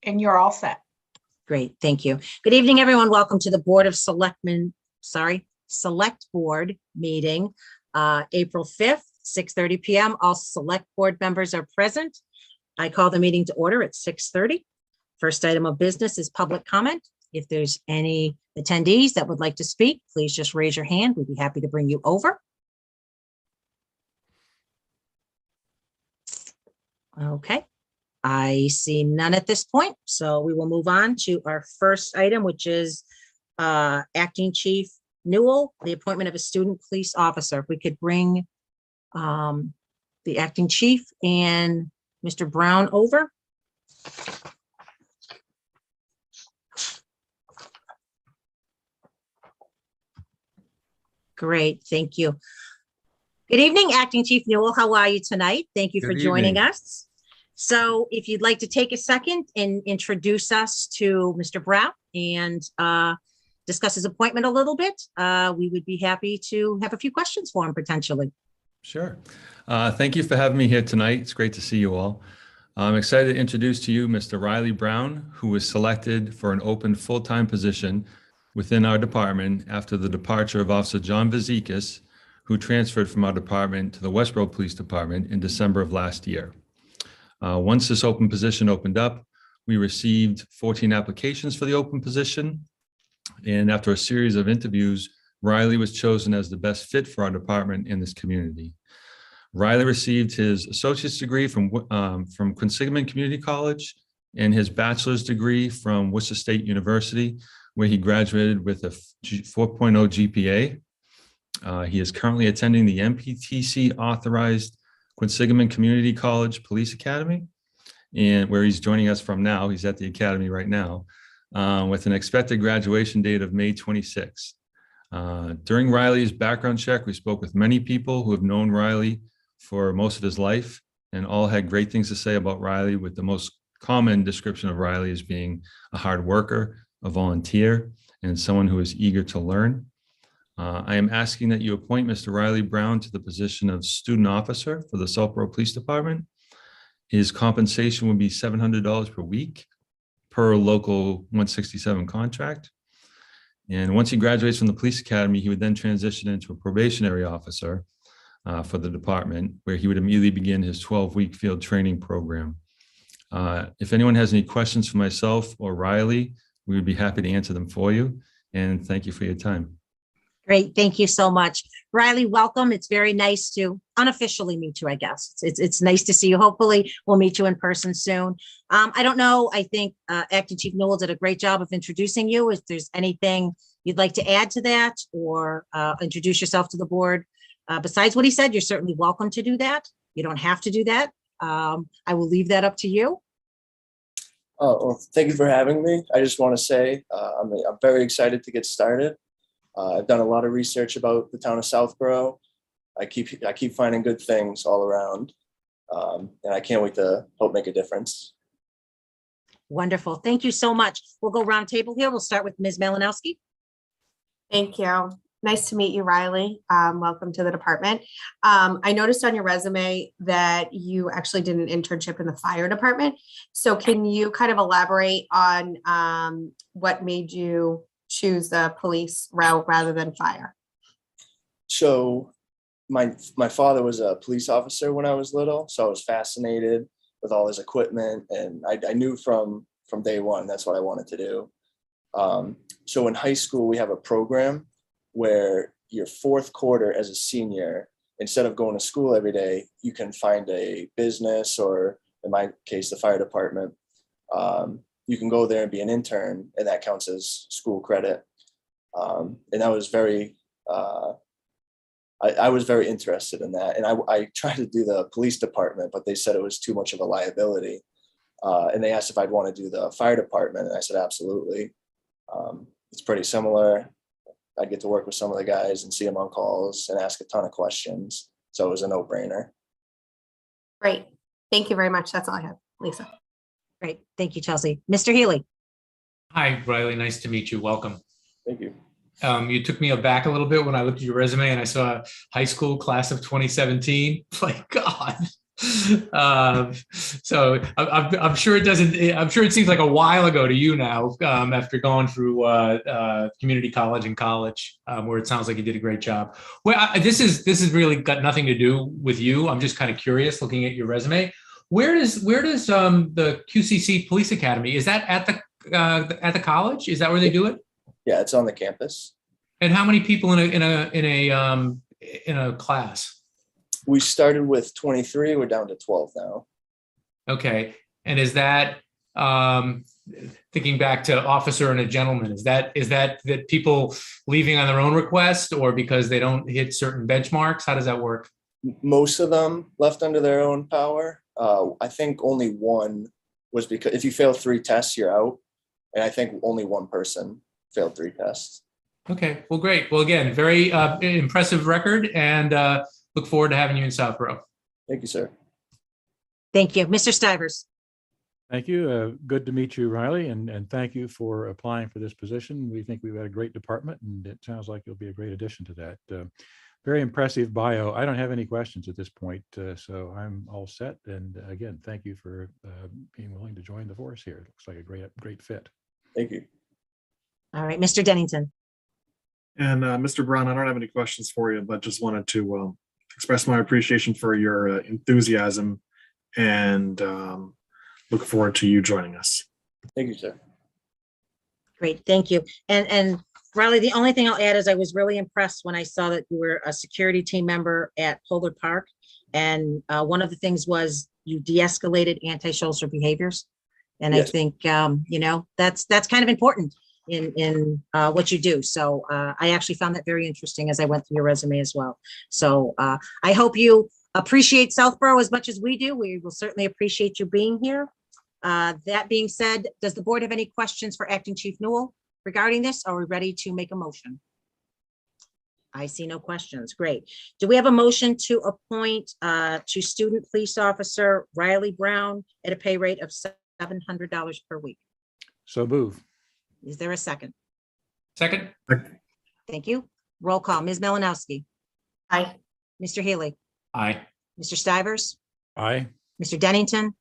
And you're all set. Great, thank you. Good evening, everyone. Welcome to the Board of Selectmen, Select Board meeting, April 5th, 6:30 p.m. All select board members are present. I call the meeting to order at 6:30. First item of business is public comment. If there's any attendees that would like to speak, please just raise your hand. We'd be happy to bring you over. Okay. I see none at this point, so we will move on to our first item, which is Acting Chief Newell, the appointment of a student police officer. If we could bring the acting chief and Mr. Brown over. Great, thank you. Good evening, Acting Chief Newell. How are you tonight? Thank you for joining us. So if you'd like to take a second and introduce us to Mr. Brown and discuss his appointment a little bit, we would be happy to have a few questions for him potentially. Sure. Thank you for having me here tonight. It's great to see you all. I'm excited to introduce to you Mr. Riley Brown, who was selected for an open full-time position within our department after the departure of Officer John Vizikis, who transferred from our department to the Westboro Police Department in December of last year. Once this open position opened up, we received 14 applications for the open position. And after a series of interviews, Riley was chosen as the best fit for our department in this community. Riley received his associate's degree from Quinsigamond Community College and his bachelor's degree from Worcester State University, where he graduated with a 4.0 GPA. He is currently attending the MPTC authorized Quinsigamond Community College Police Academy, and where he's joining us from now. He's at the academy right now, with an expected graduation date of May 26th. During Riley's background check, we spoke with many people who have known Riley for most of his life, and all had great things to say about Riley, with the most common description of Riley as being a hard worker, a volunteer, and someone who is eager to learn. I am asking that you appoint Mr. Riley Brown to the position of student officer for the Southborough Police Department. His compensation would be $700 per week per local 167 contract. And once he graduates from the police academy, he would then transition into a probationary officer for the department, where he would immediately begin his 12-week field training program. If anyone has any questions for myself or Riley, we would be happy to answer them for you. And thank you for your time. Great, thank you so much. Riley, welcome. It's very nice to unofficially meet you, I guess. It's nice to see you. Hopefully we'll meet you in person soon. I don't know, I think Acting Chief Newell did a great job of introducing you. If there's anything you'd like to add to that or introduce yourself to the board, besides what he said, you're certainly welcome to do that. You don't have to do that. I will leave that up to you. Oh, well, thank you for having me. I just want to say I'm very excited to get started. I've done a lot of research about the town of Southborough. I keep finding good things all around, and I can't wait to help make a difference. Wonderful. Thank you so much. We'll go round table here. We'll start with Ms. Malinowski. Thank you. Nice to meet you, Riley. Welcome to the department. I noticed on your resume that you actually did an internship in the fire department. So can you kind of elaborate on what made you choose the police route rather than fire? So my father was a police officer when I was little, so I was fascinated with all his equipment, and I knew from day one that's what I wanted to do. So in high school, we have a program where your fourth quarter as a senior, instead of going to school every day, you can find a business, or in my case, the fire department. You can go there and be an intern, and that counts as school credit. And that was very, I was very interested in that. And I tried to do the police department, but they said it was too much of a liability. And they asked if I'd want to do the fire department, and I said, absolutely. It's pretty similar. I get to work with some of the guys and see them on calls and ask a ton of questions. So it was a no-brainer. Great. Thank you very much. That's all I have. Lisa. Great. Thank you, Chelsea. Mr. Healy. Hi, Riley. Nice to meet you. Welcome. Thank you. You took me aback a little bit when I looked at your resume and I saw high school class of 2017. Like, God. I'm sure it doesn't. I'm sure it seems like a while ago to you now, after going through community college and college, where it sounds like you did a great job. Well, this is really got nothing to do with you. I'm just kind of curious, looking at your resume. Where does the QCC Police Academy, is that at the college? Is that where they do it? Yeah, it's on the campus. And how many people in a class? We started with 23. We're down to 12 now. Okay. And is that, thinking back to Officer and a Gentleman, is that people leaving on their own request or because they don't hit certain benchmarks? How does that work? Most of them left under their own power. I think only one was because if you fail 3 tests, you're out. And I think only one person failed 3 tests. Okay, well, great. Well, again, very impressive record, and look forward to having you in Southborough. Thank you, sir. Thank you. Mr. Stivers. Thank you. Good to meet you, Riley, and thank you for applying for this position. We think we've got a great department, and it sounds like you'll be a great addition to that. Very impressive bio. I don't have any questions at this point, so I'm all set. And again, thank you for being willing to join the force here. It looks like a great fit. Thank you. All right, Mr. Dennington. And Mr. Brown, I don't have any questions for you, but just wanted to express my appreciation for your enthusiasm and look forward to you joining us. Thank you, sir. Great, thank you. And Riley, the only thing I'll add is I was really impressed when I saw that you were a security team member at Polar Park. And one of the things was you de-escalated antisocial behaviors. And Yes. I think, that's kind of important in what you do. So I actually found that very interesting as I went through your resume as well. So I hope you appreciate Southborough as much as we do. We will certainly appreciate you being here. That being said, does the board have any questions for Acting Chief Newell regarding this? Are we ready to make a motion? I see no questions. Great. Do we have a motion to appoint to Student Police Officer Riley Brown at a pay rate of $700 per week? So move. Is there a second? Second? Thank you. Roll call. Ms. Melanowski, Aye. Mr. Healy, Aye. Mr. Stivers, Aye. Mr. Dennington,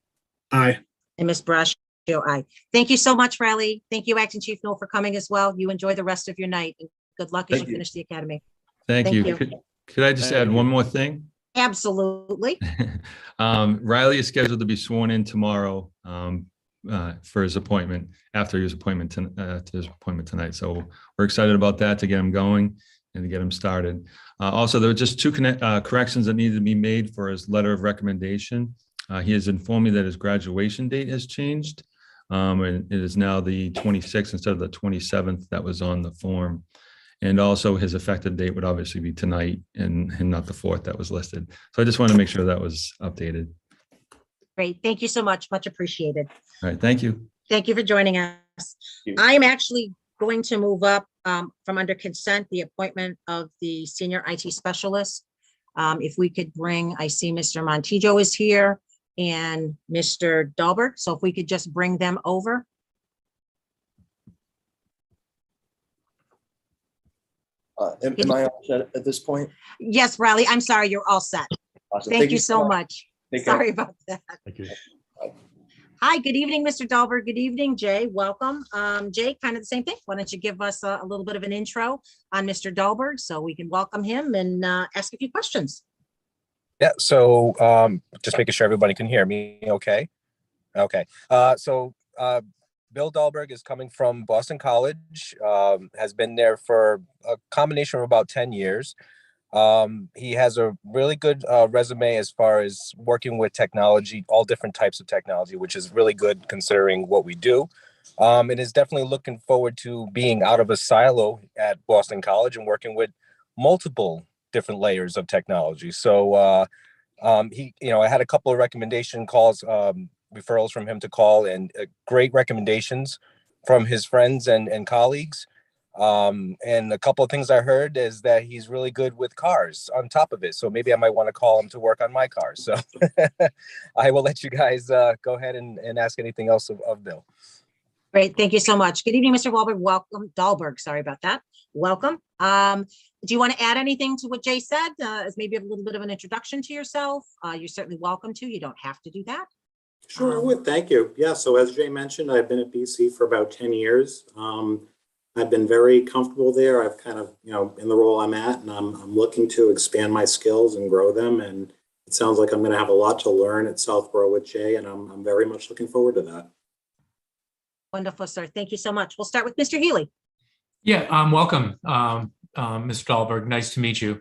Aye. and Ms. Brascio. Aye. Thank you so much, Riley. Thank you, Acting Chief Newell, for coming as well. You enjoy the rest of your night, and good luck as Thank you you. finish the academy. Thank Thank you. you. Could I just Thank add you. one more thing? Absolutely. Riley is scheduled to be sworn in tomorrow for his appointment, after his appointment tonight. So we're excited about that, to get him going and to get him started. Also, there were just 2 corrections that needed to be made for his letter of recommendation. He has informed me that his graduation date has changed. And it is now the 26th instead of the 27th that was on the form. And also his effective date would obviously be tonight and not the 4th that was listed. So I just want to make sure that was updated. Great. Thank you so much. Much appreciated. All right, thank you. Thank you for joining us. you. I am actually going to move up from under consent, the appointment of the senior IT specialist. If we could bring, I see Mr. Montijo is here and Mr. Dahlberg. So if we could just bring them over. Am I all set at this point? Yes, Riley, I'm sorry, you're all set. Awesome. Thank you so much. Take care. Sorry about that. Thank you. Hi, good evening, Mr. Dahlberg. Good evening, Jay. Welcome. Jay, kind of the same thing. Why don't you give us a little bit of an intro on Mr. Dahlberg so we can welcome him and ask a few questions. Yeah, so just making sure everybody can hear me okay? Okay. Bill Dahlberg is coming from Boston College, has been there for a combination of about 10 years. He has a really good resume as far as working with technology, all different types of technology, which is really good considering what we do. And is definitely looking forward to being out of a silo at Boston College and working with multiple different layers of technology. So I had a couple of recommendation calls, referrals from him to call, and great recommendations from his friends and colleagues. And a couple of things I heard is that he's really good with cars on top of it. So maybe I might want to call him to work on my car. So I will let you guys go ahead and ask anything else of Bill. Great. Thank you so much. Good evening, Mr. Wahlberg. Welcome. Dahlberg. Sorry about that. Welcome. Do you want to add anything to what Jay said as maybe a little bit of an introduction to yourself? You're certainly welcome to. You don't have to do that. Sure, I would. Thank you. Yeah, so as Jay mentioned, I've been at BC for about 10 years. I've been very comfortable there. I've kind of, in the role I'm at, and I'm looking to expand my skills and grow them. And it sounds like I'm going to have a lot to learn at Southborough with Jay, and I'm very much looking forward to that. Wonderful, sir. Thank you so much. We'll start with Mr. Healy. Yeah, welcome, Mr. Dahlberg. Nice to meet you.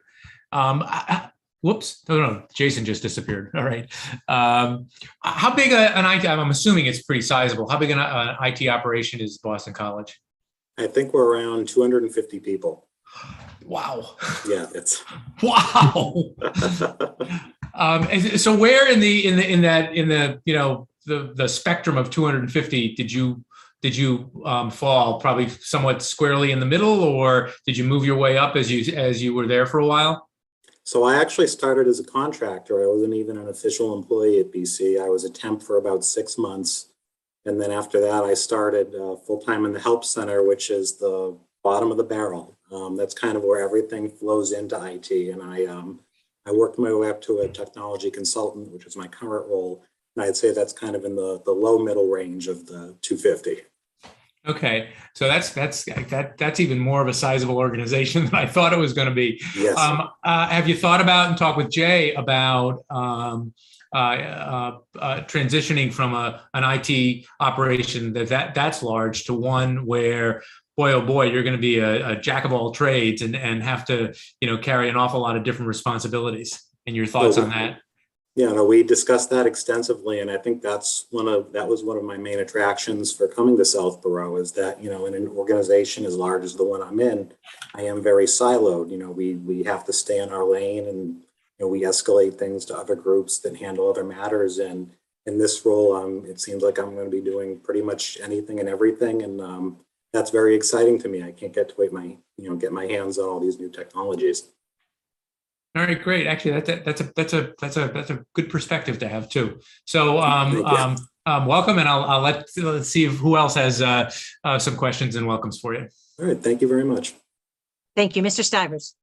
Whoops, no, Jason just disappeared. All right. How big an IT, I'm assuming it's pretty sizable. How big an IT operation is Boston College? I think we're around 250 people. Wow. Yeah, it's wow. So where in the spectrum of 250 did you fall? Probably somewhat squarely in the middle, or did you move your way up as you were there for a while? So I actually started as a contractor. I wasn't even an official employee at BC. I was a temp for about 6 months. And then after that, I started full-time in the help center, which is the bottom of the barrel. That's kind of where everything flows into IT. And I worked my way up to a technology consultant, which is my current role. And I'd say that's kind of in the low middle range of the 250. Okay, so that's even more of a sizable organization than I thought it was going to be. Yes. Have you thought about and talked with Jay about transitioning from an IT operation that's large to one where, boy, oh boy, you're going to be a jack of all trades and have to carry an awful lot of different responsibilities? And your thoughts on that? Yeah, no, we discussed that extensively, and I think that was one of my main attractions for coming to Southborough, is that in an organization as large as the one I'm in, I am very siloed. We have to stay in our lane, and we escalate things to other groups that handle other matters. And in this role, it seems like I'm going to be doing pretty much anything and everything, and that's very exciting to me. I can't get to wait get my hands on all these new technologies. All right, great. Actually, that's a good perspective to have too. So, welcome, and let's see who else has some questions and welcomes for you. All right, thank you very much. Thank you, Mr. Stivers.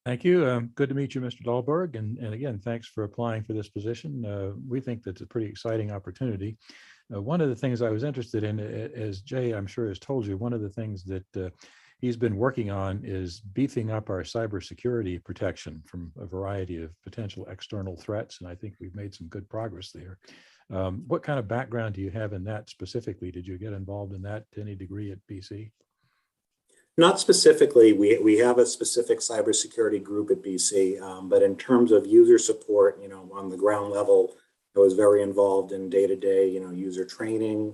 Thank you. Good to meet you, Mr. Dahlberg. And again, thanks for applying for this position. We think that's a pretty exciting opportunity. One of the things I was interested in, as Jay, I'm sure, has told you, one of the things that he's been working on is beefing up our cybersecurity protection from a variety of potential external threats. And I think we've made some good progress there. What kind of background do you have in that specifically? Did you get involved in that to any degree at BC? Not specifically. We have a specific cybersecurity group at BC, but in terms of user support, on the ground level, I was very involved in day-to-day, user training,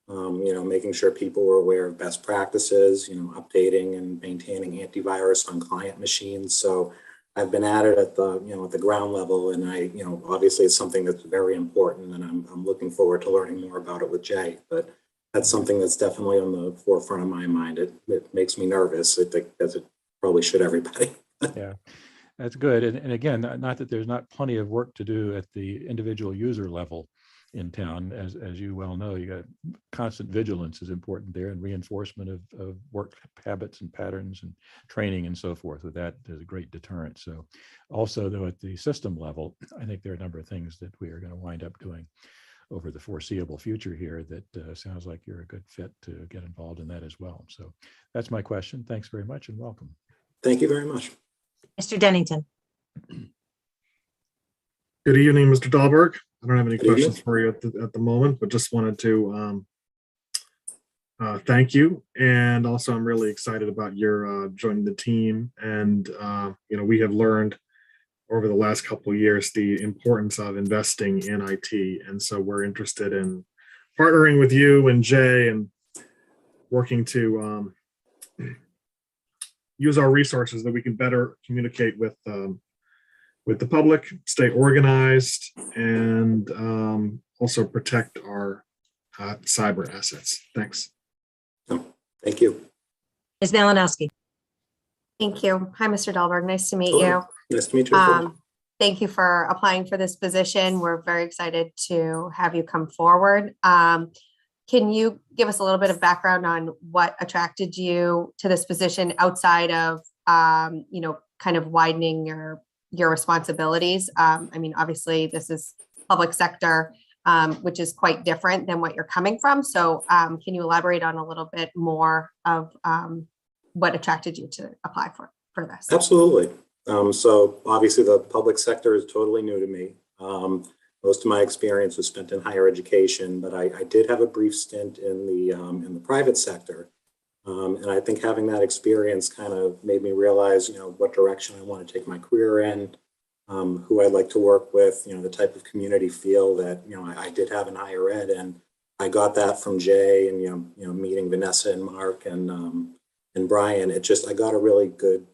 making sure people were aware of best practices, updating and maintaining antivirus on client machines. So I've been at it at the ground level, and obviously it's something that's very important, and I'm looking forward to learning more about it with Jay. But that's something that's definitely on the forefront of my mind. It makes me nervous. I think, as it probably should everybody. Yeah, that's good. And again, not that there's not plenty of work to do at the individual user level in town. As you well know, you got constant vigilance is important there, and reinforcement of work habits and patterns and training and so forth. With that, there's a great deterrent. So also, though, at the system level, I think there are a number of things that we are going to wind up doing over the foreseeable future here that sounds like you're a good fit to get involved in that as well. So that's my question. Thanks very much and welcome. Thank you very much. Mr. Dennington. Good evening, Mr. Dahlberg. I don't have any questions for you at the moment, but just wanted to thank you. And also, I'm really excited about your joining the team. And, we have learned over the last couple of years the importance of investing in IT. And so we're interested in partnering with you and Jay and working to use our resources that we can better communicate with the public, stay organized, and also protect our cyber assets. Thanks. Thank you. Ms. Malinowski. Thank you. Hi, Mr. Dahlberg. Nice to meet Hello. you. Nice to meet you. Thank you for applying for this position. We're very excited to have you come forward. Can you give us a little bit of background on what attracted you to this position outside of, kind of widening your responsibilities? I mean, obviously this is public sector, which is quite different than what you're coming from. So can you elaborate on a little bit more of what attracted you to apply for this? Absolutely. So obviously the public sector is totally new to me. Most of my experience was spent in higher education, but I did have a brief stint in the private sector. And I think having that experience kind of made me realize, what direction I want to take my career in, who I'd like to work with, the type of community feel that, I did have in higher ed. And I got that from Jay and, meeting Vanessa and Mark and Brian. I got a really good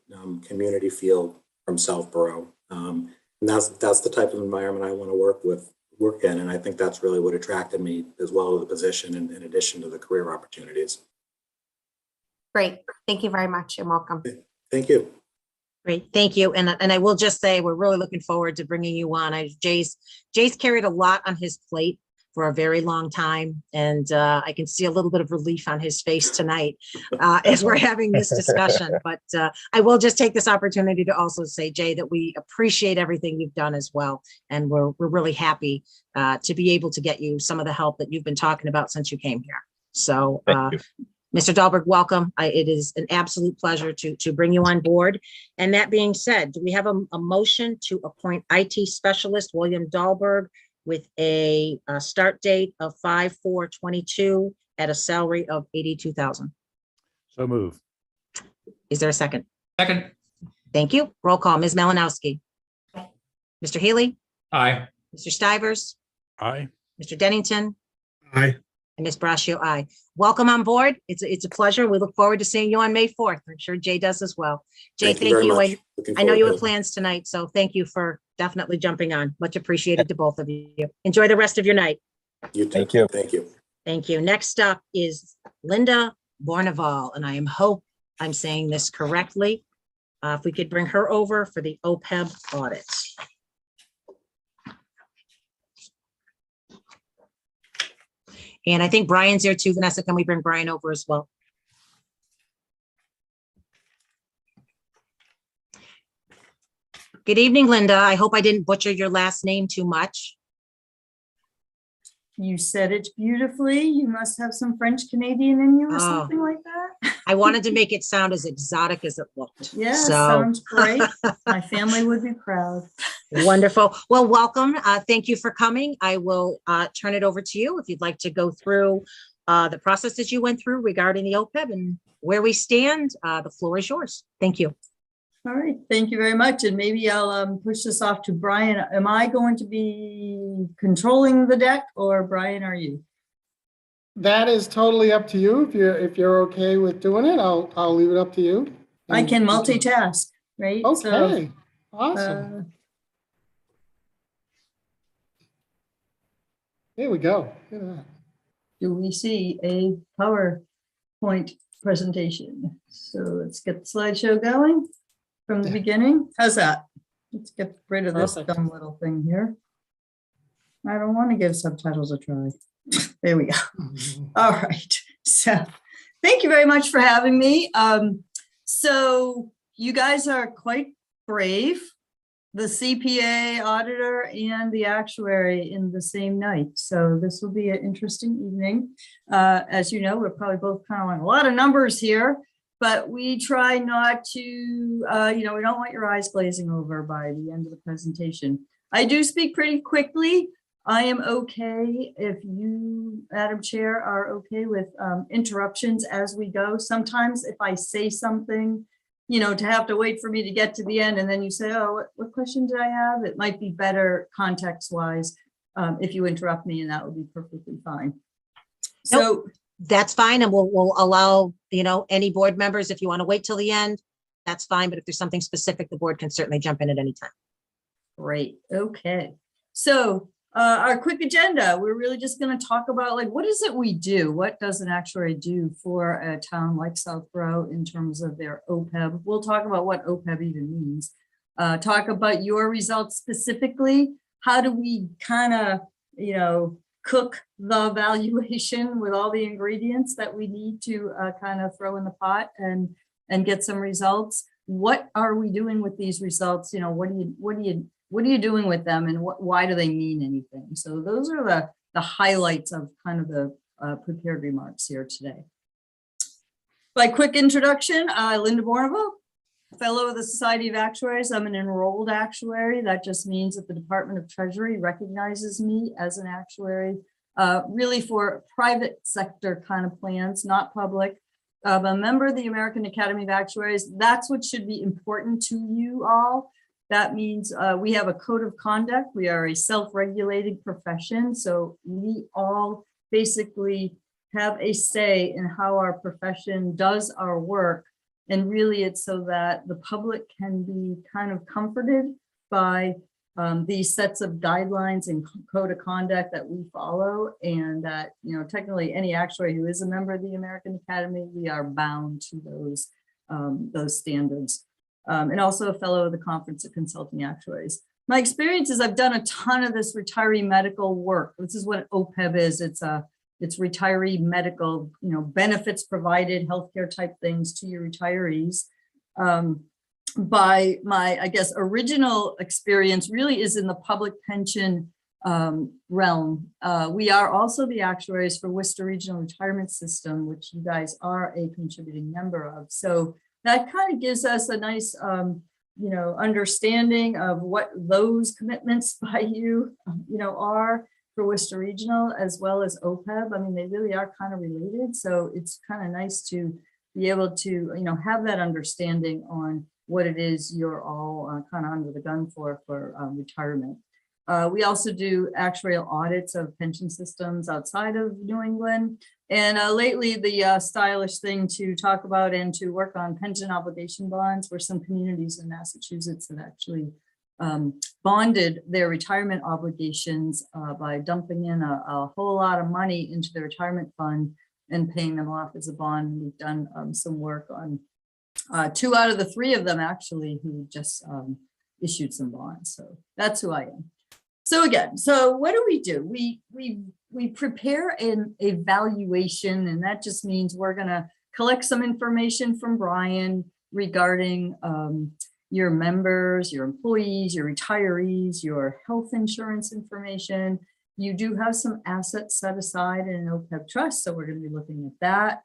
community feel from Southborough. And that's the type of environment I want to work in. And I think that's really what attracted me as well to the position in addition to the career opportunities. Great. Thank you very much and welcome. Thank you. Great, thank you. And I will just say, we're really looking forward to bringing you on. Jay's carried a lot on his plate for a very long time. And I can see a little bit of relief on his face tonight as we're having this discussion. But I will just take this opportunity to also say, Jay, that we appreciate everything you've done as well. And we're really happy to be able to get you some of the help that you've been talking about since you came here. So Mr. Dahlberg, welcome. It is an absolute pleasure to bring you on board. And that being said, do we have a motion to appoint IT specialist William Dahlberg with a start date of 5/4/22 at a salary of $82,000? So move. Is there a second? Second. Thank you. Roll call. Ms. Malinowski. Mr. Healy. Aye. Mr. Stivers. Aye. Mr. Dennington. Aye. And Ms. Braccio, aye. Welcome on board. It's a pleasure. We look forward to seeing you on May 4th. I'm sure Jay does as well. Jay, thank very you. much. Looking I know forward you to have it. plans tonight, so thank you for definitely jumping on. Much appreciated to both of you. Enjoy the rest of your night. You too. Thank you. Thank you. Thank you. Next up is Linda Borneval, and I hope I'm saying this correctly. If we could bring her over for the Opeb audit. And I think Brian's here too. Vanessa, can we bring Brian over as well? Good evening, Linda. I hope I didn't butcher your last name too much. You said it beautifully. You must have some French Canadian in you or Oh. something like that. I wanted to make it sound as exotic as it looked. Yeah, So sounds great. My family would be proud. wonderful. Well, welcome. Thank you for coming. I will turn it over to you if you'd like to go through the process that you went through regarding the OPEB and where we stand. The floor is yours. Thank you. All right, thank you very much. And maybe I'll push this off to Brian. Am I going to be controlling the deck or Brian, are you? That is totally up to you. If you're okay with doing it, I'll leave it up to you. I can multitask, right? Okay, awesome. Here we go. Look at that. Do we see a PowerPoint presentation? So let's get the slideshow going from the beginning. How's that? Let's get rid of this Perfect. dumb little thing here. I don't want to give subtitles a try. There we go. All right. So thank you very much for having me. So you guys are quite brave. The CPA, auditor, and the actuary in the same night. So this will be an interesting evening. As you know, we're probably both kind of on a lot of numbers here, but we try not to, we don't want your eyes glazing over by the end of the presentation. I do speak pretty quickly. I am okay if you, Madam Chair, are okay with interruptions as we go. Sometimes if I say something, to have to wait for me to get to the end and then you say, oh, what question did I have? It might be better context wise if you interrupt me, and that would be perfectly fine. So that's fine. And we'll allow, any board members, if you want to wait till the end, that's fine. But if there's something specific, the board can certainly jump in at any time. Great. Okay. So our quick agenda, we're really just going to talk about what is it we do? What does an actuary do for a town like Southborough in terms of their OPEB? We'll talk about what OPEB even means. Talk about your results specifically. How do we kind of, cook the valuation with all the ingredients that we need to kind of throw in the pot and get some results. What are we doing with these results? You know, what are you doing with them, and why do they mean anything? So those are the highlights of kind of the prepared remarks here today. By quick introduction, Linda Bourneville, fellow of the Society of Actuaries. I'm an enrolled actuary. That just means that the Department of Treasury recognizes me as an actuary, really for private sector kind of plans, not public. I'm a member of the American Academy of Actuaries. That's what should be important to you all. That means we have a code of conduct. We are a self-regulating profession. So we all basically have a say in how our profession does our work. And really it's so that the public can be kind of comforted by these sets of guidelines and code of conduct that we follow, and that, you know, technically any actuary who is a member of the American Academy, we are bound to those standards. And also a fellow of the Conference of Consulting Actuaries. My experience is I've done a ton of this retiree medical work. This is what OPEB is. It's retiree medical, you know, benefits provided, healthcare type things to your retirees. By my, I guess, original experience really is in the public pension realm. We are also the actuaries for Worcester Regional Retirement System, which you guys are a contributing member of. So that kind of gives us a nice, you know, understanding of what those commitments by you, you know, are for Worcester Regional as well as OPEB. I mean, they really are kind of related. So it's kind of nice to be able to, you know, have that understanding on what it is you're all kind of under the gun for retirement. We also do actuarial audits of pension systems outside of New England. And lately, the stylish thing to talk about and to work on pension obligation bonds, where some communities in Massachusetts have actually bonded their retirement obligations by dumping in a whole lot of money into the retirement fund and paying them off as a bond. We've done some work on 2 out of the 3 of them actually who just issued some bonds. So that's who I am. So again, so what do? We prepare an evaluation, and that just means we're gonna collect some information from Brian regarding your members, your employees, your retirees, your health insurance information. You do have some assets set aside in an Opeb Trust, so we're gonna be looking at that.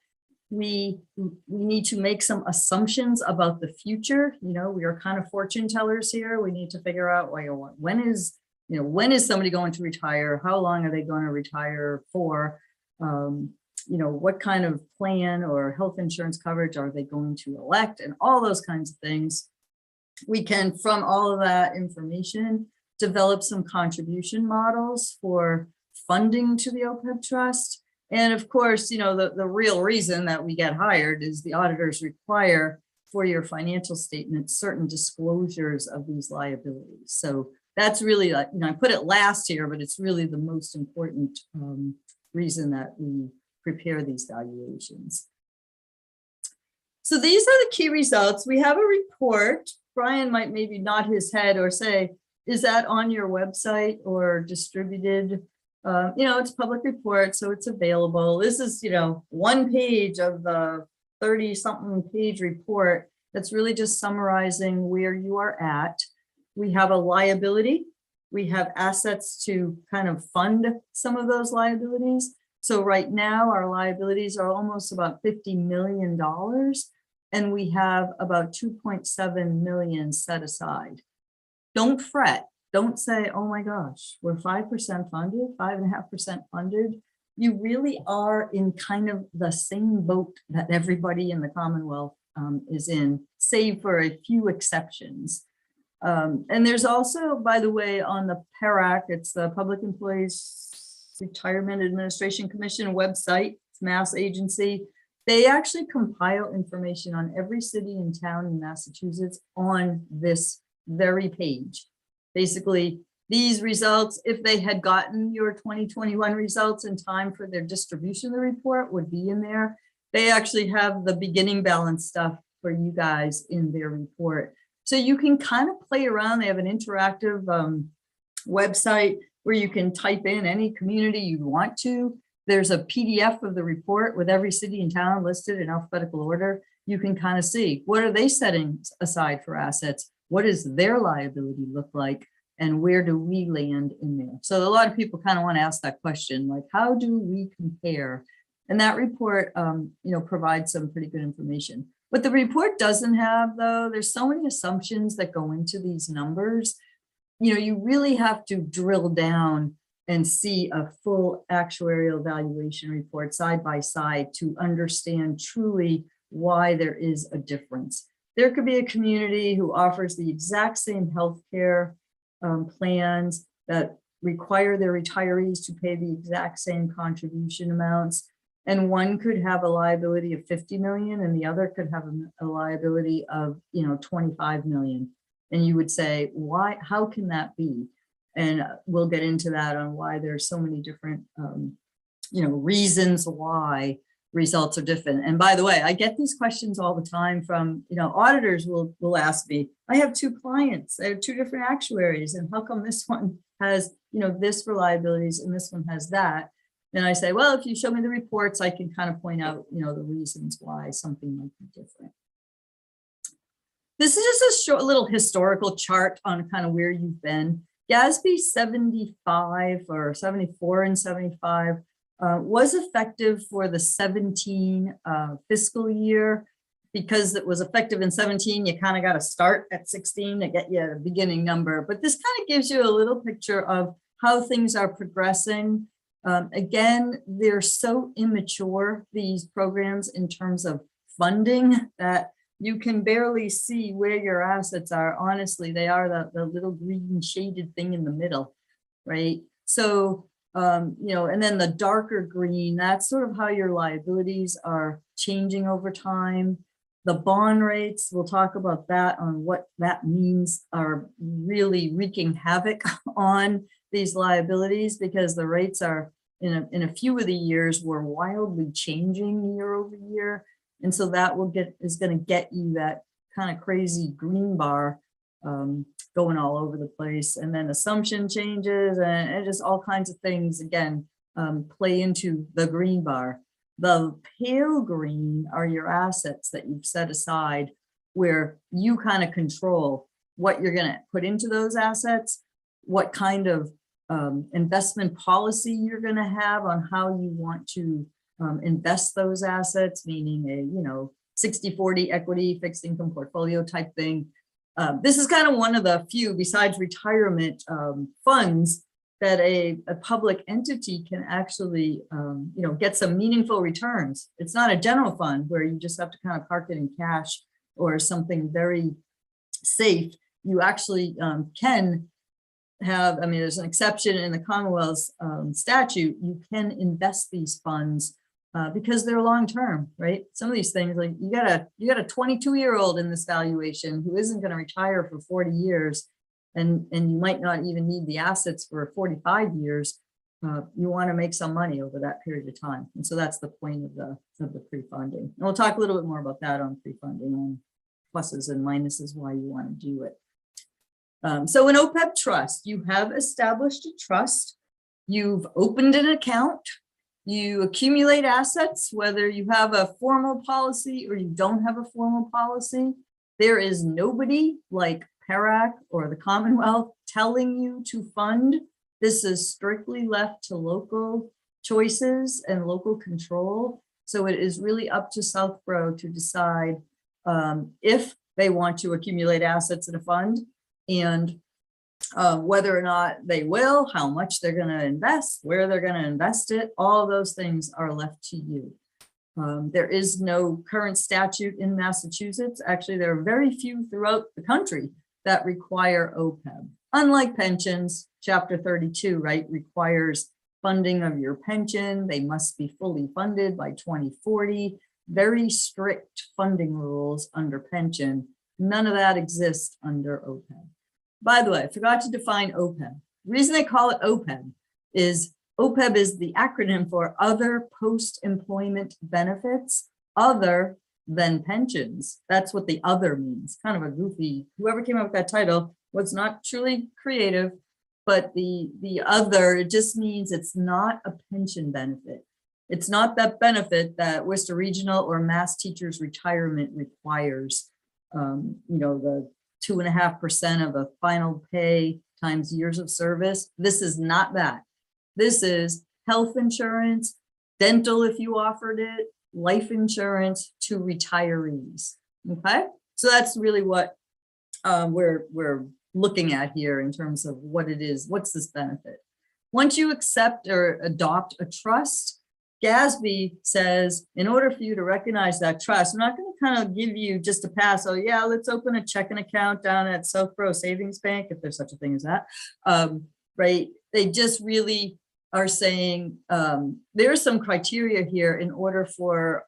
We need to make some assumptions about the future. You know, we are kind of fortune tellers here. We need to figure out when is somebody going to retire? How long are they going to retire for? You know, what kind of plan or health insurance coverage are they going to elect, and all those kinds of things. We can, from all of that information, develop some contribution models for funding to the Opeb Trust. And of course, you know, the real reason that we get hired is the auditors require for your financial statements certain disclosures of these liabilities. So that's really, you know, I put it last here, but it's really the most important reason that we prepare these valuations. So these are the key results. We have a report. Brian might maybe nod his head or say, is that on your website or distributed? You know, it's public report, so it's available. This is, you know, 1 page of the 30-something page report that's really just summarizing where you are at. We have a liability. We have assets to kind of fund some of those liabilities. So right now our liabilities are almost about $50 million, and we have about 2.7 million set aside. Don't fret. Don't say, oh my gosh, we're 5% funded, 5.5% funded. You really are in kind of the same boat that everybody in the Commonwealth is in, save for a few exceptions. And there's also, by the way, on the PERAC, it's the Public Employees Retirement Administration Commission website, it's Mass agency. They actually compile information on every city and town in Massachusetts on this very page. Basically, these results, if they had gotten your 2021 results in time for their distribution of the report, would be in there. They actually have the beginning balance stuff for you guys in their report. So you can kind of play around. They have an interactive website where you can type in any community you want to. There's a PDF of the report with every city and town listed in alphabetical order. You can kind of see, what are they setting aside for assets? What does their liability look like? And where do we land in there? So a lot of people kind of want to ask that question, like, how do we compare? And that report, provides some pretty good information. What the report doesn't have, though, there's so many assumptions that go into these numbers. You really have to drill down and see a full actuarial valuation report side by side to understand truly why there is a difference. There could be a community who offers the exact same healthcare plans that require their retirees to pay the exact same contribution amounts. And one could have a liability of 50 million and the other could have a liability of 25 million. And you would say, why, how can that be? And we'll get into that on why there's so many different reasons why results are different. And by the way, I get these questions all the time from, auditors will ask me, I have 2 clients, I have 2 different actuaries, and how come this one has, this for liabilities and this one has that? And I say, well, if you show me the reports, I can kind of point out, the reasons why something might be different. This is just a short little historical chart on kind of where you've been. GASB 75 or 74 and 75 was effective for the 17 fiscal year. Because it was effective in 17, you kind of got to start at 16 to get you a beginning number. But this kind of gives you a little picture of how things are progressing. Again, they're so immature, these programs, in terms of funding, that you can barely see where your assets are. Honestly, they are the little green shaded thing in the middle, right? So, and then the darker green, that's sort of how your liabilities are changing over time. The bond rates, we'll talk about that, on what that means, are really wreaking havoc on these liabilities, because the rates are in a few of the years were wildly changing year over year. And so that is going to get you that kind of crazy green bar going all over the place. And then assumption changes and just all kinds of things, again, play into the green bar. The pale green are your assets that you've set aside, where you kind of control what you're going to put into those assets, what kind of investment policy you're going to have on how you want to invest those assets, meaning a 60-40 equity fixed income portfolio type thing. This is kind of one of the few, besides retirement funds, that a public entity can actually get some meaningful returns. It's not a general fund where you just have to kind of park it in cash or something very safe. You actually can have, there's an exception in the Commonwealth's statute, you can invest these funds because they're long-term, right? Some of these things, like you got a 22-year-old in this valuation who isn't going to retire for 40 years, and you might not even need the assets for 45 years. You want to make some money over that period of time. And so that's the point of the pre-funding. And we'll talk a little bit more about that on pre-funding, and pluses and minuses, why you want to do it. So in Opeb Trust, you have established a trust, you've opened an account, you accumulate assets, whether you have a formal policy or you don't have a formal policy. There is nobody like PERAC or the Commonwealth telling you to fund. This is strictly left to local choices and local control. So it is really up to Southborough to decide if they want to accumulate assets in a fund, and whether or not they will, how much they're going to invest, where they're going to invest it. All of those things are left to you. There is no current statute in Massachusetts. Actually, there are very few throughout the country that require OPEB. Unlike pensions, Chapter 32, right, requires funding of your pension. They must be fully funded by 2040. Very strict funding rules under pension. None of that exists under OPEB. By the way, I forgot to define OPEB. The reason they call it OPEB is the acronym for Other Post-Employment Benefits Other Than Pensions. That's what the other means. Kind of a goofy, whoever came up with that title was not truly creative, but the other, it just means it's not a pension benefit. It's not that benefit that Worcester Regional or Mass Teachers Retirement requires. You know, the 2.5% of a final pay times years of service. This is not that. This is health insurance, dental if you offered it, life insurance to retirees. Okay, so that's really what we're looking at here in terms of what it is. What's this benefit? Once you accept or adopt a trust, GASB says, in order for you to recognize that trust, I'm not going to kind of give you just a pass. Oh yeah, let's open a checking account down at Southborough Savings Bank, if there's such a thing as that, right? They just really are saying there are some criteria here in order for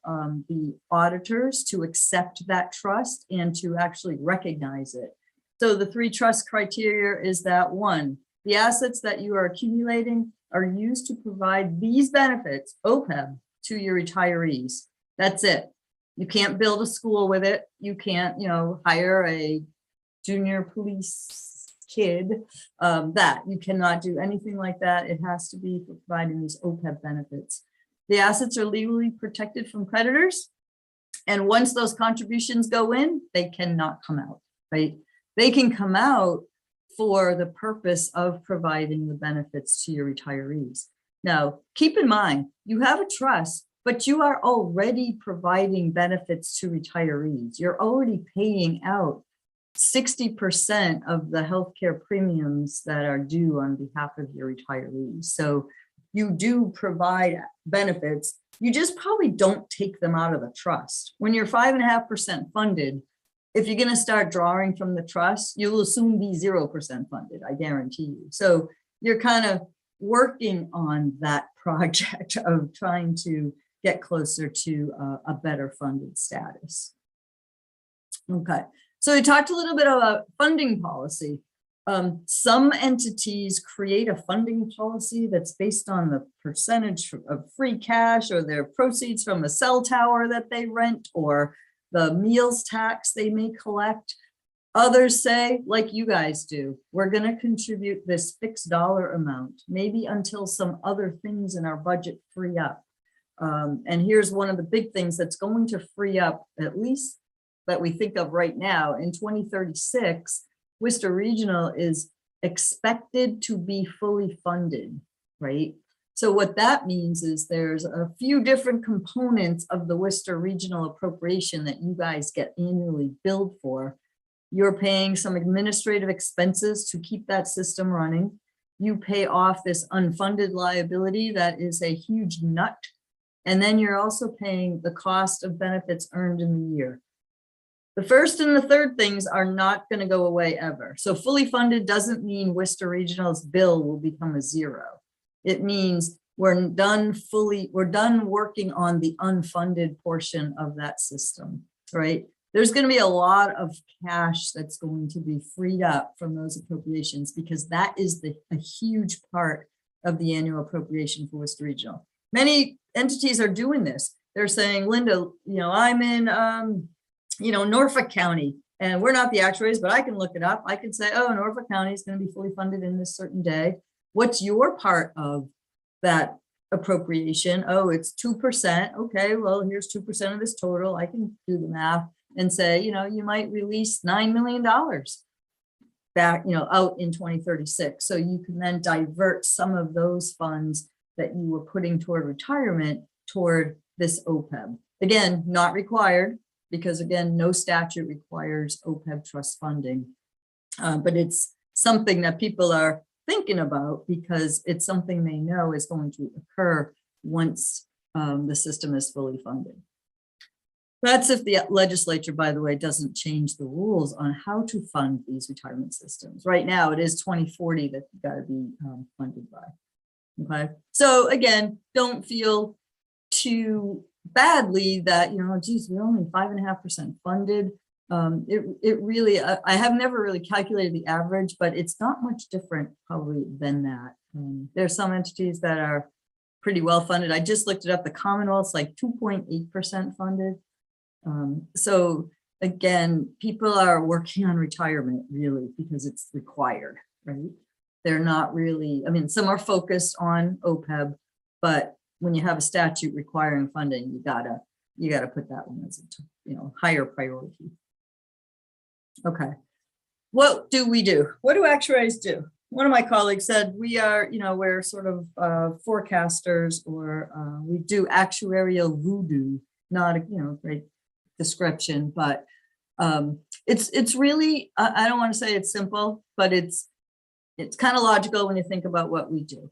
the auditors to accept that trust and to actually recognize it. So the 3 trust criteria is that 1, the assets that you are accumulating are used to provide these benefits, OPEB, to your retirees. That's it. You can't build a school with it. You can't, you know, hire a junior police kid. That you cannot do anything like that. It has to be for providing these OPEB benefits. The assets are legally protected from creditors. And once those contributions go in, they cannot come out, right? They can come out for the purpose of providing the benefits to your retirees. Now, keep in mind, you have a trust, but you are already providing benefits to retirees. You're already paying out 60% of the healthcare premiums that are due on behalf of your retirees. So you do provide benefits. You just probably don't take them out of the trust. When you're 5.5% funded, if you're going to start drawing from the trust, you will soon be 0% funded, I guarantee you. So you're kind of working on that project of trying to get closer to a better funded status. Okay, so we talked a little bit about funding policy. Some entities create a funding policy that's based on the percentage of free cash or their proceeds from a cell tower that they rent or the meals tax they may collect. Others say, like you guys do, we're going to contribute this fixed dollar amount, maybe until some other things in our budget free up. And here's one of the big things that's going to free up, at least that we think of right now. In 2036, Worcester Regional is expected to be fully funded, right? So what that means is there's a few different components of the Worcester Regional appropriation that you guys get annually billed for. You're paying some administrative expenses to keep that system running. You pay off this unfunded liability that is a huge nut. And then you're also paying the cost of benefits earned in the year. The first and the third things are not going to go away ever. So fully funded doesn't mean Worcester Regional's bill will become a 0. It means we're done working on the unfunded portion of that system, right? There's going to be a lot of cash that's going to be freed up from those appropriations because that is a huge part of the annual appropriation for Worcester Regional. Many entities are doing this. They're saying, Linda, I'm in, Norfolk County, and we're not the actuaries, but I can look it up. I can say, oh, Norfolk County is going to be fully funded in this certain day. What's your part of that appropriation? Oh, it's 2%. Okay, well, here's 2% of this total. I can do the math and say, you might release $9 million back, out in 2036. So you can then divert some of those funds that you were putting toward retirement toward this OPEB. Again, not required because again, no statute requires OPEB trust funding, but it's something that people are thinking about because it's something they know is going to occur once the system is fully funded. That's if the legislature, by the way, doesn't change the rules on how to fund these retirement systems. Right now, it is 2040 that you've got to be funded by. Okay, so again, don't feel too badly that, geez, we're only 5.5% funded. It really, I have never really calculated the average, but it's not much different probably than that. There are some entities that are pretty well funded. I just looked it up. The Commonwealth's like 2.8% funded. So again, people are working on retirement really because it's required, right? They're not really, I mean, some are focused on OPEB, but when you have a statute requiring funding, you gotta put that one as a higher priority. Okay. What do we do? What do actuaries do? One of my colleagues said we are, we're sort of forecasters, or we do actuarial voodoo, not a great description, but it's really, I don't want to say it's simple, but it's kind of logical when you think about what we do.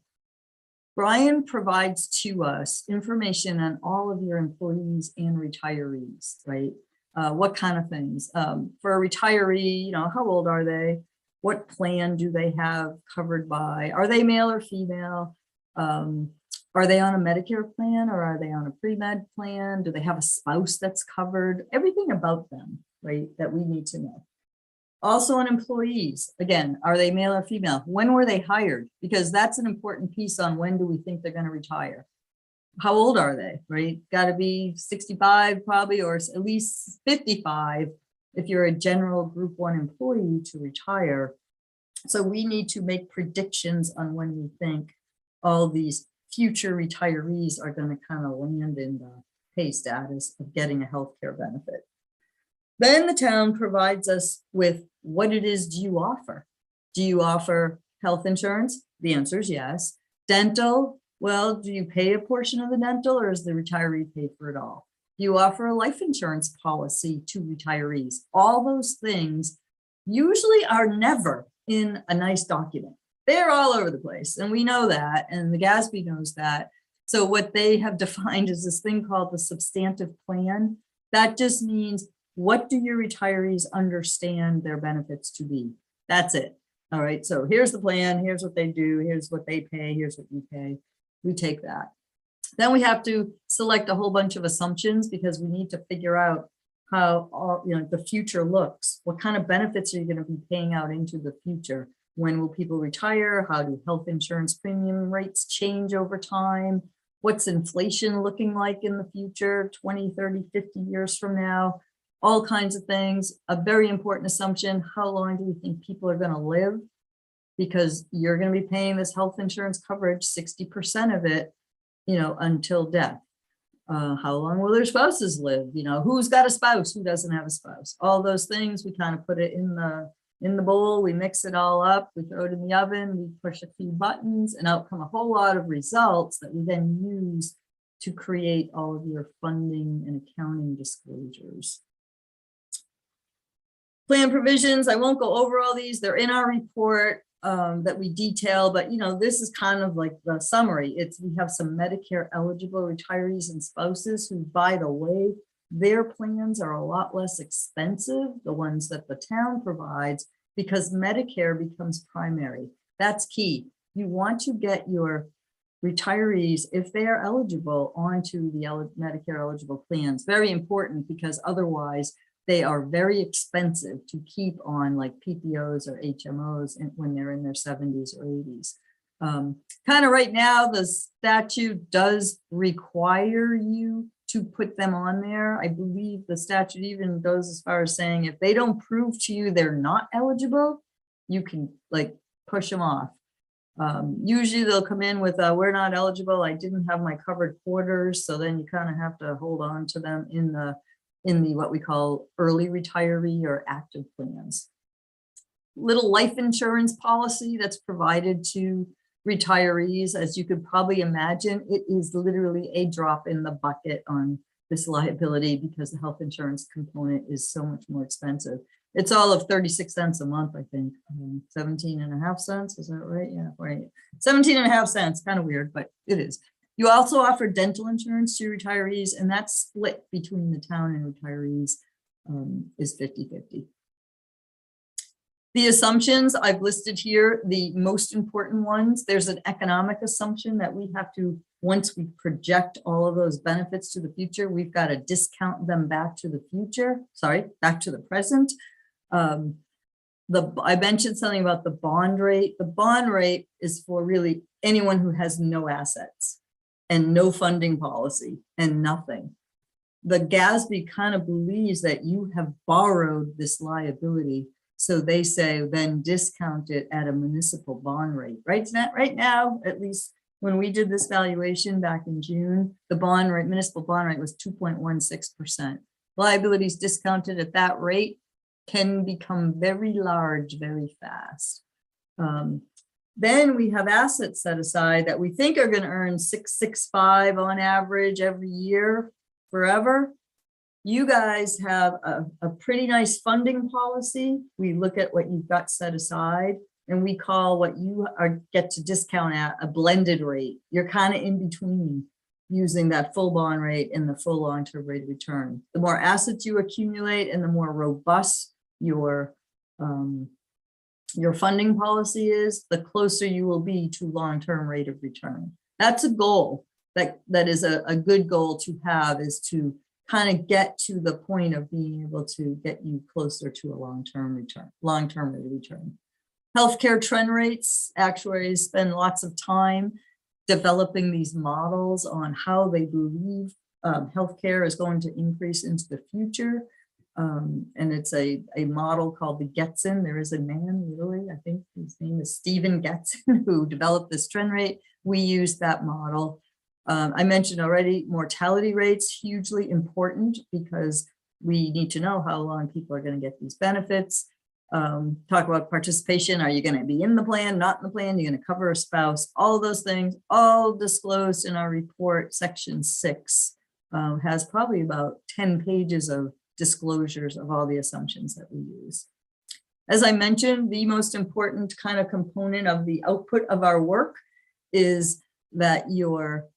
Brian provides to us information on all of your employees and retirees, right? What kind of things? For a retiree, how old are they? What plan do they have covered by? Are they male or female? Are they on a Medicare plan, or are they on a pre-med plan? Do they have a spouse that's covered? Everything about them, right, that we need to know. Also on employees, again, are they male or female? When were they hired? Because that's an important piece on when do we think they're going to retire. How old are they, right? Got to be 65 probably, or at least 55 if you're a general Group 1 employee to retire. So we need to make predictions on when we think all these future retirees are going to kind of land in the pay status of getting a healthcare benefit. Then the town provides us with what it is do you offer? Do you offer health insurance? The answer is yes. Dental, well, do you pay a portion of the dental, or is the retiree pay for it all? Do you offer a life insurance policy to retirees? All those things usually are never in a nice document. They're all over the place, and we know that, and the GASB knows that. So what they have defined is this thing called the Substantive Plan. That just means, what do your retirees understand their benefits to be? That's it. All right, so here's the plan, here's what they do, here's what they pay, here's what you pay. We take that. Then we have to select a whole bunch of assumptions, because we need to figure out how the future looks. What kind of benefits are you going to be paying out into the future? When will people retire? How do health insurance premium rates change over time? What's inflation looking like in the future, 20, 30, 50 years from now? All kinds of things. A very important assumption, how long do you think people are going to live? Because you're going to be paying this health insurance coverage, 60% of it, until death. How long will their spouses live? Who's got a spouse, who doesn't have a spouse? All those things, we kind of put it in the bowl, we mix it all up, we throw it in the oven, we push a few buttons, and out come a whole lot of results that we then use to create all of your funding and accounting disclosures. Plan provisions, I won't go over all these, they're in our report that we detail, but this is kind of like the summary. We have some Medicare eligible retirees and spouses who, by the way, their plans are a lot less expensive, the ones that the town provides, because Medicare becomes primary. That's key. You want to get your retirees, if they are eligible, onto the Medicare eligible plans. Very important, because otherwise they are very expensive to keep on, like PPOs or HMOs when they're in their 70s or 80s. Kind of right now, the statute does require you to put them on there. I believe the statute even goes as far as saying, if they don't prove to you they're not eligible, you can push them off. Usually they'll come in with we're not eligible, I didn't have my covered quarters. So then you kind of have to hold on to them in the what we call early retiree or active plans. Little life insurance policy that's provided to retirees. As you could probably imagine, it is literally a drop in the bucket on this liability, because the health insurance component is so much more expensive. It's all of 36 cents a month, I think. 17.5 cents, is that right? Yeah, right. 17.5 cents, kind of weird, but it is. You also offer dental insurance to retirees, and that split between the town and retirees is 50-50. The assumptions I've listed here, the most important ones, there's an economic assumption that we have to, once we project all of those benefits to the future, we've got to discount them back to the future, back to the present. I mentioned something about the bond rate. The bond rate is for really anyone who has no assets and no funding policy and nothing. The GASB kind of believes that you have borrowed this liability. So they say then discount it at a municipal bond rate. Right now, at least when we did this valuation back in June, the bond rate, municipal bond rate was 2.16%. Liabilities discounted at that rate can become very large very fast. Then we have assets set aside that we think are going to earn 6.65 on average every year forever. You guys have a pretty nice funding policy. We look at what you've got set aside and we call what you get to discount at a blended rate. You're kind of in between using that full bond rate and the full long-term rate of return. The more assets you accumulate and the more robust your funding policy is, the closer you will be to long-term rate of return. That's a goal that is a good goal to have, is to kind of get to the point of being able to get you closer to a long-term rate of return. Healthcare trend rates, actuaries spend lots of time developing these models on how they believe healthcare is going to increase into the future. And it's a model called the Getson. There is a man, literally, I think his name is Stephen Getson, who developed this trend rate. We use that model. I mentioned already, mortality rates, hugely important because we need to know how long people are going to get these benefits. Talk about participation. Are you going to be in the plan, not in the plan? You're going to cover a spouse, all of those things, all disclosed in our report. Section 6 has probably about 10 pages of disclosures of all the assumptions that we use. As I mentioned, the most important kind of component of the output of our work is that your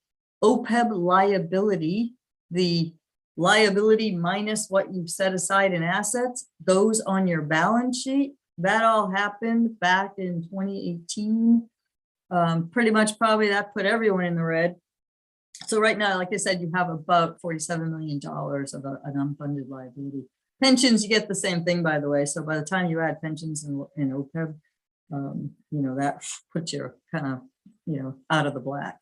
OPEB liability, the liability minus what you've set aside in assets, goes on your balance sheet. That all happened back in 2018. Pretty much probably that put everyone in the red. So right now, like I said, you have about $47 million of an unfunded liability. Pensions, you get the same thing, by the way. So by the time you add pensions in OPEB, that puts you kind of, out of the black.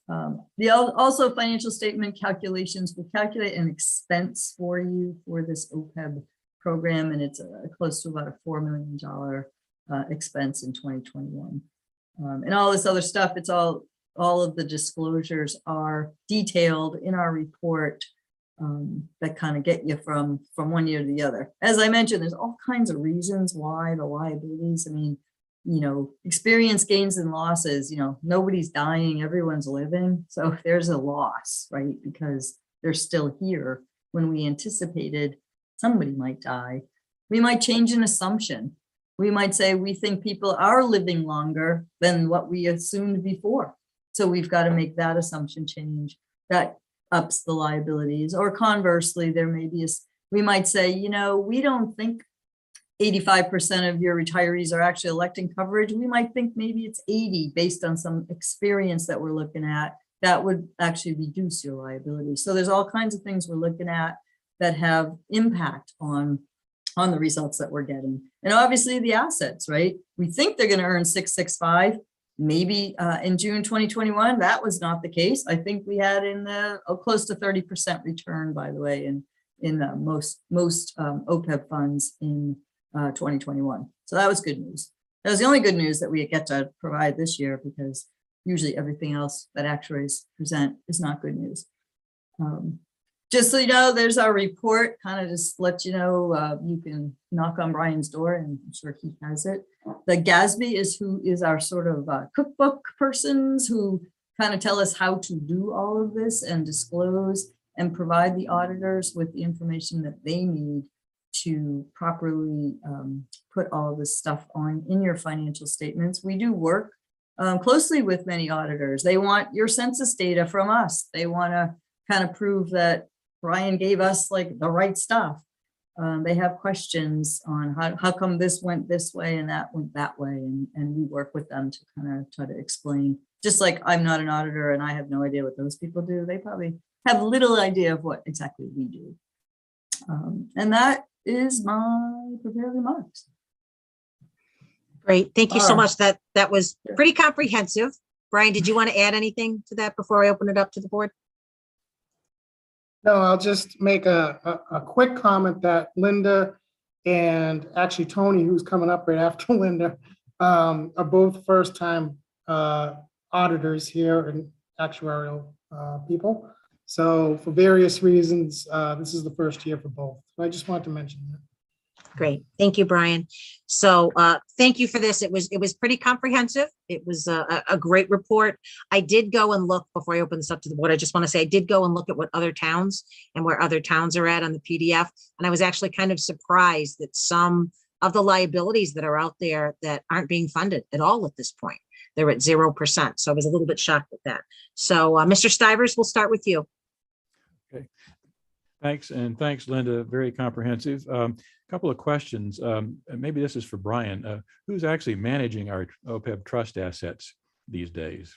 Also financial statement calculations will calculate an expense for you for this OPEB program, and it's close to about a $4 million expense in 2021. And all this other stuff, it's all of the disclosures are detailed in our report that kind of get you from one year to the other. As I mentioned, there's all kinds of reasons why the liabilities, experience gains and losses, nobody's dying, everyone's living. So if there's a loss, right, because they're still here when we anticipated somebody might die, we might change an assumption. We might say we think people are living longer than what we assumed before. So we've got to make that assumption change. That ups the liabilities. Or conversely, there may be we might say, we don't think 85% of your retirees are actually electing coverage. We might think maybe it's 80 based on some experience that we're looking at. That would actually reduce your liability. So there's all kinds of things we're looking at that have impact on the results that we're getting. And obviously the assets, right? We think they're going to earn 665. Maybe in June 2021, that was not the case. I think we had in the close to 30% return, by the way, in most OPEB funds in 2021. So that was good news. That was the only good news that we get to provide this year, because usually everything else that actuaries present is not good news. Just so you know, there's our report, kind of just let you know, you can knock on Brian's door and I'm sure he has it. The GASB is who is our sort of cookbook persons who kind of tell us how to do all of this and disclose and provide the auditors with the information that they need to properly put all of this stuff in your financial statements. We do work closely with many auditors. They want your census data from us. They want to kind of prove that Brian gave us like the right stuff. They have questions on how come this went this way and that went that way. And we work with them to kind of try to explain, just like I'm not an auditor and I have no idea what those people do. They probably have little idea of what exactly we do. And that is my prepared remarks. Great. Thank you so much. That was pretty comprehensive. Brian, did you want to add anything to that before I open it up to the board? No, I'll just make a quick comment that Linda and actually Tony, who's coming up right after Linda, are both first-time auditors here and actuarial people. So for various reasons, this is the first year for both. So I just wanted to mention that. Great. Thank you, Brian. So thank you for this. It was pretty comprehensive. It was a great report. I did go and look before I open this up to the board. I just want to say I did go and look at what other towns and where other towns are at on the PDF. And I was actually kind of surprised that some of the liabilities that are out there that aren't being funded at all at this point. They're at 0%. So I was a little bit shocked at that. So Mr. Stivers, we'll start with you. Okay. Thanks. And thanks, Linda. Very comprehensive. Couple of questions. Maybe this is for Brian. Who's actually managing our Opeb Trust assets these days?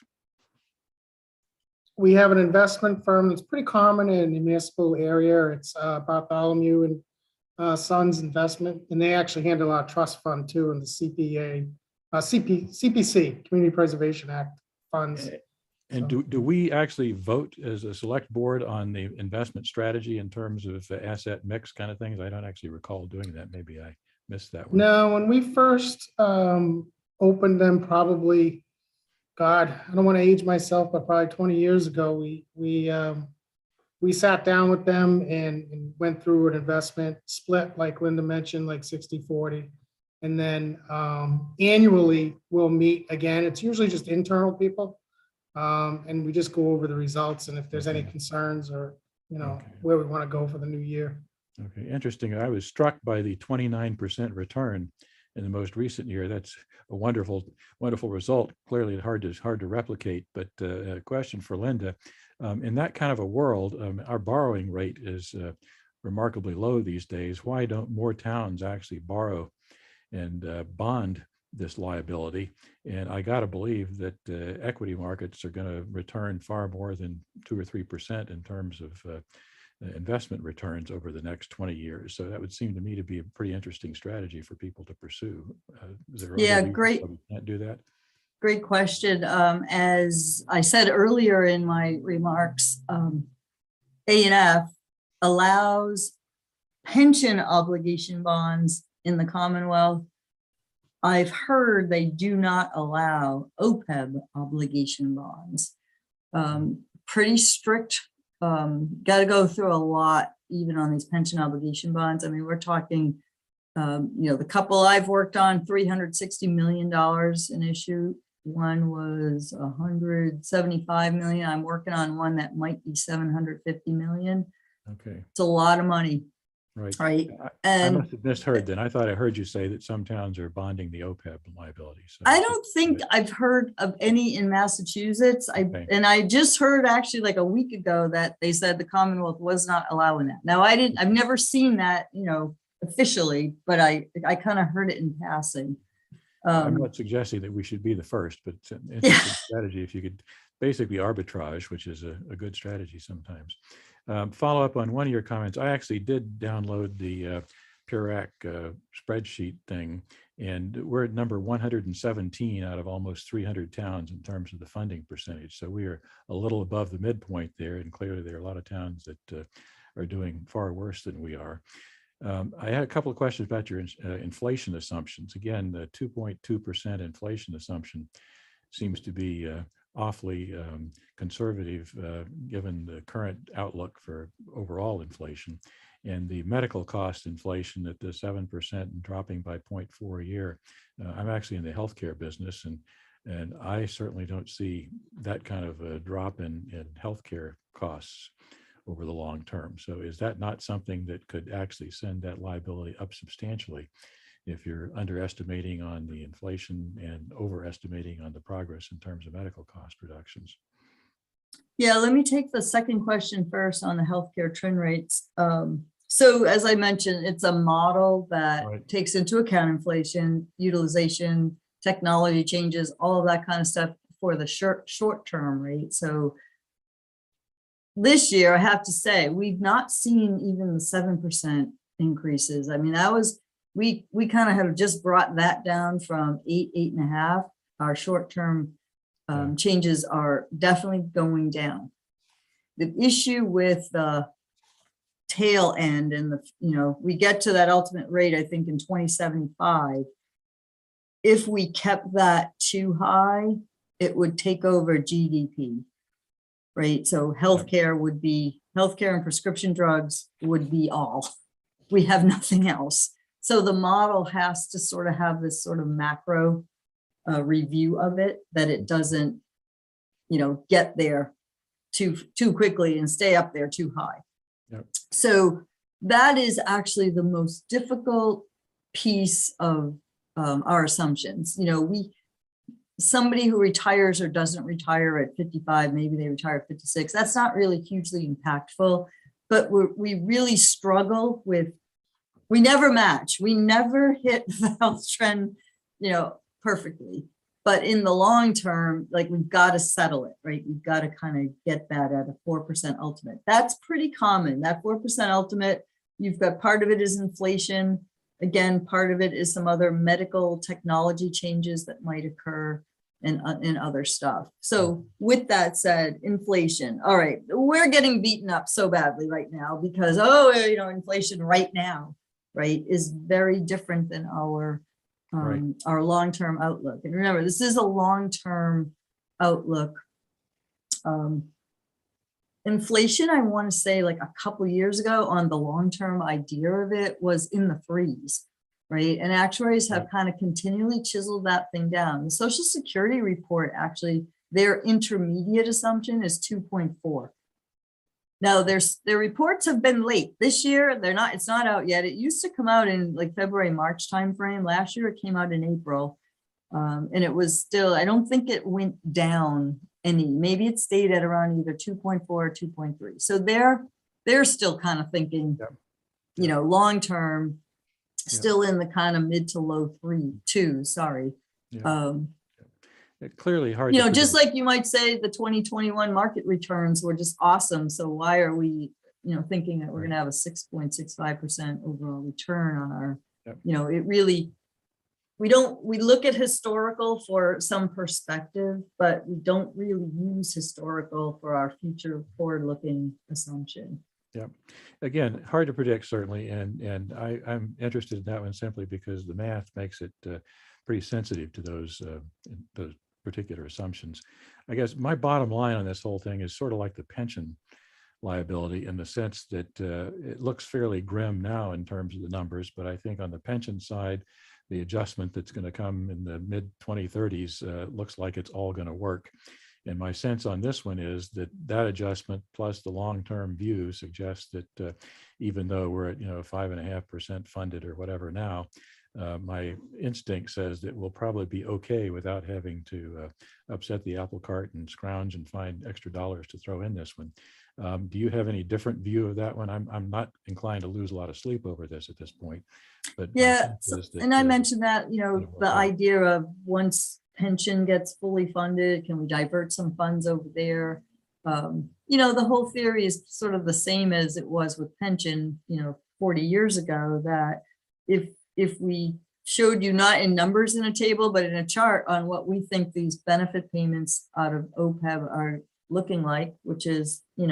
We have an investment firm that's pretty common in the municipal area. It's Bartholomew and Sons Investment, and they actually handle our trust fund too, and the CPC, Community Preservation Act funds. And do we actually vote as a select board on the investment strategy in terms of asset mix kind of things? I don't actually recall doing that. Maybe I missed that one. No, when we first opened them, probably, God, I don't want to age myself, but probably 20 years ago, we sat down with them and went through an investment split, like Linda mentioned, like 60-40. And then annually we'll meet again. It's usually just internal people. And we just go over the results and if there's any concerns or, where we want to go for the new year. Okay, interesting. I was struck by the 29% return in the most recent year. That's a wonderful, wonderful result. Clearly hard to replicate, but a question for Linda. In that kind of a world, our borrowing rate is remarkably low these days. Why don't more towns actually borrow and bond this liability? And I got to believe that equity markets are going to return far more than 2 or 3% in terms of investment returns over the next 20 years. So that would seem to me to be a pretty interesting strategy for people to pursue. Yeah, great. Can't do that. Great question. As I said earlier in my remarks, A&F allows pension obligation bonds in the Commonwealth. I've heard they do not allow OPEB obligation bonds. Pretty strict. Got to go through a lot, even on these pension obligation bonds. I mean, we're talking, the couple I've worked on, $360 million in issue. One was 175 million. I'm working on one that might be 750 million. Okay. It's a lot of money. Right. Right. I must have misheard then. I thought I heard you say that some towns are bonding the OPEB liability. So I don't think I've heard of any in Massachusetts. Okay. And I just heard actually like a week ago that they said the Commonwealth was not allowing that. Now I've never seen that, officially, but I kind of heard it in passing. I'm not suggesting that we should be the first, but it's an interesting strategy if you could basically arbitrage, which is a good strategy sometimes. Follow up on one of your comments. I actually did download the PURAC spreadsheet thing, and we're at number 117 out of almost 300 towns in terms of the funding percentage. So we are a little above the midpoint there, and clearly there are a lot of towns that are doing far worse than we are. I had a couple of questions about your inflation assumptions. Again, the 2.2% inflation assumption seems to be awfully conservative given the current outlook for overall inflation, and the medical cost inflation at the 7% and dropping by 0.4 a year. I'm actually in the healthcare business, and I certainly don't see that kind of a drop in healthcare costs over the long term. So is that not something that could actually send that liability up substantially if you're underestimating on the inflation and overestimating on the progress in terms of medical cost reductions? Yeah, let me take the second question first on the healthcare trend rates. So as I mentioned, it's a model that takes into account inflation, utilization, technology changes, all of that kind of stuff for the short-term rate. So this year, I have to say, we've not seen even the 7% increases. I mean, that was, we kind of have just brought that down from 8.5. Our short-term changes are definitely going down. The issue with the tail end and we get to that ultimate rate, I think in 2075. If we kept that too high, it would take over GDP, right? So healthcare and prescription drugs would be all. We have nothing else. So the model has to sort of have this sort of macro review of it, that it doesn't, get there too quickly and stay up there too high. Yep. So that is actually the most difficult piece of our assumptions. Somebody who retires or doesn't retire at 55, maybe they retire at 56, that's not really hugely impactful, but we really struggle with, we never match, we never hit the health trend, perfectly. But in the long term, like, we've got to settle it, right? We've got to kind of get that at a 4% ultimate. That's pretty common. That 4% ultimate, you've got part of it is inflation. Again, part of it is some other medical technology changes that might occur and other stuff. So with that said, inflation. All right, we're getting beaten up so badly right now because, inflation right now, right, is very different than our long-term outlook. And remember, this is a long-term outlook. Inflation, I want to say, like a couple years ago, on the long-term idea of it, was in the threes, right? And actuaries have kind of continually chiseled that thing down. The Social Security report, actually, their intermediate assumption is 2.4. Now, their reports have been late this year. It's not out yet. It used to come out in like February, March timeframe. Last year, it came out in April. And it was still, I don't think it went down any. Maybe it stayed at around either 2.4 or 2.3. So they're still kind of thinking, long term, still in the kind of mid to low 2. Sorry. Yeah. Clearly hard. Just like you might say the 2021 market returns were just awesome. So why are we, thinking that we're going to have a 6.65% overall return on our, it really, we look at historical for some perspective, but we don't really use historical for our future forward-looking assumption. Yeah. Again, hard to predict, certainly. And I'm interested in that one simply because the math makes it pretty sensitive to those particular assumptions. I guess my bottom line on this whole thing is sort of like the pension liability, in the sense that it looks fairly grim now in terms of the numbers, but I think on the pension side, the adjustment that's going to come in the mid 2030s looks like it's all going to work. And my sense on this one is that adjustment plus the long-term view suggests that even though we're at 5.5% funded or whatever now, my instinct says that we'll probably be okay without having to upset the apple cart and scrounge and find extra dollars to throw in this one. Do you have any different view of that one? I'm not inclined to lose a lot of sleep over this at this point. But yeah, and I mentioned that, the idea of once pension gets fully funded, can we divert some funds over there? The whole theory is sort of the same as it was with pension, 40 years ago, that if we showed you, not in numbers in a table, but in a chart on what we think these benefit payments out of OPEB are looking like, which is, if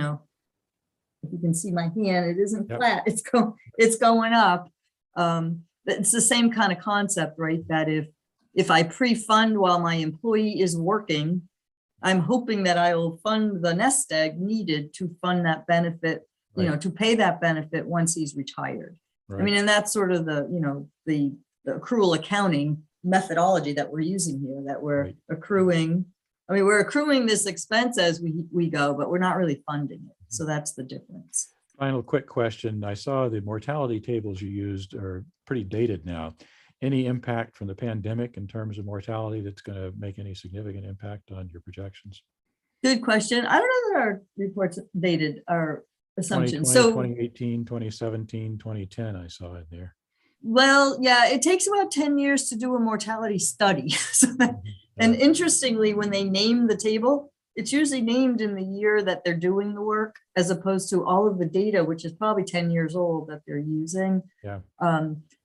you can see my hand, it isn't flat, it's going up. It's the same kind of concept, right? That if I pre-fund while my employee is working, I'm hoping that I will fund the nest egg needed to fund that benefit, to pay that benefit once he's retired. Right. I mean, and that's sort of the accrual accounting methodology that we're using here, that we're accruing. I mean, we're accruing this expense as we go, but we're not really funding it. So that's the difference. Final quick question. I saw the mortality tables you used are pretty dated now. Any impact from the pandemic in terms of mortality that's going to make any significant impact on your projections? Good question. I don't know that our reports dated our assumptions. 2018, 2017, 2010, I saw in there. Well, yeah, it takes about 10 years to do a mortality study. And interestingly, when they name the table, it's usually named in the year that they're doing the work, as opposed to all of the data, which is probably 10 years old, that they're using. Yeah.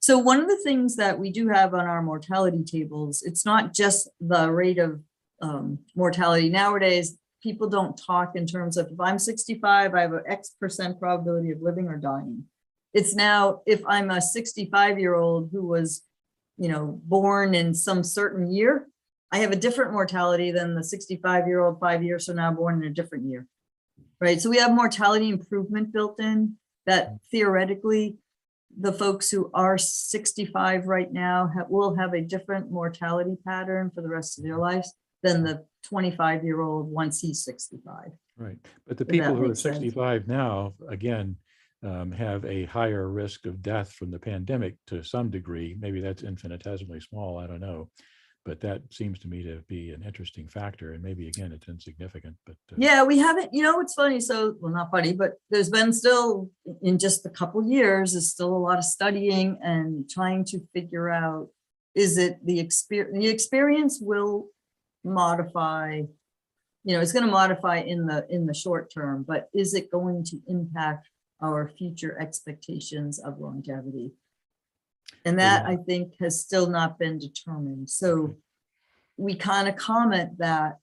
So one of the things that we do have on our mortality tables, it's not just the rate of mortality. Nowadays, people don't talk in terms of if I'm 65, I have an X% probability of living or dying. It's now if I'm a 65-year-old who was, born in some certain year, I have a different mortality than the 65-year-old 5 years from now born in a different year. Right. So we have mortality improvement built in that theoretically the folks who are 65 right now will have a different mortality pattern for the rest of their lives than the 25-year-old once he's 65. Right. But the If people that who are makes sense. 65 now, again, have a higher risk of death from the pandemic to some degree. Maybe that's infinitesimally small. I don't know. But that seems to me to be an interesting factor. And maybe, again, it's insignificant. But Yeah, we haven't, it's funny. So, well, not funny, but there's been still in just a couple years, there's still a lot of studying and trying to figure out, is it the experience will modify, it's going to modify in the short term, but is it going to impact our future expectations of longevity? And that I think has still not been determined. So we kind of comment that,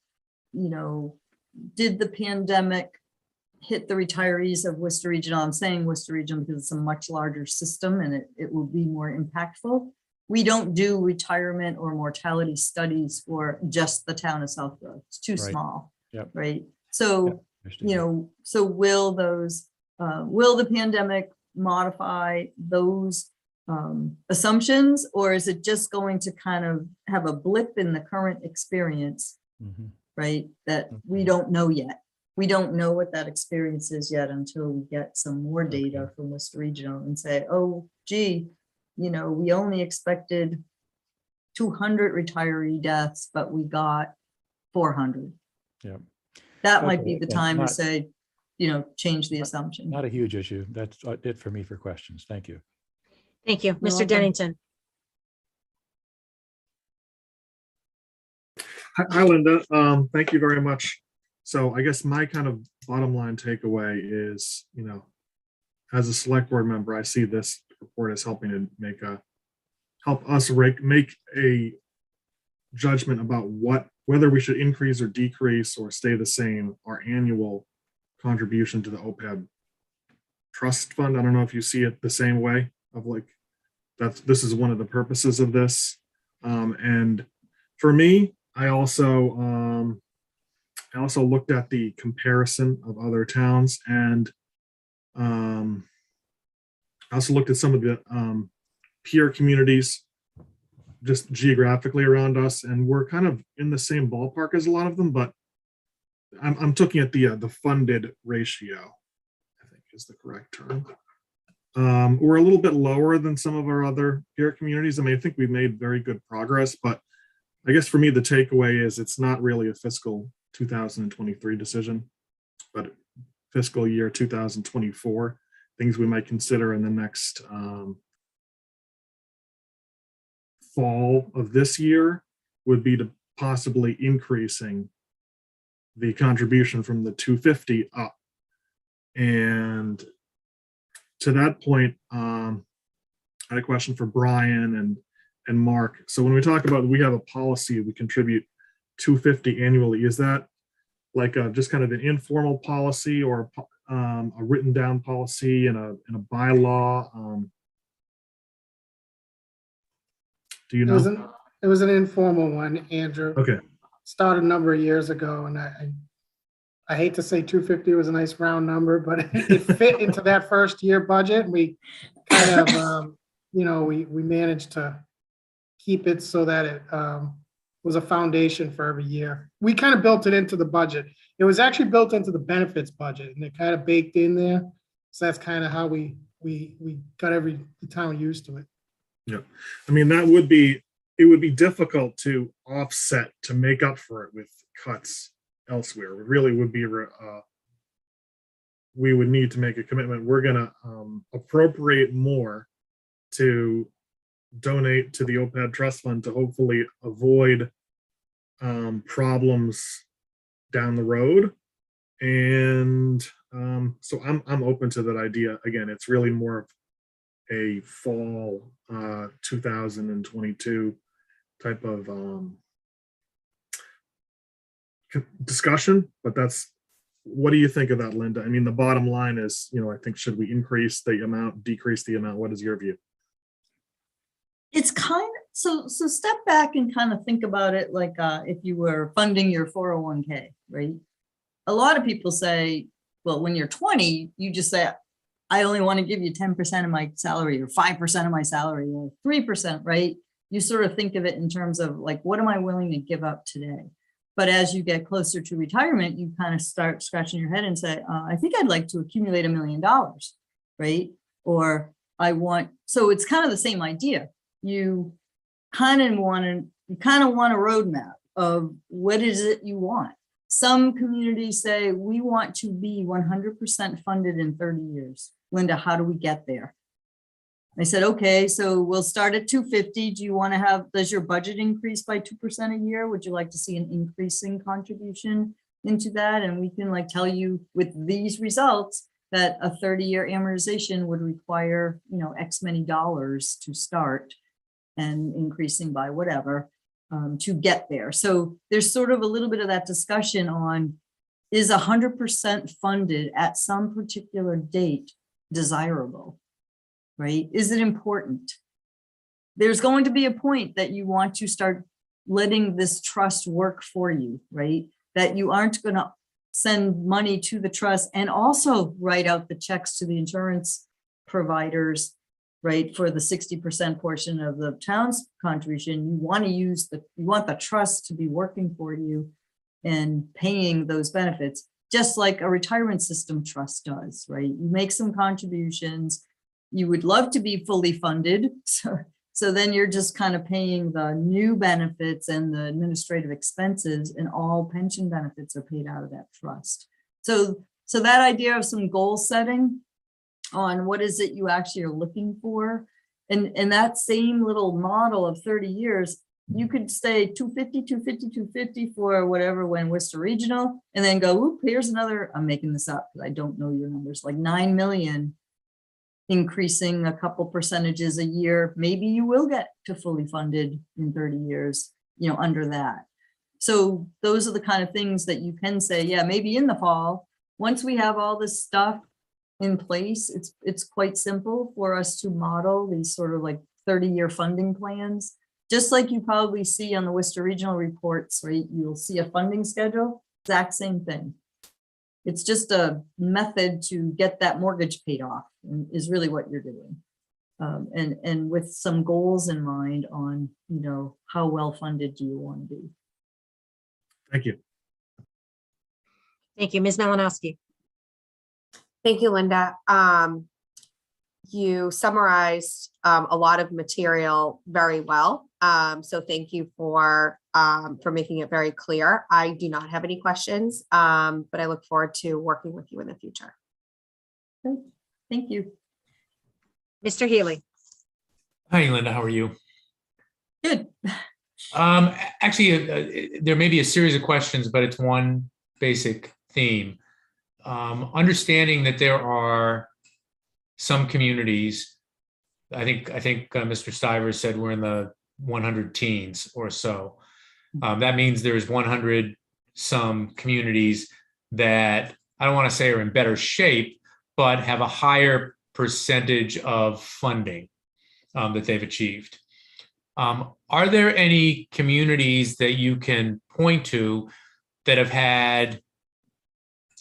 did the pandemic hit the retirees of Worcester Regional? I'm saying Worcester Regional because it's a much larger system and it will be more impactful. We don't do retirement or mortality studies for just the town of Southborough. It's too small. Yep. Right. So, so will the pandemic modify those assumptions, or is it just going to kind of have a blip in the current experience, right? That we don't know yet. We don't know what that experience is yet until we get some more data from Worcester Regional and say, oh, gee, we only expected 200 retiree deaths, but we got 400. Yeah. That might be the time to say, change the assumption. Not a huge issue. That's it for me for questions. Thank you. Thank you. You're Mr. welcome. Dennington. Hi, Linda. Thank you very much. So I guess my kind of bottom line takeaway is, as a select board member, I see this report as helping to help us make a judgment about whether we should increase or decrease or stay the same our annual contribution to the Opeb Trust Fund. I don't know if you see it the same way of this is one of the purposes of this. And for me, I also looked at the comparison of other towns, and I also looked at some of the peer communities just geographically around us, and we're kind of in the same ballpark as a lot of them, but I'm looking at the funded ratio, I think is the correct term. We're a little bit lower than some of our other peer communities. I mean, I think we've made very good progress, but I guess for me, the takeaway is it's not really a fiscal 2023 decision, but fiscal year 2024, things we might consider in the next fall of this year would be to possibly increasing the contribution from the 250 up. And to that point, I had a question for Brian and Mark. So when we talk about we have a policy, we contribute 250 annually. Is that like just kind of an informal policy or a written down policy in a bylaw? Do you know? It was an informal one, Andrew. Okay. Started a number of years ago, and I hate to say 250 was a nice round number, but it fit into that first year budget. We kind of, we managed to keep it so that it was a foundation for every year. We kind of built it into the budget. It was actually built into the benefits budget, and it kind of baked in there. So that's kind of how we got the town used to it. Yeah, I mean, it would be difficult to offset to make up for it with cuts elsewhere. It really would be, we would need to make a commitment. We're going to appropriate more to donate to the Opeb Trust Fund to hopefully avoid problems down the road. And so I'm open to that idea. Again, it's really more of a fall 2022 type of discussion, but what do you think of that, Linda? I mean, the bottom line is, I think, should we increase the amount, decrease the amount? What is your view? It's kind of, so step back and kind of think about it like if you were funding your 401k, right? A lot of people say, well, when you're 20, you just say, I only want to give you 10% of my salary or 5% of my salary or 3%, right? You sort of think of it in terms of like, what am I willing to give up today? But as you get closer to retirement, you kind of start scratching your head and say, I think I'd like to accumulate $1 million, right? Or so it's kind of the same idea. You kind of want a roadmap of what is it you want. Some communities say we want to be 100% funded in 30 years. Linda, how do we get there? I said, okay, so we'll start at 250. Do you want to does your budget increase by 2% a year? Would you like to see an increasing contribution into that? And we can tell you with these results that a 30-year amortization would require, X many dollars to start and increasing by whatever to get there. So there's sort of a little bit of that discussion on, is 100% funded at some particular date desirable, right? Is it important? There's going to be a point that you want to start letting this trust work for you, right? That you aren't going to send money to the trust and also write out the checks to the insurance providers, right? For the 60% portion of the town's contribution. You want the trust to be working for you and paying those benefits, just like a retirement system trust does, right? You make some contributions. You would love to be fully funded. So then you're just kind of paying the new benefits and the administrative expenses, and all pension benefits are paid out of that trust. So that idea of some goal setting on what is it you actually are looking for, and that same little model of 30 years, you could say 250, 250, 250 for whatever when Worcester Regional, and then go, oop, here's another, I'm making this up because I don't know your numbers, like 9 million, increasing a couple percentages a year. Maybe you will get to fully funded in 30 years, under that. So those are the kind of things that you can say, yeah, maybe in the fall, once we have all this stuff in place, it's quite simple for us to model these sort of like 30-year funding plans. Just like you probably see on the Worcester Regional reports, right? You'll see a funding schedule, exact same thing. It's just a method to get that mortgage paid off, is really what you're doing. And with some goals in mind on, how well funded do you want to be? Thank you. Thank you. Ms. Malinowski. Thank you, Linda. You summarized a lot of material very well. So thank you for making it very clear. I do not have any questions, but I look forward to working with you in the future. Thank you. Mr. Healy. Hi, Linda. How are you? Good. Actually, there may be a series of questions, but it's one basic theme. Understanding that there are some communities, I think Mr. Stivers said we're in the 100 teens or so. That means there's 100 some communities that I don't want to say are in better shape, but have a higher percentage of funding that they've achieved. Are there any communities that you can point to that have had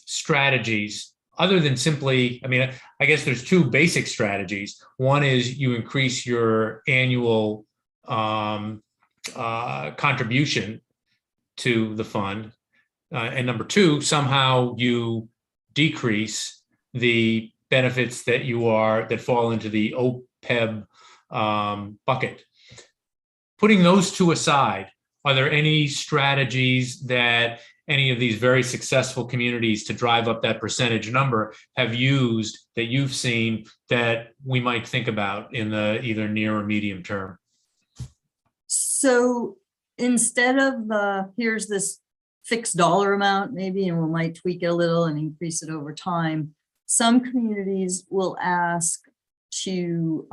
strategies other than simply, I guess there's two basic strategies. One is you increase your annual contribution to the fund. And number two, somehow you decrease the benefits that fall into the OPEB bucket. Putting those two aside, are there any strategies that any of these very successful communities to drive up that percentage number have used that you've seen that we might think about in the either near or medium term? So instead of here's this fixed dollar amount maybe, and we might tweak it a little and increase it over time, some communities will ask to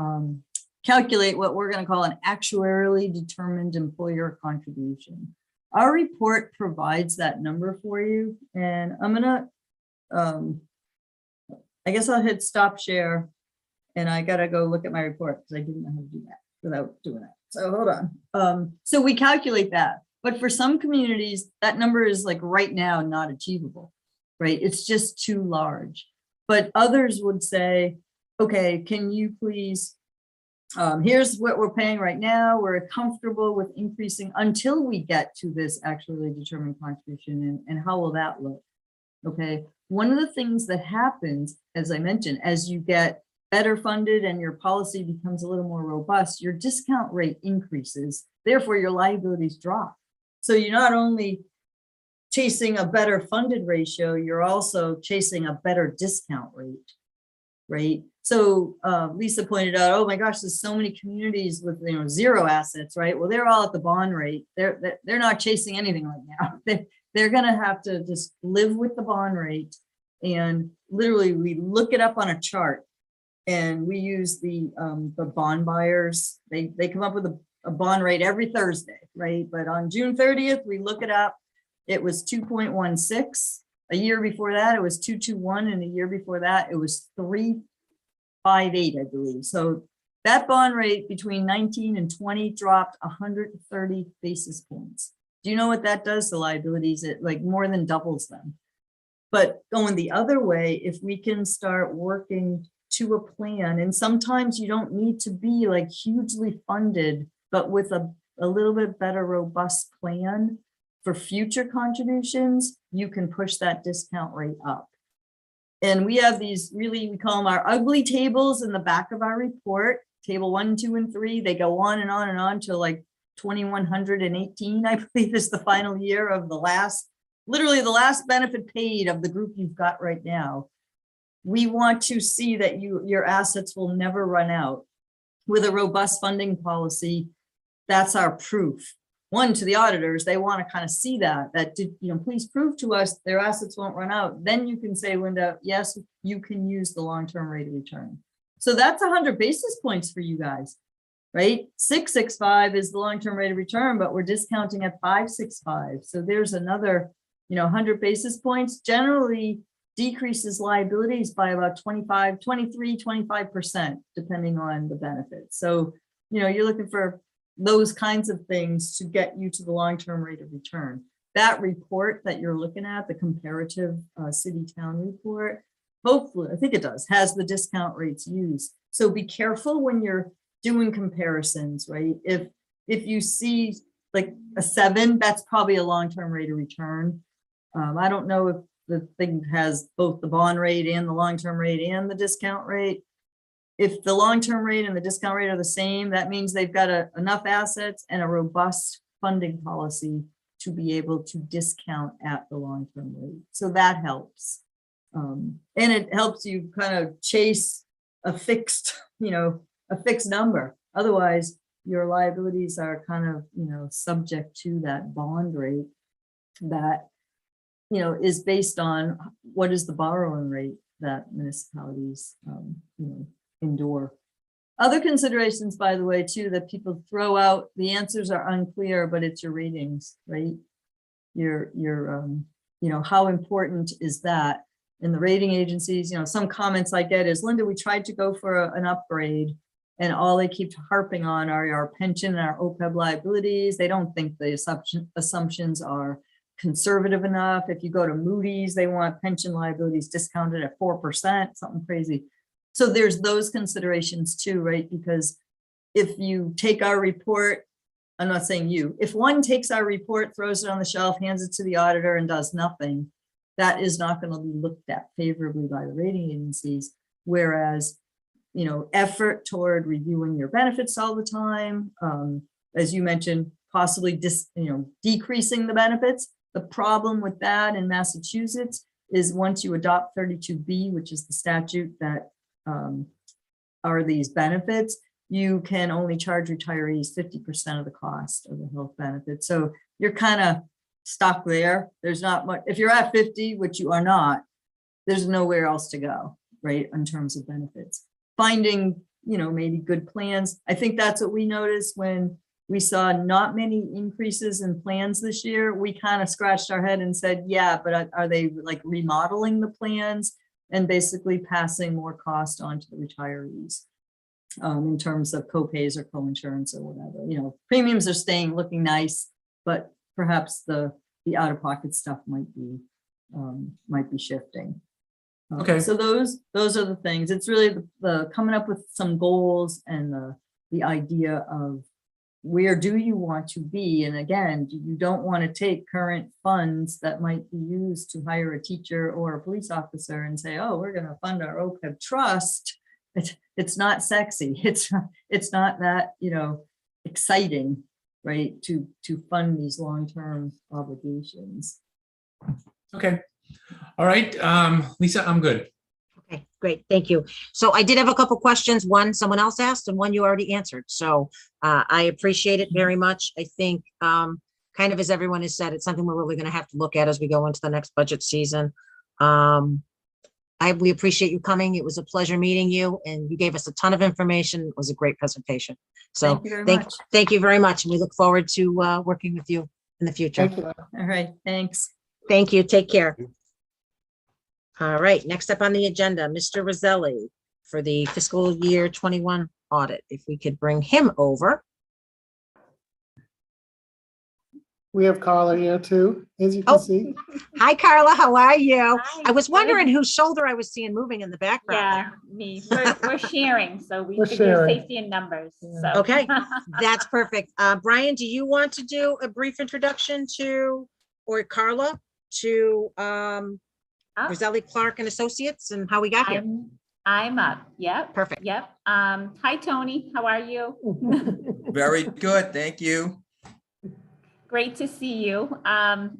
calculate what we're going to call an actuarially determined employer contribution. Our report provides that number for you, and I'm gonna, I guess I'll hit stop share, and I gotta go look at my report because I didn't know how to do that without doing that. So hold on. So we calculate that, but for some communities, that number is like right now not achievable, right? It's just too large. But others would say, okay, can you please, here's what we're paying right now. We're comfortable with increasing until we get to this actually determined contribution, and how will that look? Okay, one of the things that happens, as I mentioned, as you get better funded and your policy becomes a little more robust, your discount rate increases, therefore your liabilities drop. So you're not only chasing a better funded ratio, you're also chasing a better discount rate, right? So Lisa pointed out, oh my gosh, there's so many communities with zero assets, right? Well, they're all at the bond rate. They're not chasing anything right now. They're gonna have to just live with the bond rate. And literally we look it up on a chart, and we use the bond buyers. They come up with a bond rate every Thursday, right? But on June 30th, we look it up. It was 2.16. A year before that, it was 2.21, and a year before that, it was 3.58, I believe. So that bond rate between 19 and 20 dropped 130 basis points. Do you know what that does to liabilities? It like more than doubles them. But going the other way, if we can start working to a plan, and sometimes you don't need to be like hugely funded, but with a little bit better robust plan for future contributions, you can push that discount rate up. And we have these really, we call them our ugly tables in the back of our report, table 1, 2, and 3. They go on and on and on to like 2118, I believe, is the final year of the last, literally the last benefit paid of the group you've got right now. We want to see that your assets will never run out. With a robust funding policy, that's our proof. One, to the auditors, they want to kind of see that please prove to us their assets won't run out. Then you can say, Linda, yes, you can use the long-term rate of return. So that's 100 basis points for you guys, right? 665 is the long-term rate of return, but we're discounting at 565. So there's another, 100 basis points generally decreases liabilities by about 25%, depending on the benefits. So, you're looking for those kinds of things to get you to the long-term rate of return. That report that you're looking at, the comparative city-town report, hopefully, I think it does, has the discount rates used. So be careful when you're doing comparisons, right? If you see like a 7, that's probably a long-term rate of return. I don't know if the thing has both the bond rate and the long-term rate and the discount rate. If the long-term rate and the discount rate are the same, that means they've got enough assets and a robust funding policy to be able to discount at the long-term rate. So that helps. And it helps you kind of chase a fixed, a fixed number. Otherwise, your liabilities are kind of, subject to that bond rate that, is based on what is the borrowing rate that municipalities, endure. Other considerations, by the way, too, that people throw out, the answers are unclear, but it's your ratings, right? Your how important is that? In the rating agencies, some comments I get is, Linda, we tried to go for an upgrade, and all they keep harping on are our pension and our Opeb liabilities. They don't think the assumptions are conservative enough. If you go to Moody's, they want pension liabilities discounted at 4%, something crazy. So there's those considerations too, right? Because if you take our report, I'm not saying you, if one takes our report, throws it on the shelf, hands it to the auditor and does nothing, that is not going to be looked at favorably by the rating agencies. Whereas, effort toward reviewing your benefits all the time, as you mentioned, possibly decreasing the benefits. The problem with that in Massachusetts is once you adopt 32B, which is the statute that are these benefits, you can only charge retirees 50% of the cost of the health benefits. So you're kind of stuck there. There's not much, if you're at 50, which you are not, there's nowhere else to go, right? In terms of benefits, finding, maybe good plans. I think that's what we noticed when we saw not many increases in plans this year. We kind of scratched our head and said, yeah, but are they like remodeling the plans and basically passing more cost on to the retirees in terms of co-pays or co-insurance or whatever? You know, premiums are staying looking nice, but perhaps the out-of-pocket stuff might be shifting. Okay. So those are the things. It's really the coming up with some goals and the idea of where do you want to be? And again, you don't want to take current funds that might be used to hire a teacher or a police officer and say, oh, we're going to fund our Opeb Trust. It's not sexy. It's not that, you know, exciting, right? To fund these long-term obligations. Okay. All right. Lisa, I'm good. Okay, great. Thank you. So I did have a couple questions. One someone else asked and one you already answered. So I appreciate it very much. I think kind of as everyone has said, it's something we're really going to have to look at as we go into the next budget season. We appreciate you coming. It was a pleasure meeting you, and you gave us a ton of information. It was a great presentation. So Thank you very much. thank you very much. And we look forward to working with you in the future. Thank you. All right, thanks. Thank you. Take care. All right, next up on the agenda, Mr. Roselli for the fiscal year 21 audit. If we could bring him over. We have Carla here too, as you can see. Hi, Carla. How are you? Hi, I was good. wondering whose shoulder I was seeing moving in the background. Yeah, me. We're sharing, so we We're figure sharing. safety in numbers. Yeah. So. Okay, that's perfect. Brian, do you want to do a brief introduction to, or Carla, to Roselli Clark and Associates and how we got here? I'm up. Yep. Perfect. Yep. Hi, Tony. How are you? Very good, thank you. Great to see you.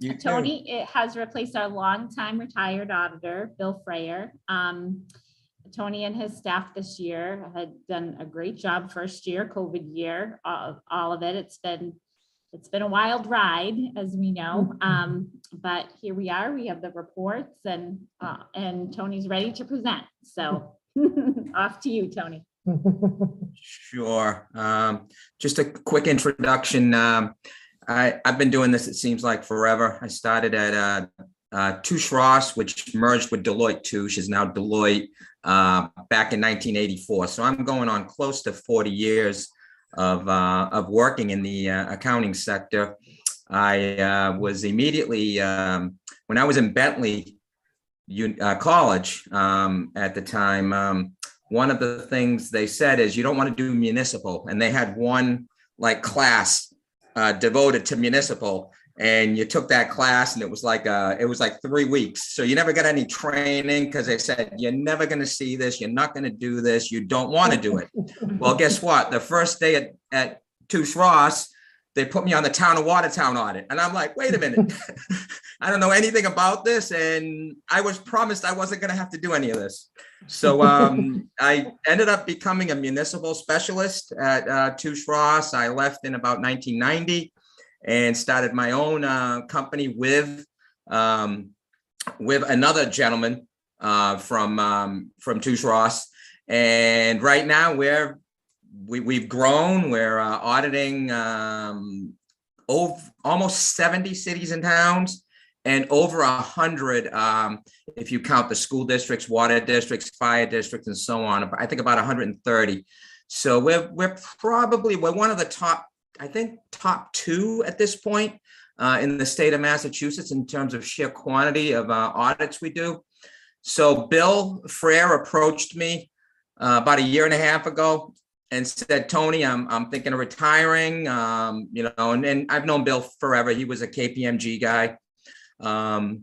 You too. Tony, it has replaced our longtime retired auditor, Bill Freyer. Tony and his staff this year had done a great job first year, COVID year, all of it. It's been a wild ride, as we know, but here we are. We have the reports, and Tony's ready to present. So off to you, Tony. Sure. Just a quick introduction. I've been doing this, it seems like forever. I started at Touche Ross, which merged with Deloitte Touche, is now Deloitte, back in 1984. So I'm going on close to 40 years of working in the accounting sector. I was immediately, when I was in Bentley College at the time, one of the things they said is you don't want to do municipal, and they had one like class devoted to municipal, and you took that class and it was like 3 weeks. So you never got any training because they said, you're never going to see this. You're not going to do this. You don't want to do it. Well, guess what? The first day at Touche Ross, they put me on the town of Watertown audit. And I'm like, wait a minute. I don't know anything about this. And I was promised I wasn't going to have to do any of this. So I ended up becoming a municipal specialist at Touche Ross. I left in about 1990 and started my own company with another gentleman from Touche Ross. And right now we've grown. We're auditing almost 70 cities and towns, and over 100 if you count the school districts, water districts, fire districts, and so on. I think about 130. So we're one of the top, I think top 2 at this point in the state of Massachusetts in terms of sheer quantity of audits we do. So Bill Freyer approached me about a year and a half ago and said, Tony, I'm thinking of retiring, and I've known Bill forever. He was a KPMG guy.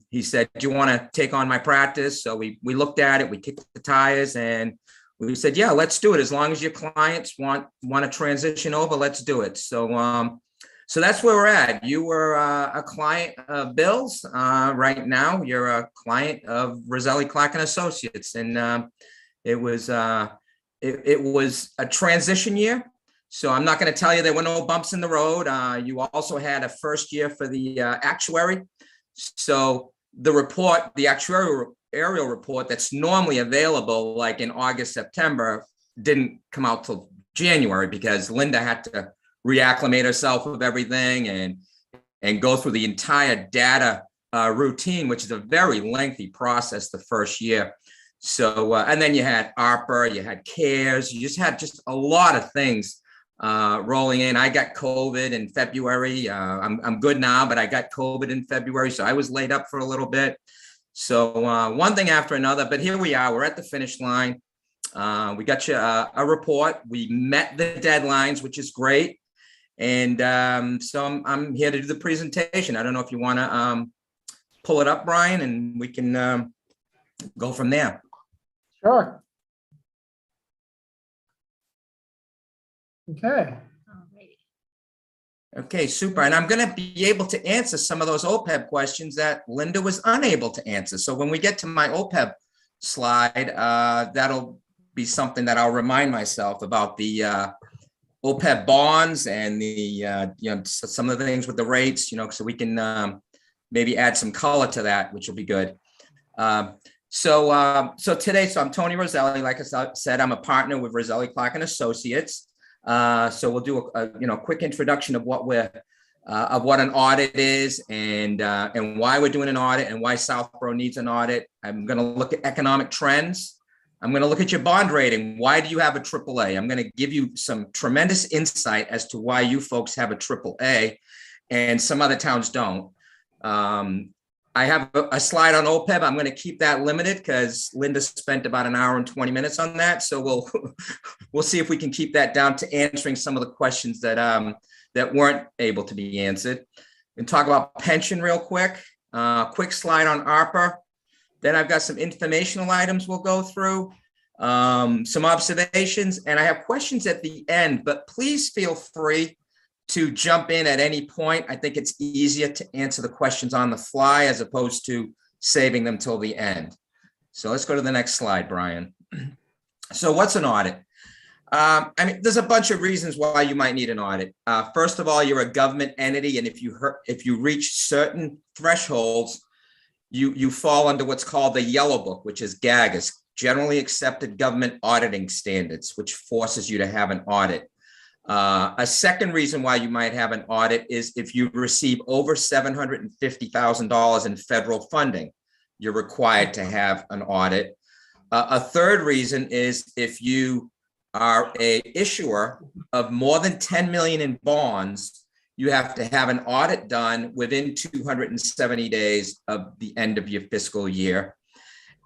He said, do you want to take on my practice? So we looked at it, we kicked the tires, and we said, yeah, let's do it. As long as your clients want to transition over, let's do it. So that's where we're at. You were a client of Bill's. Right now, you're a client of Roselli Clark and Associates. And it was a transition year. So I'm not going to tell you there were no bumps in the road. You also had a first year for the actuary. So the report, the actuarial report that's normally available like in August, September, didn't come out till January because Linda had to reacclimate herself with everything and go through the entire data routine, which is a very lengthy process the first year. So, and then you had ARPA, you had CARES, you just had a lot of things rolling in. I got COVID in February. I'm good now, but I got COVID in February, so I was laid up for a little bit. So one thing after another, but here we are, we're at the finish line. We got you a report. We met the deadlines, which is great. And so I'm here to do the presentation. I don't know if you want to pull it up, Brian, and we can go from there. Sure. Okay. Okay, super. And I'm going to be able to answer some of those Opeb questions that Linda was unable to answer. So when we get to my Opeb slide, that'll be something that I'll remind myself about the Opeb bonds and the, some of the things with the rates, so we can maybe add some color to that, which will be good. So today, I'm Tony Roselli. Like I said, I'm a partner with Roselli Clark and Associates. So we'll do a quick introduction of what an audit is and why we're doing an audit and why Southborough needs an audit. I'm going to look at economic trends. I'm going to look at your bond rating. Why do you have a AAA? I'm going to give you some tremendous insight as to why you folks have a AAA and some other towns don't. I have a slide on Opeb. I'm going to keep that limited because Linda spent about an hour and 20 minutes on that. So we'll see if we can keep that down to answering some of the questions that weren't able to be answered. And talk about pension real quick. Quick slide on ARPA. Then I've got some informational items we'll go through, some observations, and I have questions at the end, but please feel free to jump in at any point. I think it's easier to answer the questions on the fly as opposed to saving them till the end. So let's go to the next slide, Brian. So what's an audit? I mean, there's a bunch of reasons why you might need an audit. First of all, you're a government entity, and if you reach certain thresholds, you fall under what's called the Yellow Book, which is GAGS, Generally Accepted Government Auditing Standards, which forces you to have an audit. A second reason why you might have an audit is if you receive over $750,000 in federal funding, you're required to have an audit. A third reason is if you are an issuer of more than 10 million in bonds, you have to have an audit done within 270 days of the end of your fiscal year.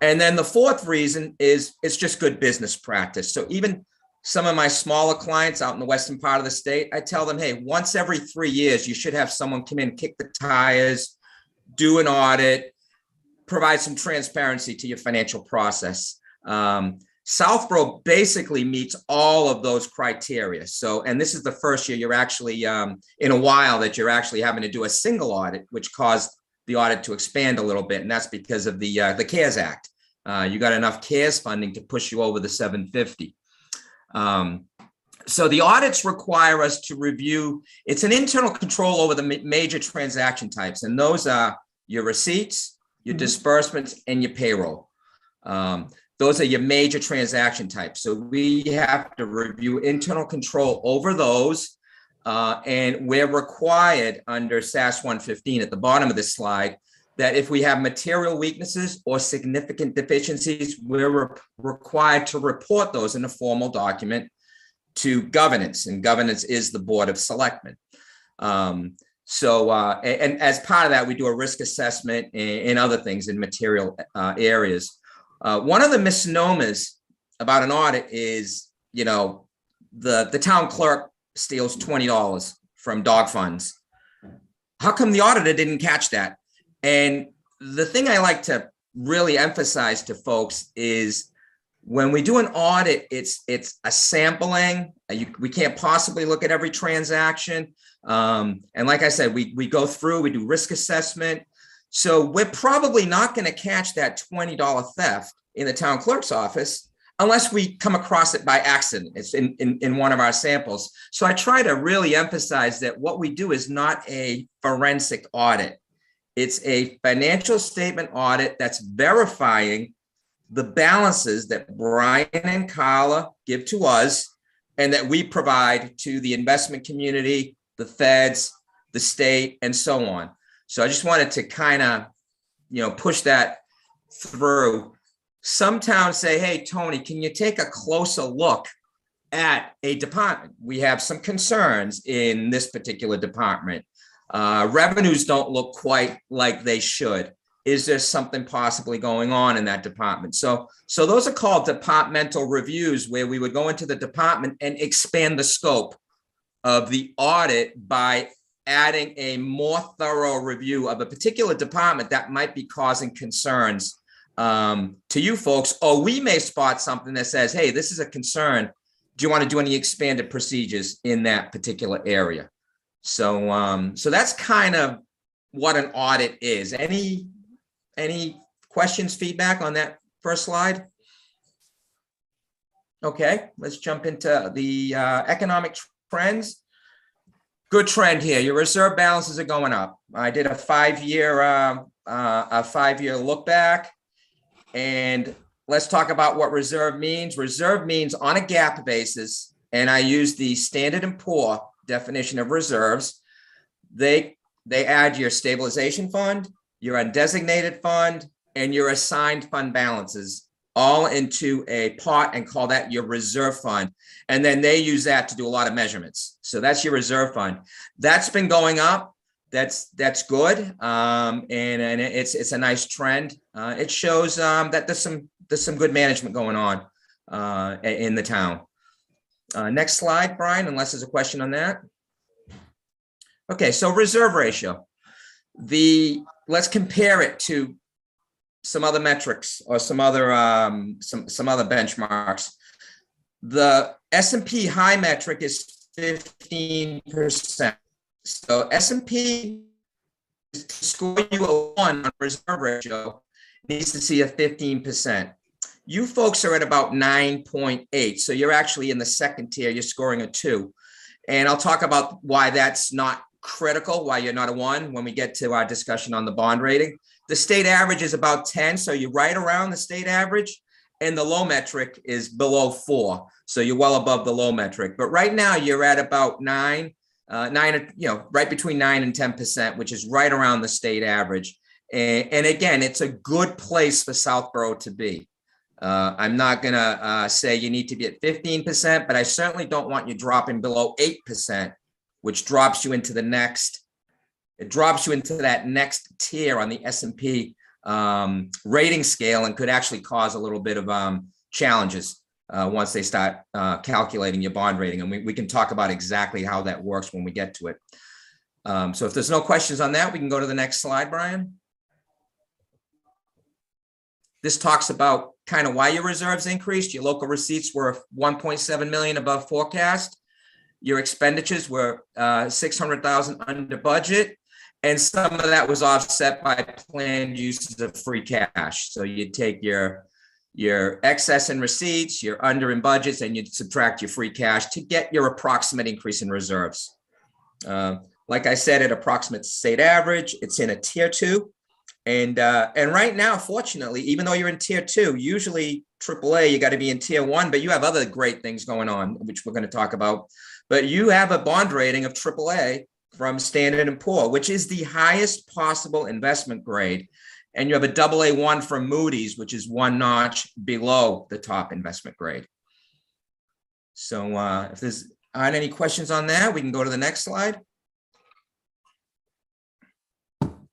And then the fourth reason is it's just good business practice. So even some of my smaller clients out in the western part of the state, I tell them, hey, once every 3 years, you should have someone come in, kick the tires, do an audit, provide some transparency to your financial process. Southborough basically meets all of those criteria. So, and this is the first year you're actually, in a while that you're actually having to do a single audit, which caused the audit to expand a little bit. And that's because of the CARES Act. You got enough CARES funding to push you over the 750. So the audits require us to review, it's an internal control over the major transaction types. And those are your receipts, your disbursements, and your payroll. Those are your major transaction types. So we have to review internal control over those. And we're required under SAS 115 at the bottom of this slide that if we have material weaknesses or significant deficiencies, we're required to report those in a formal document to governance. And governance is the Board of Selectmen. And as part of that, we do a risk assessment and other things in material areas. One of the misnomers about an audit is, the town clerk steals $20 from dog funds. How come the auditor didn't catch that? And the thing I like to really emphasize to folks is when we do an audit, it's a sampling. We can't possibly look at every transaction. And like I said, we go through, we do risk assessment. So we're probably not going to catch that $20 theft in the town clerk's office unless we come across it by accident. It's in one of our samples. So I try to really emphasize that what we do is not a forensic audit. It's a financial statement audit that's verifying the balances that Brian and Carla give to us and that we provide to the investment community, the feds, the state, and so on. So I just wanted to kind of, push that through. Some towns say, hey, Tony, can you take a closer look at a department? We have some concerns in this particular department. Revenues don't look quite like they should. Is there something possibly going on in that department? So those are called departmental reviews, where we would go into the department and expand the scope of the audit by adding a more thorough review of a particular department that might be causing concerns to you folks, or we may spot something that says, hey, this is a concern. Do you want to do any expanded procedures in that particular area? So that's kind of what an audit is. Any questions, feedback on that first slide? Okay, let's jump into the economic trends. Good trend here. Your reserve balances are going up. I did a 5-year look back, and let's talk about what reserve means. Reserve means on a GAAP basis, and I use the Standard & Poor definition of reserves. They add your stabilization fund, your undesignated fund, and your assigned fund balances all into a pot and call that your reserve fund. And then they use that to do a lot of measurements. So that's your reserve fund. That's been going up. That's good. And it's a nice trend. It shows that there's some good management going on in the town. Next slide, Brian, unless there's a question on that. Okay, so reserve ratio. Let's compare it to some other metrics or some other benchmarks. The S&P high metric is 15%. So S&P, to score you a 1 on reserve ratio, needs to see a 15%. You folks are at about 9.8. So you're actually in the second tier. You're scoring a 2. And I'll talk about why that's not critical, why you're not a 1 when we get to our discussion on the bond rating. The state average is about 10, so you're right around the state average, and the low metric is below 4, so you're well above the low metric. But right now you're at about 9, right between 9 and 10%, which is right around the state average. And again, it's a good place for Southborough to be. I'm not gonna say you need to be at 15%, but I certainly don't want you dropping below 8%, which drops you into the next. It drops you into that next tier on the S&P rating scale and could actually cause a little bit of challenges once they start calculating your bond rating. And we can talk about exactly how that works when we get to it. So if there's no questions on that, we can go to the next slide, Brian. This talks about kind of why your reserves increased. Your local receipts were 1.7 million above forecast. Your expenditures were 600,000 under budget. And some of that was offset by planned uses of free cash. So you'd take your excess in receipts, your under in budgets, and you'd subtract your free cash to get your approximate increase in reserves. Like I said, it approximates state average. It's in a tier 2. And right now, fortunately, even though you're in tier 2, usually AAA, you got to be in tier 1, but you have other great things going on, which we're going to talk about. But you have a bond rating of AAA from Standard & Poor, which is the highest possible investment grade. And you have a AA1 from Moody's, which is 1 notch below the top investment grade. So if there's aren't any questions on that, we can go to the next slide.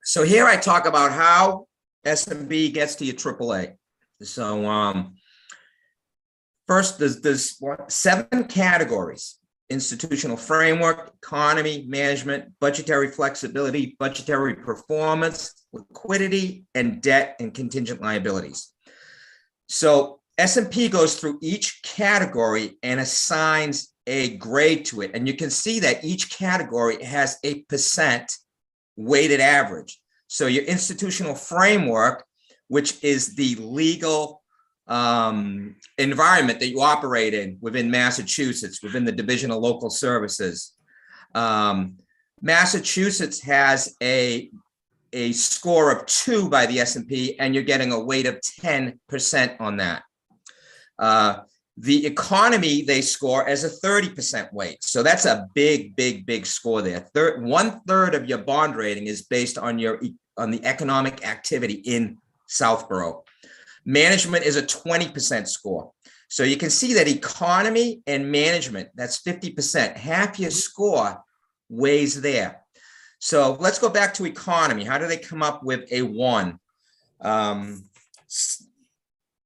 So here I talk about how S&B gets to your AAA. So first, there's 7 categories: institutional framework, economy, management, budgetary flexibility, budgetary performance, liquidity, and debt and contingent liabilities. So S&P goes through each category and assigns a grade to it. And you can see that each category has a % weighted average. So your institutional framework, which is the legal environment that you operate in within Massachusetts, within the Division of Local Services. Massachusetts has a score of 2 by the S&P, and you're getting a weight of 10% on that. The economy they score as a 30% weight. So that's a big, big, big score there. 1/3 of your bond rating is based on the economic activity in Southborough. Management is a 20% score. So you can see that economy and management, that's 50%. Half your score weighs there. So let's go back to economy. How do they come up with a 1?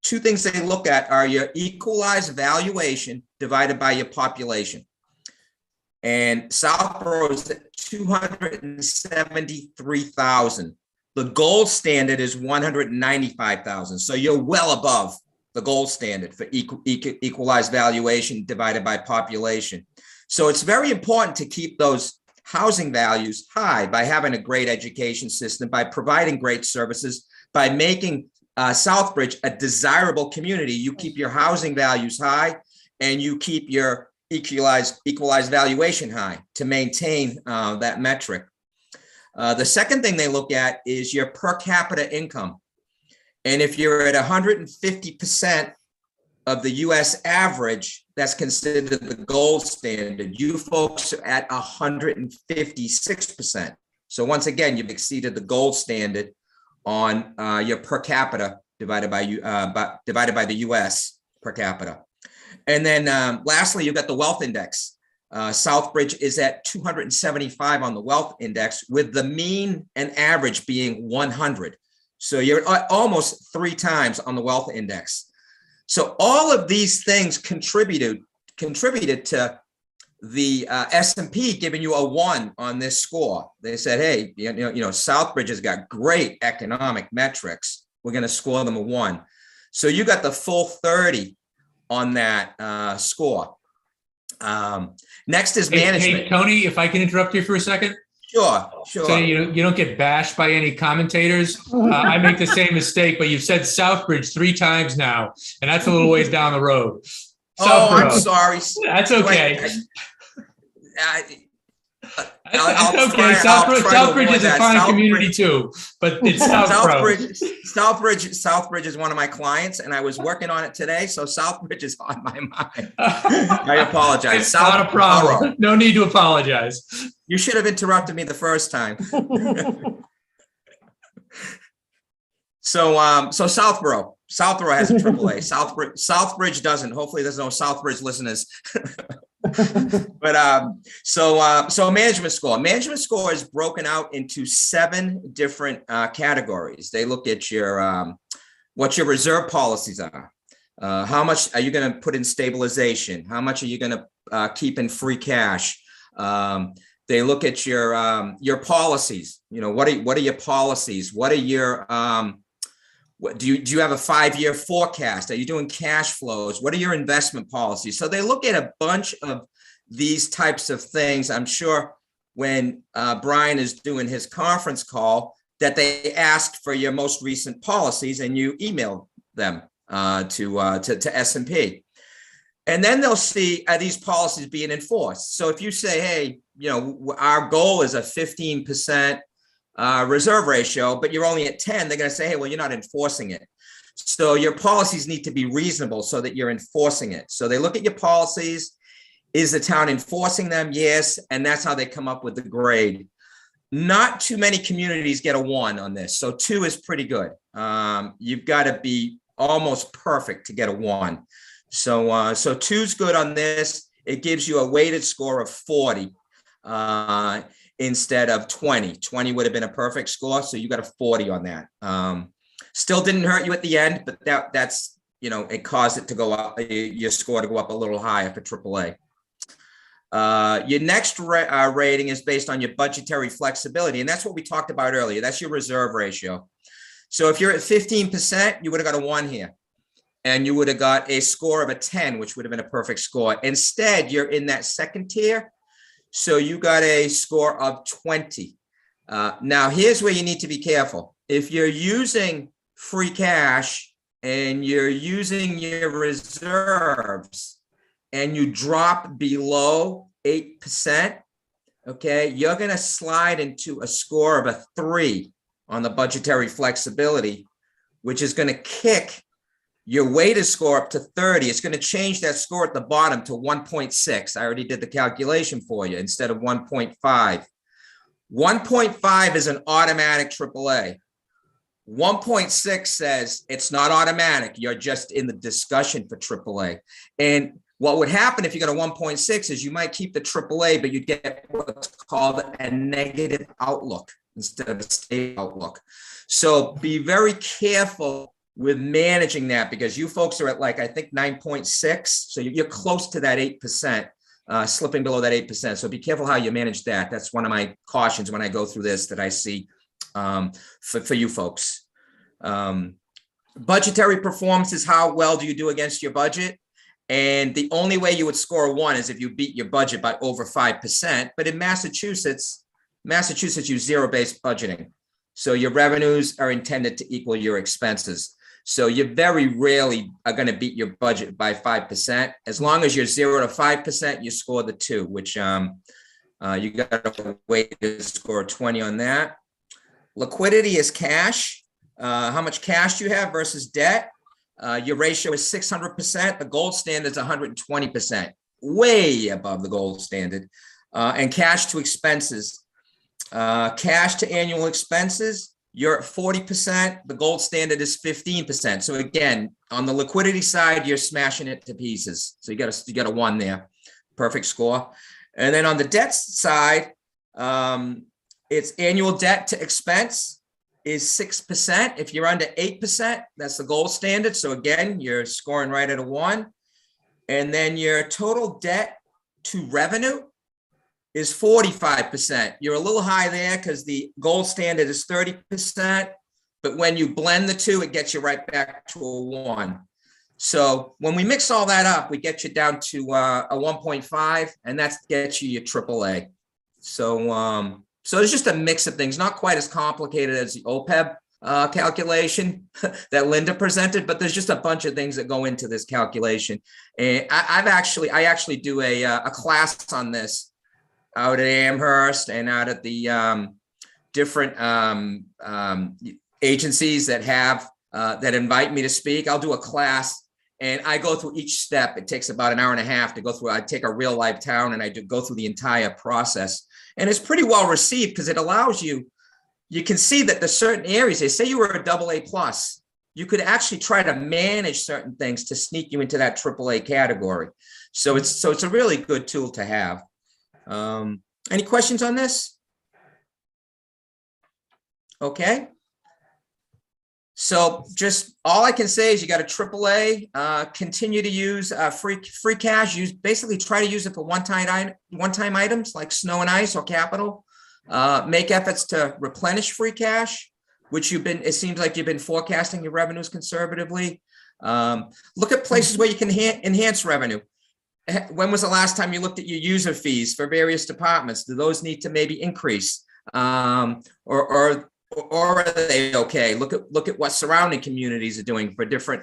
Two things they look at are your equalized valuation divided by your population. And Southborough is at 273,000. The gold standard is 195,000. So you're well above the gold standard for equalized valuation divided by population. So it's very important to keep those housing values high by having a great education system, by providing great services, by making Southbridge a desirable community. You keep your housing values high and you keep your equalized valuation high to maintain that metric. The second thing they look at is your per capita income. And if you're at 150% of the US average, that's considered the gold standard. You folks are at 156%. So once again, you've exceeded the gold standard on your per capita divided by the US per capita. And then lastly, you've got the wealth index. Southbridge is at 275 on the wealth index, with the mean and average being 100. So you're almost 3 times on the wealth index. So all of these things contributed to the S&P giving you a 1 on this score. They said, hey, you know, Southbridge has got great economic metrics. We're going to score them a 1. So you got the full 30 on that score. Next is management. Hey, Tony, if I can interrupt you for a second. Sure. So you don't get bashed by any commentators. I make the same mistake, but you've said Southbridge 3 times now, and that's a little ways down the road. Oh, I'm sorry. That's okay. I'll okay. Southbridge is a fine community too, but it's Southbridge is one of my clients, and I was working on it today, so Southbridge is on my mind. I apologize. Not a problem. No need to apologize. You should have interrupted me the first time. So Southborough has a AAA. Southbridge doesn't. Hopefully, there's no Southbridge listeners. But so management score. Management score is broken out into 7 different categories. They look at your what your reserve policies are. How much are you going to put in stabilization? How much are you going to keep in free cash? They look at your policies. You know, what are your policies? What are your do you have a 5-year forecast? Are you doing cash flows? What are your investment policies? So they look at a bunch of these types of things. I'm sure when Brian is doing his conference call that they ask for your most recent policies and you email them to S&P. And then they'll see, are these policies being enforced? So if you say, hey, you know, our goal is a 15% reserve ratio, but you're only at 10, they're going to say, hey, well, you're not enforcing it. So your policies need to be reasonable so that you're enforcing it. So they look at your policies. Is the town enforcing them? Yes. And that's how they come up with the grade. Not too many communities get a 1 on this. So 2 is pretty good. You've got to be almost perfect to get a 1. So 2 is good on this. It gives you a weighted score of 40. Instead of 20. 20 would have been a perfect score, so you got a 40 on that. Still didn't hurt you at the end, but that's, you know, it caused it to go up, your score to go up a little higher for AAA. Your next rating is based on your budgetary flexibility, and that's what we talked about earlier. That's your reserve ratio. So if you're at 15%, you would have got a 1 here, and you would have got a score of a 10, which would have been a perfect score. Instead, you're in that second tier. So you got a score of 20. Now, here's where you need to be careful. If you're using free cash and you're using your reserves and you drop below 8%, okay, you're going to slide into a score of a 3 on the budgetary flexibility, which is going to kick your weighted score up to 30, it's going to change that score at the bottom to 1.6. I already did the calculation for you instead of 1.5. 1.5 is an automatic AAA. 1.6 says it's not automatic. You're just in the discussion for AAA. And what would happen if you got a 1.6 is you might keep the AAA, but you'd get what's called a negative outlook instead of a stable outlook. So be very careful with managing that, because you folks are at, like, I think 9.6. So you're close to that 8%, slipping below that 8%. So be careful how you manage that. That's one of my cautions when I go through this that I see for you folks. Budgetary performance is how well do you do against your budget? And the only way you would score 1 is if you beat your budget by over 5%. But in Massachusetts use zero-based budgeting. So your revenues are intended to equal your expenses. So you very rarely are going to beat your budget by 5%. As long as you're 0 to 5%, you score the 2, which you got to wait to score 20 on that. Liquidity is cash. How much cash you have versus debt. Your ratio is 600%. The gold standard is 120%, way above the gold standard. And cash to expenses. Cash to annual expenses, you're at 40%. The gold standard is 15%. So again, on the liquidity side, you're smashing it to pieces. So you got a 1 there, perfect score. And then on the debt side, it's annual debt to expense is 6%. If you're under 8%, that's the gold standard. So again, you're scoring right at a 1. And then your total debt to revenue is 45%. You're a little high there because the gold standard is 30%. But when you blend the two, it gets you right back to a 1. So when we mix all that up, we get you down to a 1.5, and that gets you your AAA. So so it's just a mix of things, not quite as complicated as the OPEB calculation that Linda presented, but there's just a bunch of things that go into this calculation. And I actually do a class on this out at Amherst and out at the different agencies that have that invite me to speak. I'll do a class and I go through each step. It takes about an hour and a half to go through. I take a real life town and I do go through the entire process. And it's pretty well received because it allows you can see that there's certain areas, they say you were a AA+, you could actually try to manage certain things to sneak you into that AAA category. So it's a really good tool to have. Any questions on this? Okay. So just all I can say is you got a AAA, continue to use free cash, basically try to use it for one-time items like snow and ice or capital. Make efforts to replenish free cash, which it seems like you've been forecasting your revenues conservatively. Look at places where you can enhance revenue. When was the last time you looked at your user fees for various departments? Do those need to maybe increase? Or are they okay? Look at what surrounding communities are doing for different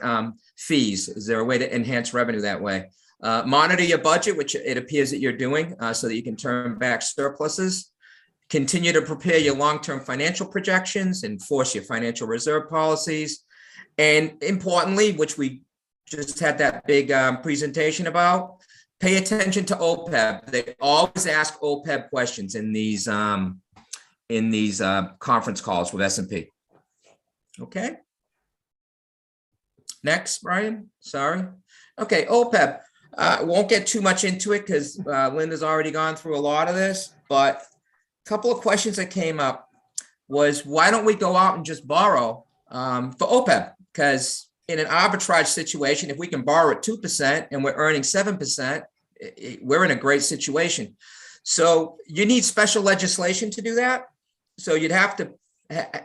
fees. Is there a way to enhance revenue that way? Monitor your budget, which it appears that you're doing, so that you can turn back surpluses. Continue to prepare your long-term financial projections, enforce your financial reserve policies, and importantly, which we just had that big presentation about, pay attention to OPEB. They always ask OPEB questions in these conference calls with S&P. Okay. Next, Brian. Sorry. Okay, OPEB. Won't get too much into it because Linda's already gone through a lot of this, but a couple of questions that came up was, why don't we go out and just borrow for OPEB? Because in an arbitrage situation, if we can borrow at 2% and we're earning 7%, we're in a great situation. So you need special legislation to do that. So you'd have to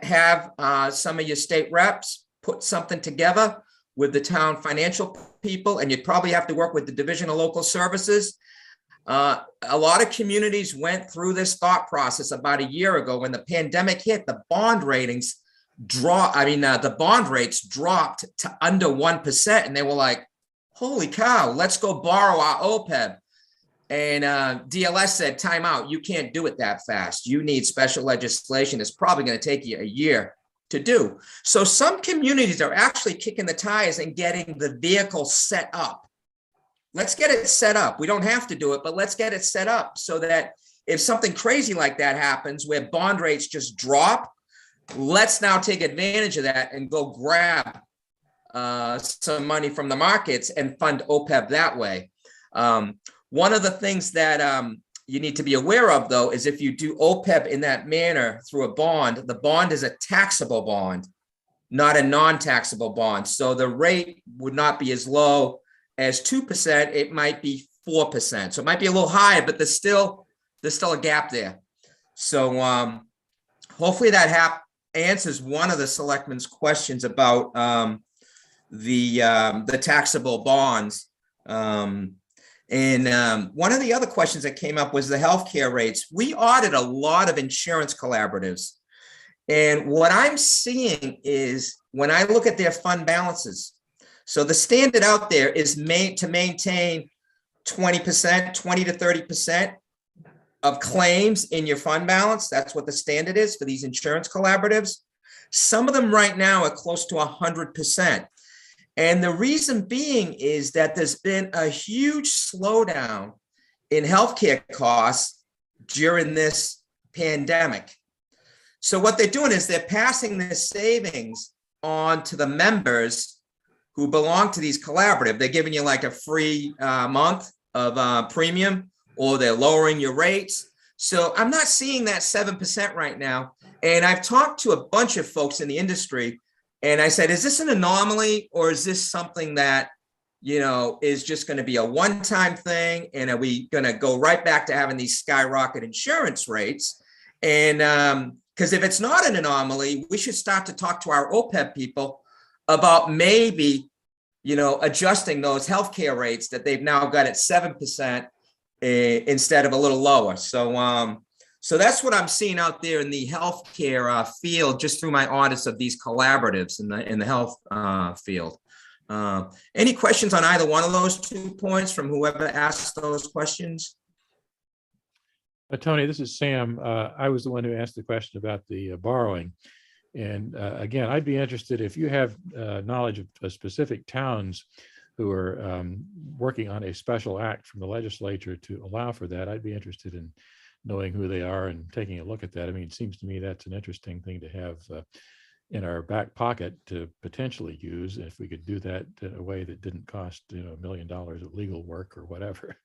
have some of your state reps put something together with the town financial people, and you'd probably have to work with the Division of Local Services. A lot of communities went through this thought process about a year ago when the pandemic hit. The bond ratings the bond rates dropped to under 1%, and they were like, "Holy cow, let's go borrow our OPEB." And DLS said, "Time out. You can't do it that fast. You need special legislation. It's probably going to take you a year to do. So some communities are actually kicking the tires and getting the vehicle set up. Let's get it set up. We don't have to do it, but let's get it set up so that if something crazy like that happens where bond rates just drop, let's now take advantage of that and go grab some money from the markets and fund OPEB that way. One of the things that you need to be aware of, though, is if you do OPEB in that manner through a bond, the bond is a taxable bond, not a non-taxable bond. So the rate would not be as low as 2%. It might be 4%. So it might be a little higher, but there's still a gap there. So hopefully that answers one of the selectmen's questions about the taxable bonds. And one of the other questions that came up was the healthcare rates. We audit a lot of insurance collaboratives. And what I'm seeing is when I look at their fund balances, so the standard out there is to maintain 20%, 20 to 30% of claims in your fund balance. That's what the standard is for these insurance collaboratives. Some of them right now are close to 100%. And the reason being is that there's been a huge slowdown in healthcare costs during this pandemic. So what they're doing is they're passing this savings on to the members who belong to these collaborative. They're giving you like a free month of premium, or they're lowering your rates. So I'm not seeing that 7% right now. And I've talked to a bunch of folks in the industry, and I said, is this an anomaly, or is this something that, you know, is just going to be a one-time thing? And are we going to go right back to having these skyrocket insurance rates? And because if it's not an anomaly, we should start to talk to our OPEB people about maybe, you know, adjusting those healthcare rates that they've now got at 7% instead of a little lower. So that's what I'm seeing out there in the healthcare field, just through my audits of these collaboratives in the health field. Any questions on either one of those 2 points from whoever asked those questions? Tony, this is Sam. I was the one who asked the question about the borrowing. And again, I'd be interested if you have knowledge of specific towns who are working on a special act from the legislature to allow for that. I'd be interested in knowing who they are and taking a look at that. I mean, it seems to me that's an interesting thing to have in our back pocket to potentially use. If we could do that in a way that didn't cost, you know, $1 million of legal work or whatever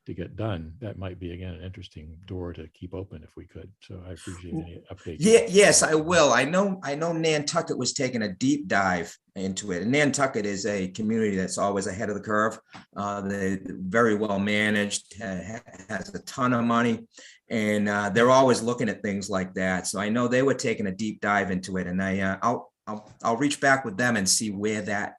to get done, that might be, again, an interesting door to keep open if we could. So I appreciate any update. Yeah, yes, I will. I know Nantucket was taking a deep dive into it. And Nantucket is a community that's always ahead of the curve. They're very well managed, has a ton of money, and they're always looking at things like that. So I know they were taking a deep dive into it, and I'll reach back with them and see where that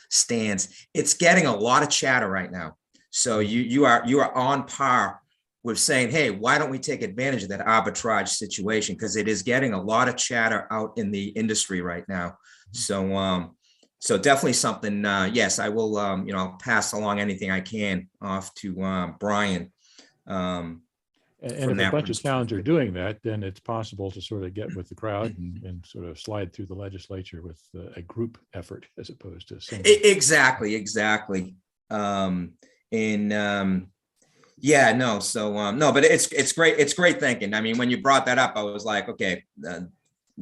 stands. It's getting a lot of chatter right now. So you are on par with saying, hey, why don't we take advantage of that arbitrage situation? Because it is getting a lot of chatter out in the industry right now. So definitely something. Yes, I will. You know, pass along anything I can off to Brian. And if a bunch of towns are doing that, then it's possible to sort of get with the crowd and sort of slide through the legislature with a group effort as opposed to a single. Exactly. Yeah, no. So no, but it's great. It's great thinking. I mean, when you brought that up, I was like, okay,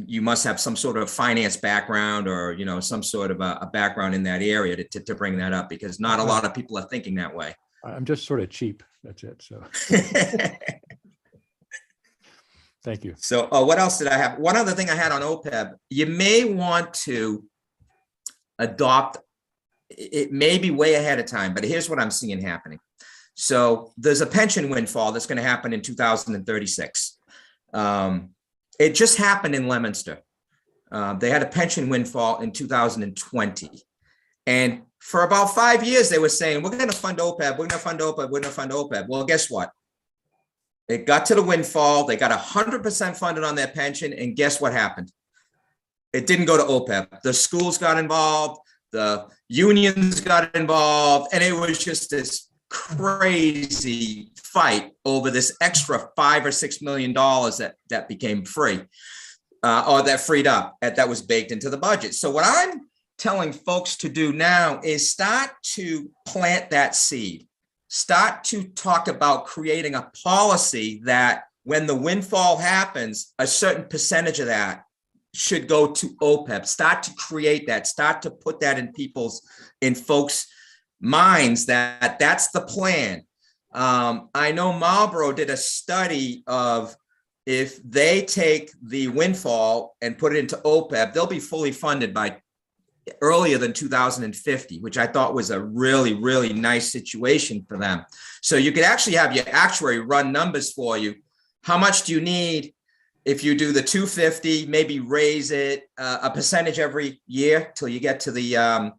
you must have some sort of finance background, or, you know, some sort of a background in that area to bring that up, because not a lot of people are thinking that way. I'm just sort of cheap. That's it. So thank you. So what else did I have? One other thing I had on OPEB, you may want to adopt, it may be way ahead of time, but here's what I'm seeing happening. So there's a pension windfall that's going to happen in 2036. It just happened in Leominster. They had a pension windfall in 2020. And for about 5 years, they were saying, we're going to fund OPEB, we're going to fund OPEB, we're going to fund OPEB. Well, guess what? It got to the windfall. They got 100% funded on their pension. And guess what happened? It didn't go to OPEB. The schools got involved. The unions got involved. And it was just this crazy fight over this extra $5 or $6 million that became free. or that freed up, that was baked into the budget. So what I'm telling folks to do now is start to plant that seed. Start to talk about creating a policy that when the windfall happens, a certain percentage of that should go to OPEB. Start to create that, start to put that in folks' minds that that's the plan. I know Marlboro did a study of if they take the windfall and put it into OPEB, they'll be fully funded by earlier than 2050, which I thought was a really, really nice situation for them. So you could actually have your actuary run numbers for you. How much do you need if you do the 250, maybe raise it a percentage every year till you get to the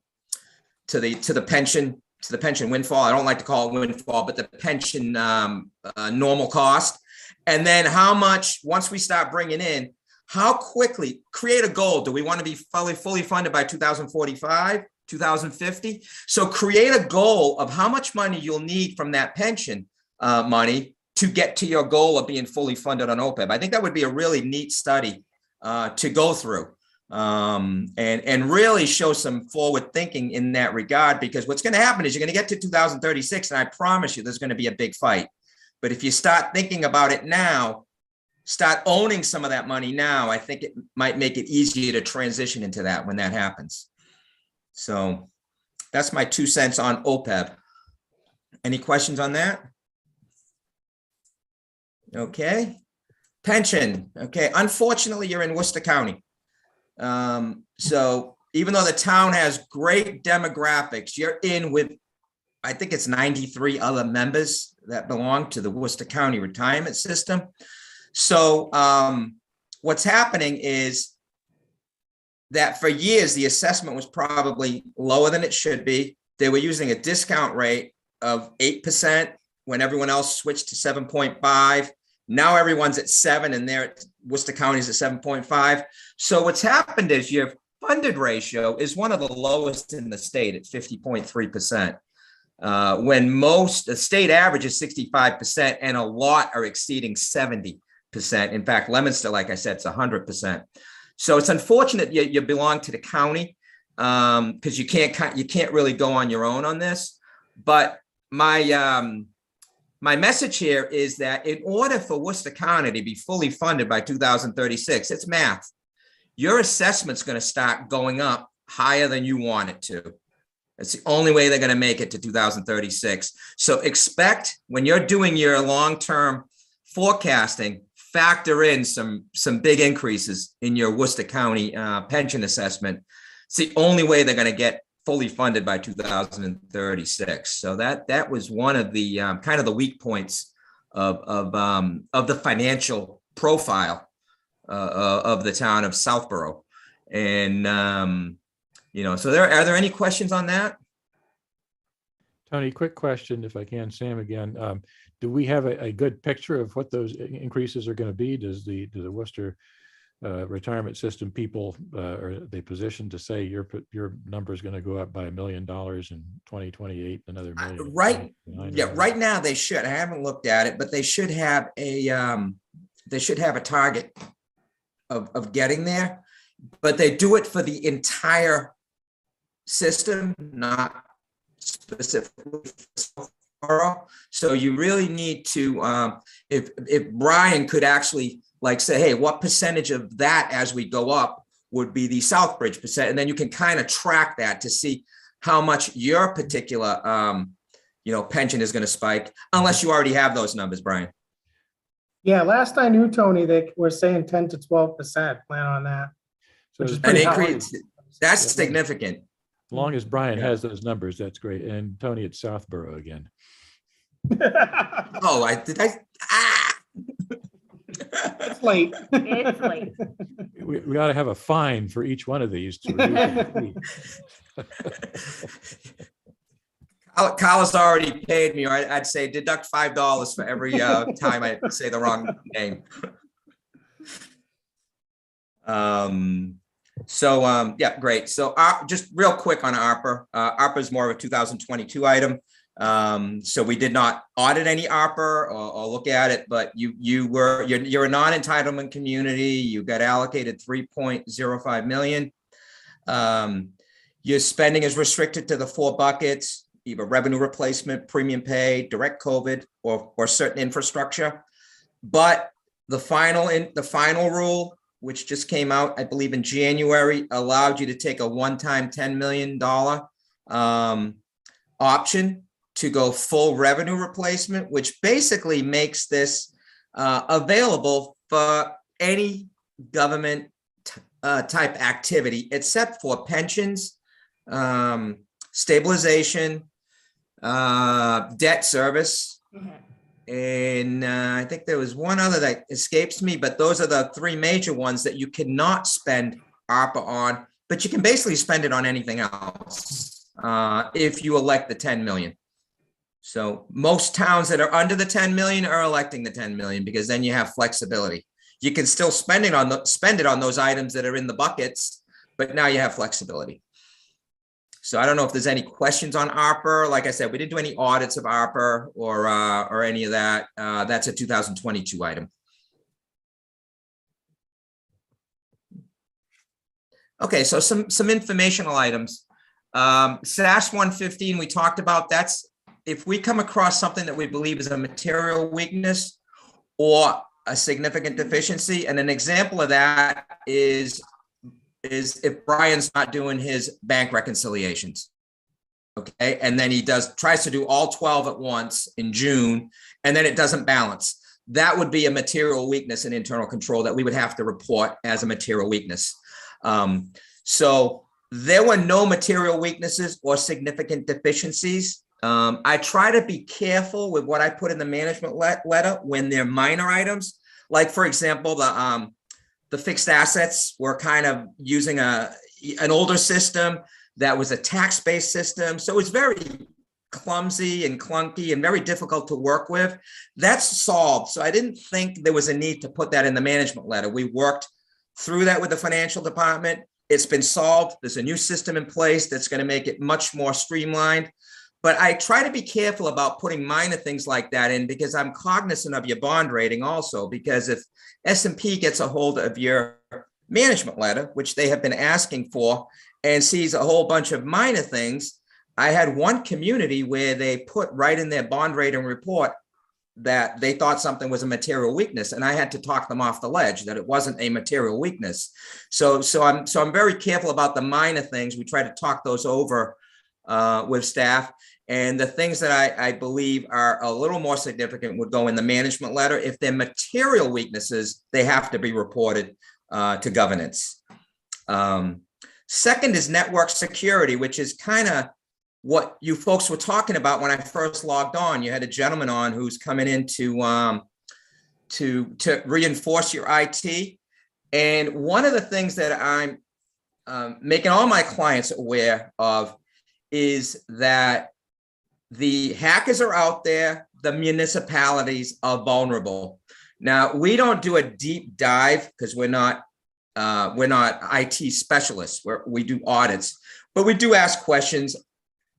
pension windfall. I don't like to call it windfall, but the pension normal cost. And then how much, once we start bringing in, how quickly, create a goal. Do we want to be fully funded by 2045, 2050? So create a goal of how much money you'll need from that pension money to get to your goal of being fully funded on OPEB. I think that would be a really neat study to go through and really show some forward thinking in that regard, because what's going to happen is you're going to get to 2036, and I promise you there's going to be a big fight. But if you start thinking about it now, start owning some of that money now, I think it might make it easier to transition into that when that happens. So that's my 2 cents on OPEB. Any questions on that? Okay. Pension. Okay. Unfortunately, you're in Worcester County. So even though the town has great demographics, you're in with, I think it's 93 other members that belong to the Worcester County retirement system. So what's happening is that for years, the assessment was probably lower than it should be. They were using a discount rate of 8% when everyone else switched to 7.5. Now everyone's at 7, and they're at Worcester County's at 7.5. So what's happened is your funded ratio is one of the lowest in the state at 50.3%. When most, the state average is 65%, and a lot are exceeding 70%. In fact, Leominster, like I said, it's 100%. So it's unfortunate you belong to the county because you can't really go on your own on this. But my message here is that in order for Worcester County to be fully funded by 2036, it's math. Your assessment's going to start going up higher than you want it to. It's the only way they're going to make it to 2036. So expect, when you're doing your long-term forecasting, factor in some big increases in your Worcester County pension assessment. It's the only way they're going to get fully funded by 2036. So that was one of the kind of the weak points of the financial profile of the town of Southborough. And so are there any questions on that? Tony, quick question, if I can, Sam again. Do we have a good picture of what those increases are going to be? Does the Worcester retirement system people, are they positioned to say your number is going to go up by $1 million in 2028, another million? Right. Yeah. Right now they should. I haven't looked at it, but they should have a target of getting there. But they do it for the entire system, not specifically for Southborough. So you really need to, if Brian could actually like say, hey, what percentage of that as we go up would be the Southbridge percent, and then you can kind of track that to see how much your particular pension is going to spike, unless you already have those numbers, Brian. Yeah, last I knew, Tony, they were saying 10 to 12%. Plan on that. So which is an pretty increase. high. That's significant. As long as Brian has those numbers, that's great. And Tony, it's Southborough again. Oh, It's late. It's late. We ought to have a fine for each one of these to reduce the fee. Kyle has already paid me, or I'd say deduct $5 for every time I say the wrong name. Yeah, great. So just real quick on ARPA. ARPA is more of a 2022 item. So we did not audit any ARPA or look at it, but you're a non-entitlement community. You got allocated 3.05 million. Your spending is restricted to the 4 buckets, either revenue replacement, premium pay, direct COVID, or certain infrastructure. But the final rule, which just came out, I believe in January, allowed you to take a one-time $10 million option to go full revenue replacement, which basically makes this available for any government type activity, except for pensions, stabilization, debt service. And I think there was one other that escapes me, but those are the 3 major ones that you cannot spend ARPA on, but you can basically spend it on anything else if you elect the 10 million. So most towns that are under the 10 million are electing the 10 million because then you have flexibility. You can still spend it on those items that are in the buckets, but now you have flexibility. So I don't know if there's any questions on ARPA. Like I said, we didn't do any audits of ARPA or any of that. That's a 2022 item. Okay, so some informational items. SAS 115 we talked about. That's if we come across something that we believe is a material weakness or a significant deficiency, and an example of that is if Brian's not doing his bank reconciliations, okay, and then he tries to do all 12 at once in June, and then it doesn't balance. That would be a material weakness in internal control that we would have to report as a material weakness. So there were no material weaknesses or significant deficiencies. I try to be careful with what I put in the management letter when they're minor items. Like, for example, the fixed assets were kind of using an older system that was a tax-based system. So it's very clumsy and clunky and very difficult to work with. That's solved. So I didn't think there was a need to put that in the management letter. We worked through that with the financial department. It's been solved. There's a new system in place that's going to make it much more streamlined. But I try to be careful about putting minor things like that in because I'm cognizant of your bond rating also, because if S&P gets a hold of your management letter, which they have been asking for, and sees a whole bunch of minor things, I had one community where they put right in their bond rating report that they thought something was a material weakness, and I had to talk them off the ledge that it wasn't a material weakness. So I'm very careful about the minor things. We try to talk those over with staff, and the things that I believe are a little more significant would go in the management letter. If they're material weaknesses, they have to be reported to governance. Second is network security, which is kind of what you folks were talking about when I first logged on. You had a gentleman on who's coming in to reinforce your IT. And one of the things that I'm making all my clients aware of is that the hackers are out there, the municipalities are vulnerable. Now, we don't do a deep dive because we're not IT specialists. We do audits, but we do ask questions.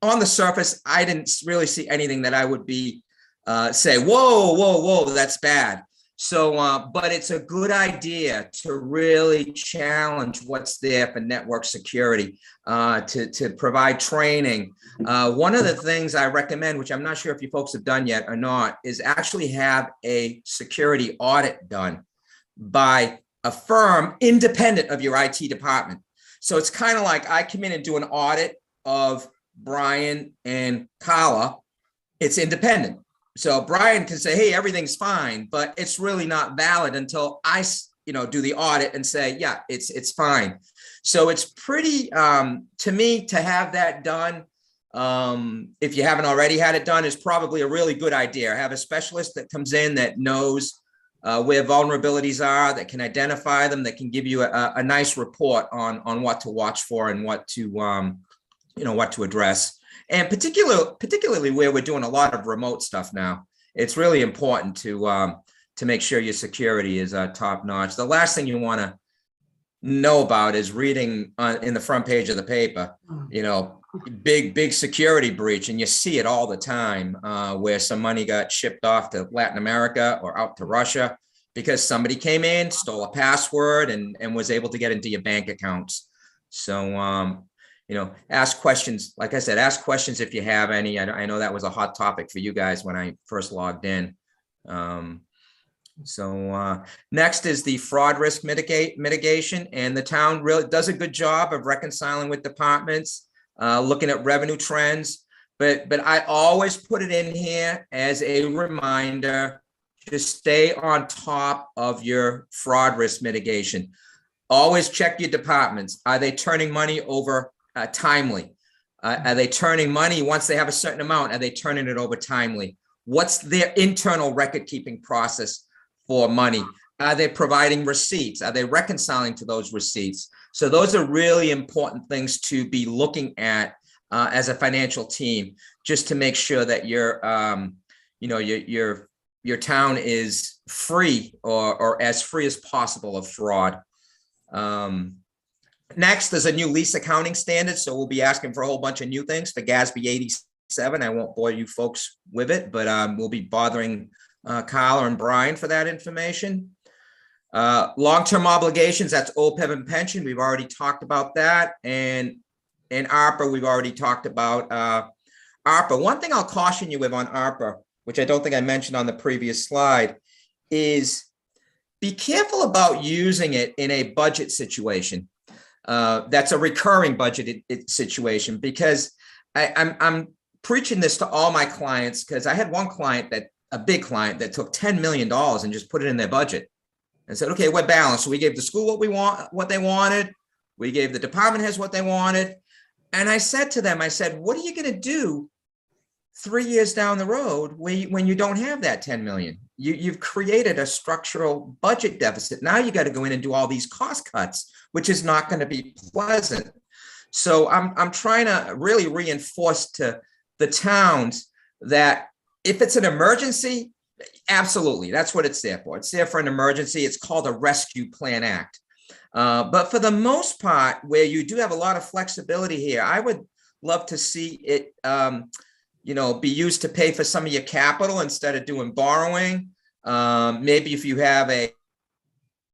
On the surface, I didn't really see anything that I would be say, whoa, that's bad. So, but it's a good idea to really challenge what's there for network security, to provide training. One of the things I recommend, which I'm not sure if you folks have done yet or not, is actually have a security audit done by a firm independent of your IT department. So it's kind of like I come in and do an audit of Brian and Carla. It's independent. So Brian can say, hey, everything's fine, but it's really not valid until I, do the audit and say, yeah, it's fine. So it's pretty, to me, to have that done, if you haven't already had it done, is probably a really good idea. Have a specialist that comes in that knows where vulnerabilities are, that can identify them, that can give you a nice report on what to watch for and what to, what to address. And particularly where we're doing a lot of remote stuff now, it's really important to make sure your security is top notch. The last thing you want to know about is reading in the front page of the paper, big security breach, and you see it all the time, where some money got shipped off to Latin America or out to Russia because somebody came in, stole a password, and was able to get into your bank accounts. So, ask questions. Like I said, ask questions if you have any. I know that was a hot topic for you guys when I first logged in. Next is the fraud risk mitigation, and the town really does a good job of reconciling with departments, looking at revenue trends. But I always put it in here as a reminder to stay on top of your fraud risk mitigation. Always check your departments. Are they turning money over timely? Are they turning money once they have a certain amount? Are they turning it over timely? What's their internal record keeping process for money? Are they providing receipts? Are they reconciling to those receipts? So those are really important things to be looking at as a financial team, just to make sure that your town is free or as free as possible of fraud. Next, there's a new lease accounting standard. So we'll be asking for a whole bunch of new things for GASB 87. I won't bore you folks with it, but we'll be bothering Kyle and Brian for that information. Long-term obligations, that's OPEB and pension. We've already talked about that. And ARPA, we've already talked about ARPA. One thing I'll caution you with on ARPA, which I don't think I mentioned on the previous slide, is be careful about using it in a budget situation. That's a recurring budget situation, because I'm preaching this to all my clients, because I had one client, a big client, that took $10 million and just put it in their budget and said, okay, we're balanced. So we gave the school what they wanted. We gave the department heads what they wanted. And I said to them, what are you going to do 3 years down the road when you don't have that 10 million? You've created a structural budget deficit. Now you got to go in and do all these cost cuts, which is not going to be pleasant. So I'm trying to really reinforce to the towns that if it's an emergency, absolutely, that's what it's there for. It's there for an emergency. It's called a Rescue Plan Act. But for the most part, where you do have a lot of flexibility here, I would love to see it be used to pay for some of your capital instead of doing borrowing. Maybe if you have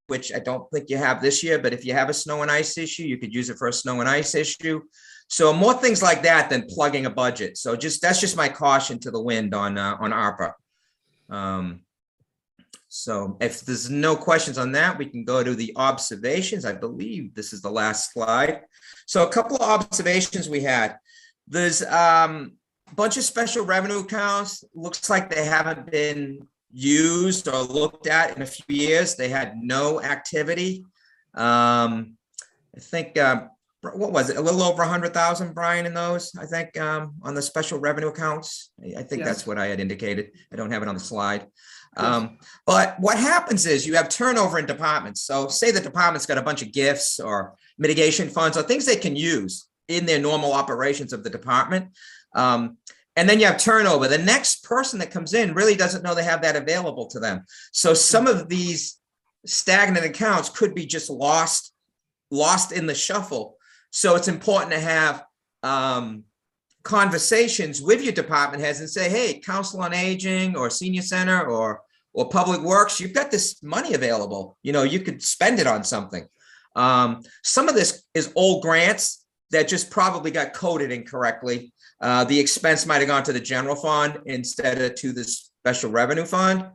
which I don't think you have this year, but if you have a snow and ice issue, you could use it for a snow and ice issue. So more things like that than plugging a budget. So that's just my caution to the wind on ARPA. So if there's no questions on that, we can go to the observations. I believe this is the last slide. So a couple of observations we had. There's a bunch of special revenue accounts. Looks like they haven't been used or looked at in a few years. They had no activity. I think, what was it? A little over 100,000, Brian, in those, I think, on the special revenue accounts. I think that's what I had indicated. I don't have it on the slide. But what happens is you have turnover in departments. So say the department's got a bunch of gifts or mitigation funds or things they can use in their normal operations of the department. And then you have turnover. The next person that comes in really doesn't know they have that available to them. So some of these stagnant accounts could be just lost in the shuffle. So it's important to have conversations with your department heads and say, hey, Council on Aging or Senior Center or Public Works, you've got this money available. You could spend it on something. Some of this is old grants that just probably got coded incorrectly. The expense might have gone to the general fund instead of to the special revenue fund.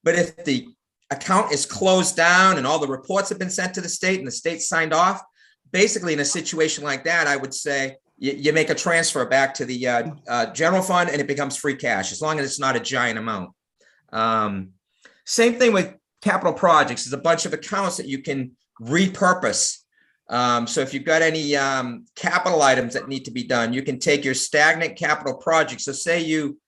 But if the account is closed down and all the reports have been sent to the state and the state signed off, basically in a situation like that, I would say you make a transfer back to the general fund and it becomes free cash, as long as it's not a giant amount. Same thing with capital projects. There's a bunch of accounts that you can repurpose. So if you've got any capital items that need to be done, you can take your stagnant capital projects. So say you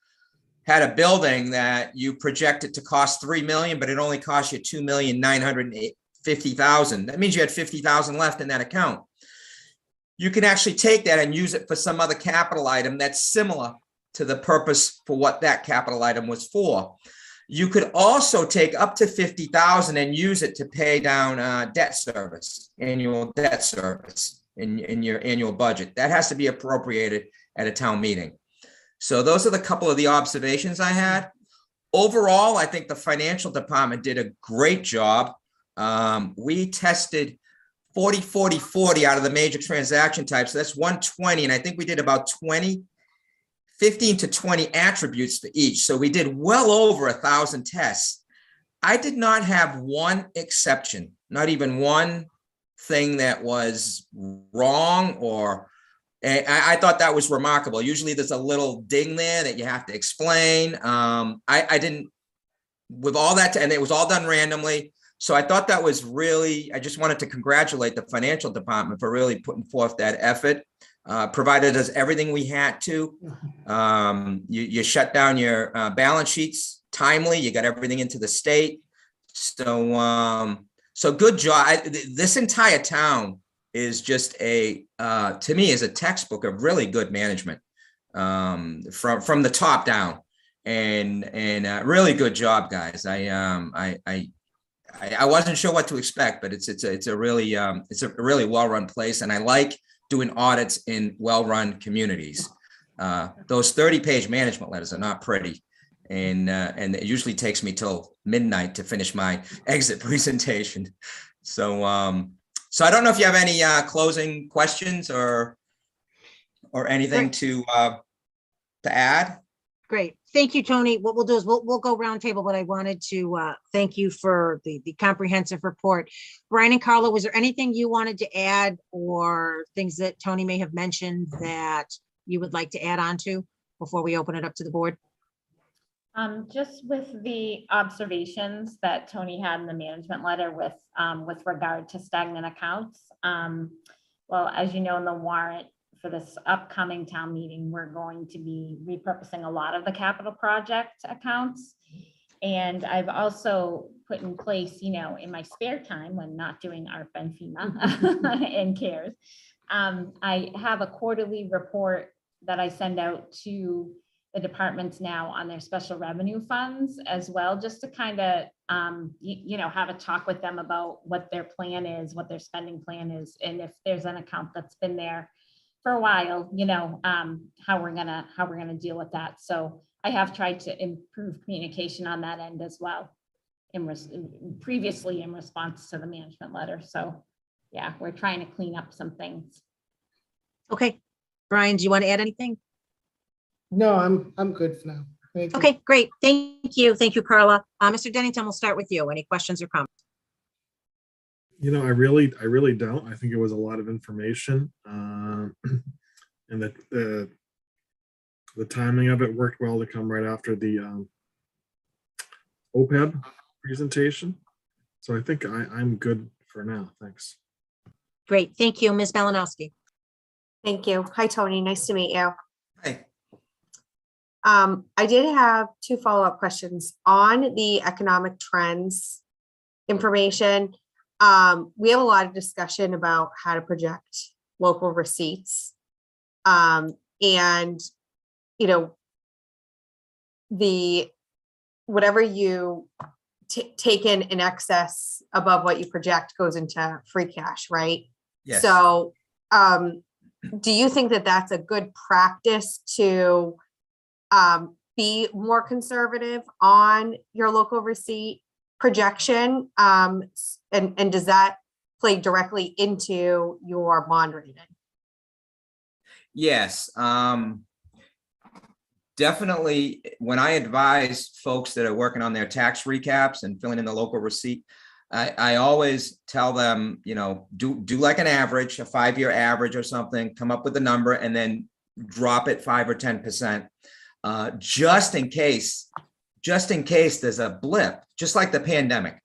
had a building that you projected to cost $3 million, but it only cost you $2,950,000. That means you had $50,000 left in that account. You can actually take that and use it for some other capital item that's similar to the purpose for what that capital item was for. You could also take up to $50,000 and use it to pay down debt service, annual debt service. in your annual budget. That has to be appropriated at a town meeting. So those are the couple of the observations I had. Overall, I think the financial department did a great job. We tested 40, 40, 40 out of the major transaction types. So that's 120. And I think we did about 15 to 20 attributes for each. So we did well over 1,000 tests. I did not have one exception, not even one thing that was wrong, or I thought that was remarkable. Usually there's a little ding there that you have to explain. I didn't, with all that, and it was all done randomly. So I thought that was really, I just wanted to congratulate the financial department for really putting forth that effort. Provided us everything we had to. You shut down your balance sheets timely. You got everything into the state. So good job. This entire town is just to me, is a textbook of really good management from the top down, and really good job, guys. I wasn't sure what to expect, but it's a really well-run place, and I like doing audits in well-run communities. Those 30-page management letters are not pretty, and it usually takes me till midnight to finish my exit presentation. So I don't know if you have any closing questions or anything to add. Great. Thank you, Tony. What we'll do is we'll go round table, but I wanted to thank you for the comprehensive report. Brian and Carla, was there anything you wanted to add, or things that Tony may have mentioned that you would like to add on to before we open it up to the board? Just with the observations that Tony had in the management letter with regard to stagnant accounts. Well, as you know, in the warrant for this upcoming town meeting, we're going to be repurposing a lot of the capital project accounts. And I've also put in place, in my spare time when not doing ARP and FEMA and CARES, I have a quarterly report that I send out to the departments now on their special revenue funds as well, just to kind of, have a talk with them about what their plan is, what their spending plan is, and if there's an account that's been there for a while, how we're gonna deal with that. So I have tried to improve communication on that end as well, previously in response to the management letter. So yeah, we're trying to clean up some things. Okay, Brian, do you want to add anything? No, I'm good for now. Thank you. Okay, great. Thank you. Thank you, Carla. Mr. Dennington, we'll start with you. Any questions or comments? I really don't. I think it was a lot of information, and the timing of it worked well to come right after the Opeb presentation. So I think I'm good for now. Thanks. Great. Thank you, Ms. Malinowski. Thank you. Hi, Tony. Nice to meet you. Hey. I did have two follow-up questions on the economic trends information. We have a lot of discussion about how to project local receipts. And, whatever you take in excess above what you project goes into free cash, right? Yes. So do you think that that's a good practice to be more conservative on your local receipt projection? And does that play directly into your bond rating? Yes. Definitely, when I advise folks that are working on their tax recaps and filling in the local receipt, I always tell them, do like an average, a 5-year average or something, come up with a number and then drop it 5 or 10%, just in case there's a blip, just like the pandemic.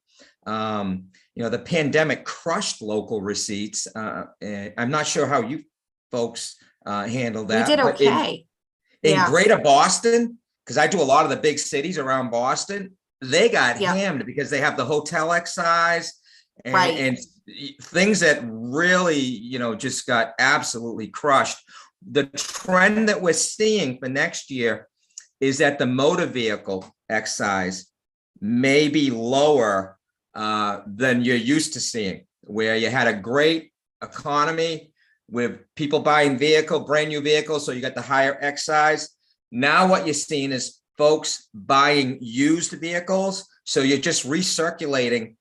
The pandemic crushed local receipts. I'm not sure how you folks handled that. We did okay. In Greater Boston, because I do a lot of the big cities around Boston, they got hammed because they have the hotel excise and things that really, just got absolutely crushed. The trend that we're seeing for next year is that the motor vehicle excise may be lower than you're used to seeing, where you had a great economy with people buying brand new vehicles. So you got the higher excise. Now what you're seeing is folks buying used vehicles. So you're just recirculating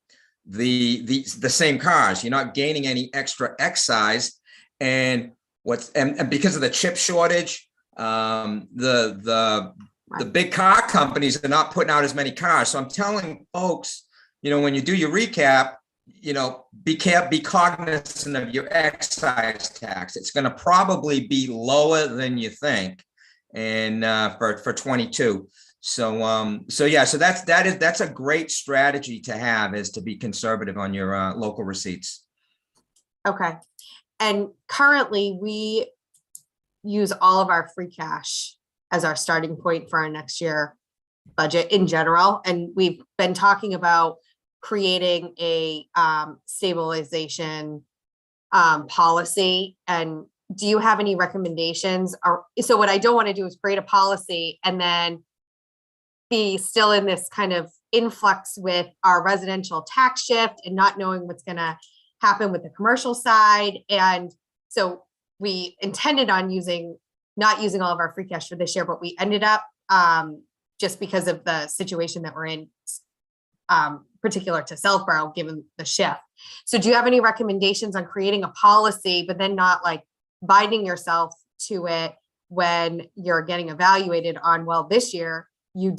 the same cars. You're not gaining any extra excise. And because of the chip shortage, the big car companies are not putting out as many cars. So I'm telling folks, when you do your recap, be cognizant of your excise tax. It's going to probably be lower than you think, and for 22. So that's a great strategy to have, is to be conservative on your local receipts. Okay. And currently we use all of our free cash as our starting point for our next year budget in general. And we've been talking about creating a stabilization policy. And do you have any recommendations? So what I don't want to do is create a policy and then be still in this kind of influx with our residential tax shift and not knowing what's going to happen with the commercial side. And so we intended on not using all of our free cash for this year, but we ended up just because of the situation that we're in, particular to Southborough, given the shift. So do you have any recommendations on creating a policy, but then not like binding yourself to it when you're getting evaluated on, well, this year you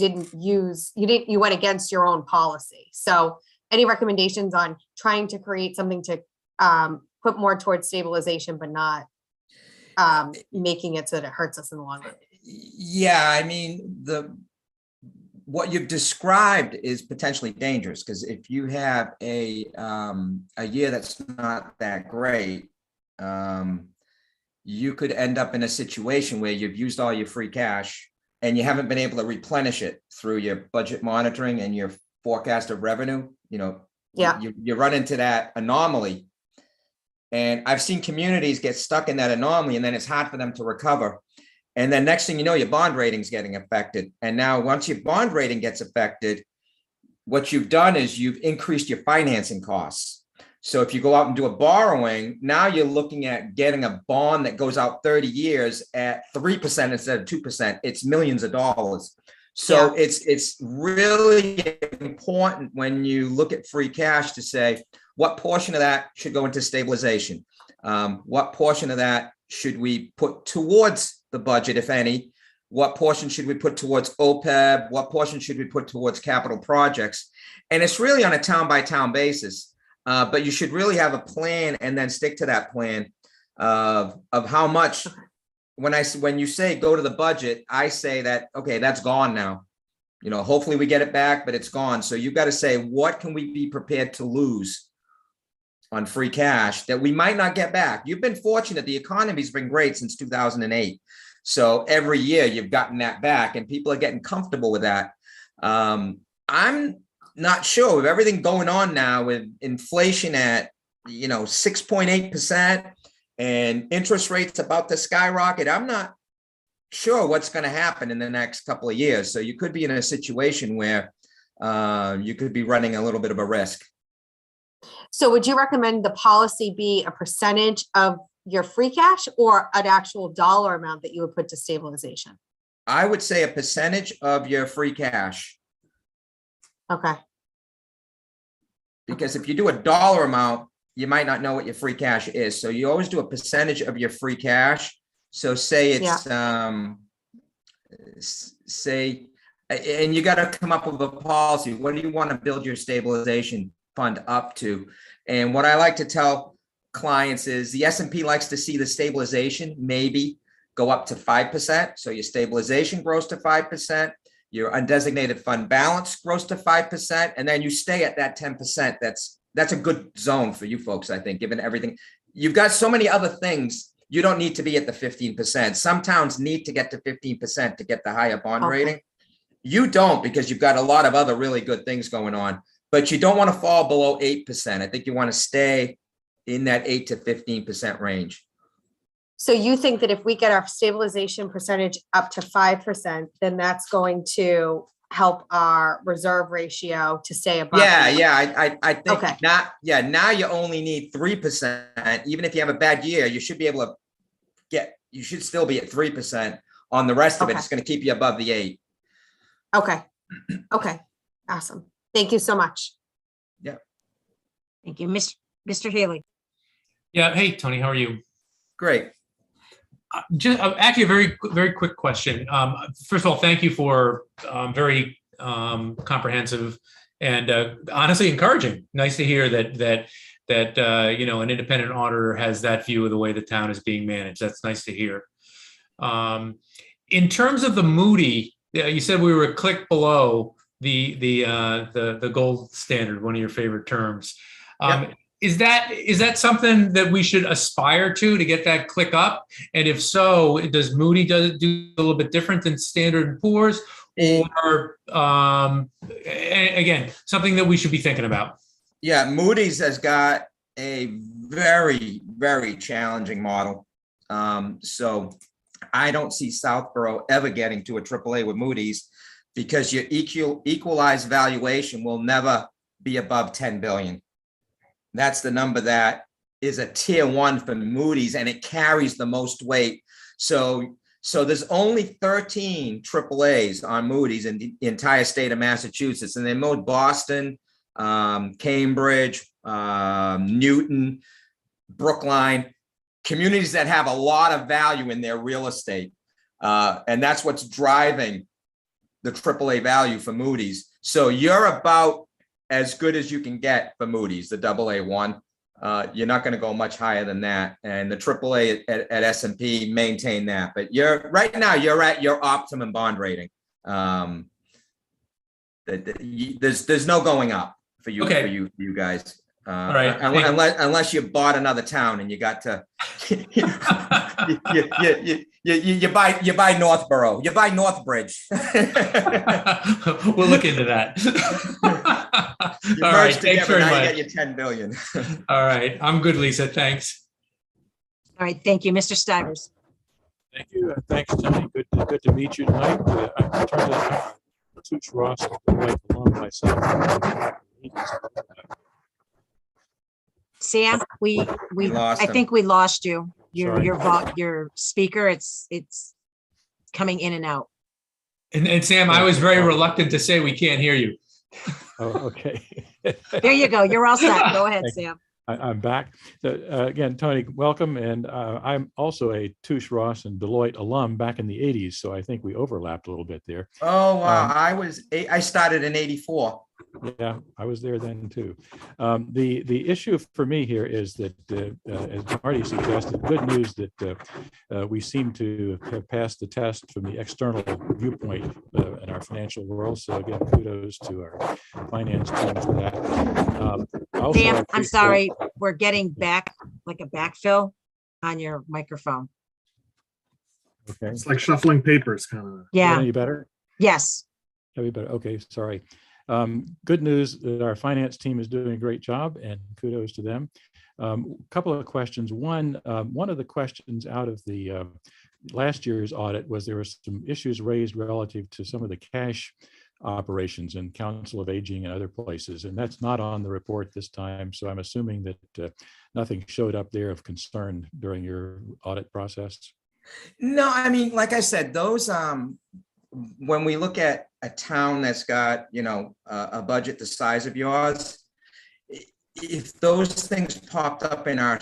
went against your own policy. So any recommendations on trying to create something to put more towards stabilization, but not making it so that it hurts us in the long run? Yeah, I mean, what you've described is potentially dangerous, because if you have a year that's not that great, you could end up in a situation where you've used all your free cash and you haven't been able to replenish it through your budget monitoring and your forecast of revenue. You run into that anomaly. And I've seen communities get stuck in that anomaly, and then it's hard for them to recover. And then next thing you know, your bond rating's getting affected. And now once your bond rating gets affected, what you've done is you've increased your financing costs. So if you go out and do a borrowing, now you're looking at getting a bond that goes out 30 years at 3% instead of 2%. It's millions of dollars. So it's really important when you look at free cash to say, what portion of that should go into stabilization? What portion of that should we put towards the budget, if any? What portion should we put towards OPEB? What portion should we put towards capital projects? And it's really on a town by town basis, but you should really have a plan and then stick to that plan of how much. When you say go to the budget, I say that, okay, that's gone now. Hopefully we get it back, but it's gone. So you've got to say, what can we be prepared to lose on free cash that we might not get back? You've been fortunate. The economy's been great since 2008. So every year you've gotten that back, and people are getting comfortable with that. I'm not sure, with everything going on now with inflation at 6.8% and interest rates about to skyrocket, I'm not sure what's going to happen in the next couple of years. So you could be in a situation where you could be running a little bit of a risk. So would you recommend the policy be a percentage of your free cash or an actual dollar amount that you would put to stabilization? I would say a percentage of your free cash. Okay. Because if you do a dollar amount, you might not know what your free cash is. So you always do a percentage of your free cash. So say it's, and you got to come up with a policy. What do you want to build your stabilization fund up to? And what I like to tell clients is the S&P likes to see the stabilization maybe go up to 5%. So your stabilization grows to 5%. Your undesignated fund balance grows to 5%, and then you stay at that 10%. That's a good zone for you folks, I think, given everything. You've got so many other things. You don't need to be at the 15%. Some towns need to get to 15% to get the higher bond rating. You don't, because you've got a lot of other really good things going on, but you don't want to fall below 8%. I think you want to stay in that 8 to 15% range. So you think that if we get our stabilization percentage up to 5%, then that's going to help our reserve ratio to stay above. I think Okay. now you only need 3%. Even if you have a bad year, you should be able to you should still be at 3%. On the rest of it, Okay. it's going to keep you above the 8. Okay. Okay. Awesome. Thank you so much. Thank you. Mr. Haley. Yeah. Hey, Tony, how are you? Great. Just actually a very quick question. First of all, thank you for very comprehensive and honestly encouraging. Nice to hear that you know, an independent auditor has that view of the way the town is being managed. That's nice to hear. In terms of the Moody, you said we were a click below the gold standard, one of your favorite terms. Yep. Is that something that we should aspire to get that click up? And if so, does Moody do a little bit different than Standard & Poor's, or again, something that we should be thinking about? Yeah, Moody's has got a very, very challenging model. So I don't see Southborough ever getting to a AAA with Moody's, because your equalized valuation will never be above 10 billion. That's the number that is a tier 1 for Moody's, and it carries the most weight. So there's only 13 AAAs on Moody's in the entire state of Massachusetts, and they're most Boston, Cambridge, Newton, Brookline, communities that have a lot of value in their real estate. And that's what's driving the AAA value for Moody's. So you're about as good as you can get for Moody's, the AA1. You're not going to go much higher than that. And the AAA at S&P maintain that. But right now you're at your optimum bond rating. There's no going up for you, Okay. for you guys. All right. Unless you bought another town and you got to you buy Northborough, you buy Northbridge. We'll look into that. You All merge right. Thanks together, very now much. you get your 10 billion. All right. I'm good, Lisa. Thanks. All right, thank you. Mr. Stivers. Thank you. Thanks, Tony. Good to meet you tonight. I'm trying to Touche Ross right along myself. Sam, lost I him. think we lost you. Sorry. Your speaker, it's coming in and out. And Sam, I was very reluctant to say we can't hear you. Oh, okay. There you go. You're all set. Go ahead, Thank you. Sam. I'm back. Again, Tony, welcome. And I'm also a Touche Ross and Deloitte alum back in the 80s. So I think we overlapped a little bit there. Oh, wow. I started in 84. Yeah, I was there then too. The issue for me here is that, as Marty suggested, good news that we seem to have passed the test from the external viewpoint in our financial world. So again, kudos to our finance team for that. Also, I Sam, I'm appreciate- sorry. We're getting back like a backfill on your microphone. Okay. It's like shuffling papers, kind of. Yeah. Any better? Yes. That'd be better. Okay, sorry. Good news that our finance team is doing a great job, and kudos to them. Couple of questions. One of the questions out of the last year's audit was there were some issues raised relative to some of the cash operations in Council of Aging and other places, and that's not on the report this time. So I'm assuming that nothing showed up there of concern during your audit process. No, I mean, like I said, those when we look at a town that's got, a budget the size of yours, if those things popped up in our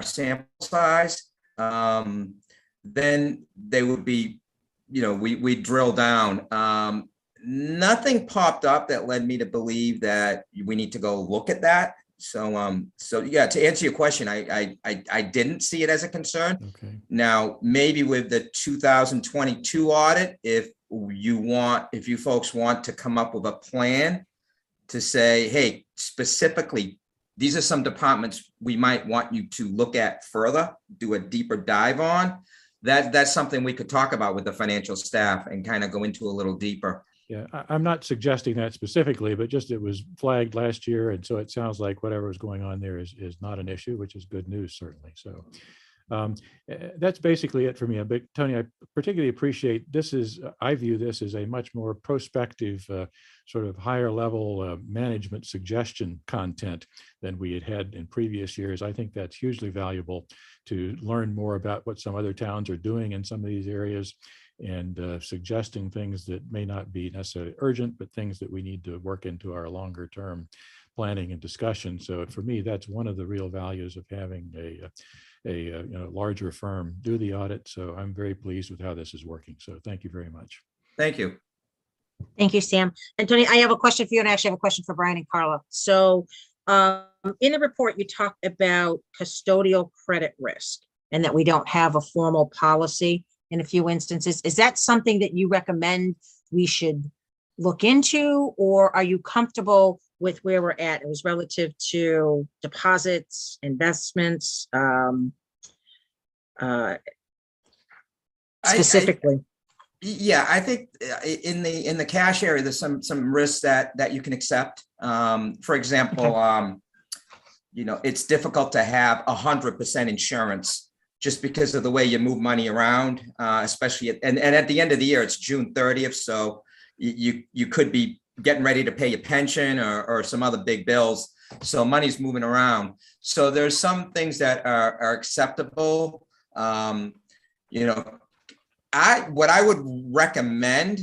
sample size, then they would be, we drill down. Nothing popped up that led me to believe that we need to go look at that. So yeah, to answer your question, I didn't see it as a concern. Okay. Now, maybe with the 2022 audit, if you folks want to come up with a plan to say, hey, specifically, these are some departments we might want you to look at further, do a deeper dive on, that's something we could talk about with the financial staff and kind of go into a little deeper. Yeah, I'm not suggesting that specifically, but just it was flagged last year. And so it sounds like whatever is going on there is not an issue, which is good news, certainly. So That's basically it for me. But Tony, I particularly appreciate this is, I view this as a much more prospective, sort of higher level management suggestion content than we had had in previous years. I think that's hugely valuable to learn more about what some other towns are doing in some of these areas, and suggesting things that may not be necessarily urgent, but things that we need to work into our longer term planning and discussion. So for me, that's one of the real values of having a larger firm do the audit. So I'm very pleased with how this is working. So thank you very much. Thank you. Thank you, Sam. And Tony, I have a question for you, and I actually have a question for Brian and Carla. So in the report, you talked about custodial credit risk and that we don't have a formal policy in a few instances. Is that something that you recommend we should look into, or are you comfortable with where we're at? It was relative to deposits, investments, specifically. I think in the cash area, there's some risks that you can accept. For example, it's difficult to have 100% insurance just because of the way you move money around, especially and at the end of the year, it's June 30th. So you could be getting ready to pay your pension or some other big bills. So money's moving around. So there's some things that are acceptable. What I would recommend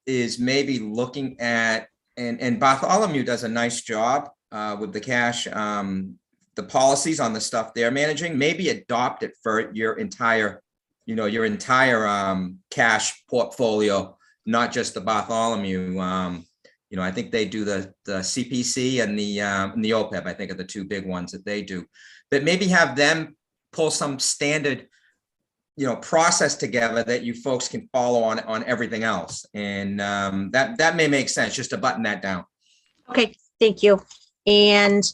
is maybe looking at, and Bartholomew does a nice job with the cash, the policies on the stuff they're managing, maybe adopt it for your entire cash portfolio, not just the Bartholomew. I think they do the CPC and the Opeb, I think are the two big ones that they do. But maybe have them pull some standard, process together that you folks can follow on everything else. And that may make sense, just to button that down. Okay, thank you. And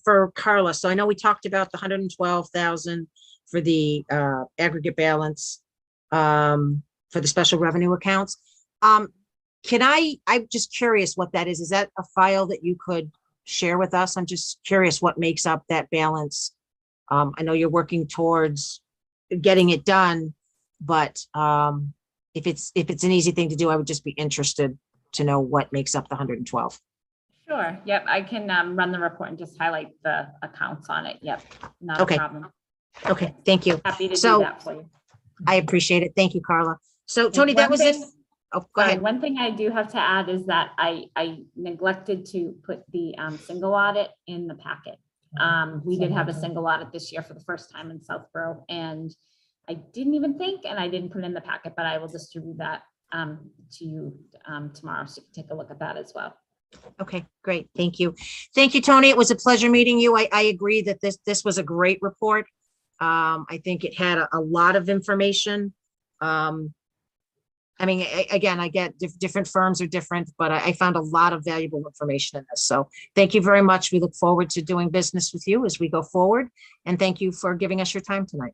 for Carla, so I know we talked about the 112,000 for the aggregate balance for the special revenue accounts. I'm just curious what that is. Is that a file that you could share with us? I'm just curious what makes up that balance. I know you're working towards getting it done, but if it's an easy thing to do, I would just be interested to know what makes up the 112. Sure. Yep. I can run the report and just highlight the accounts on it. Yep. Not a problem. Okay. Thank you. Happy to So do that for you. I appreciate it. Thank you, Carla. So Tony, that was it. Oh, go ahead. One thing I do have to add is that I neglected to put the single audit in the packet. We did have a single audit this year for the first time in Southborough, and I didn't even think, and I didn't put it in the packet, but I will distribute that to you tomorrow, so you can take a look at that as well. Okay, great. Thank you. Thank you, Tony. It was a pleasure meeting you. I agree that this was a great report. I think it had a lot of information. I mean, again, I get different firms are different, but I found a lot of valuable information in this. So thank you very much. We look forward to doing business with you as we go forward. And thank you for giving us your time tonight.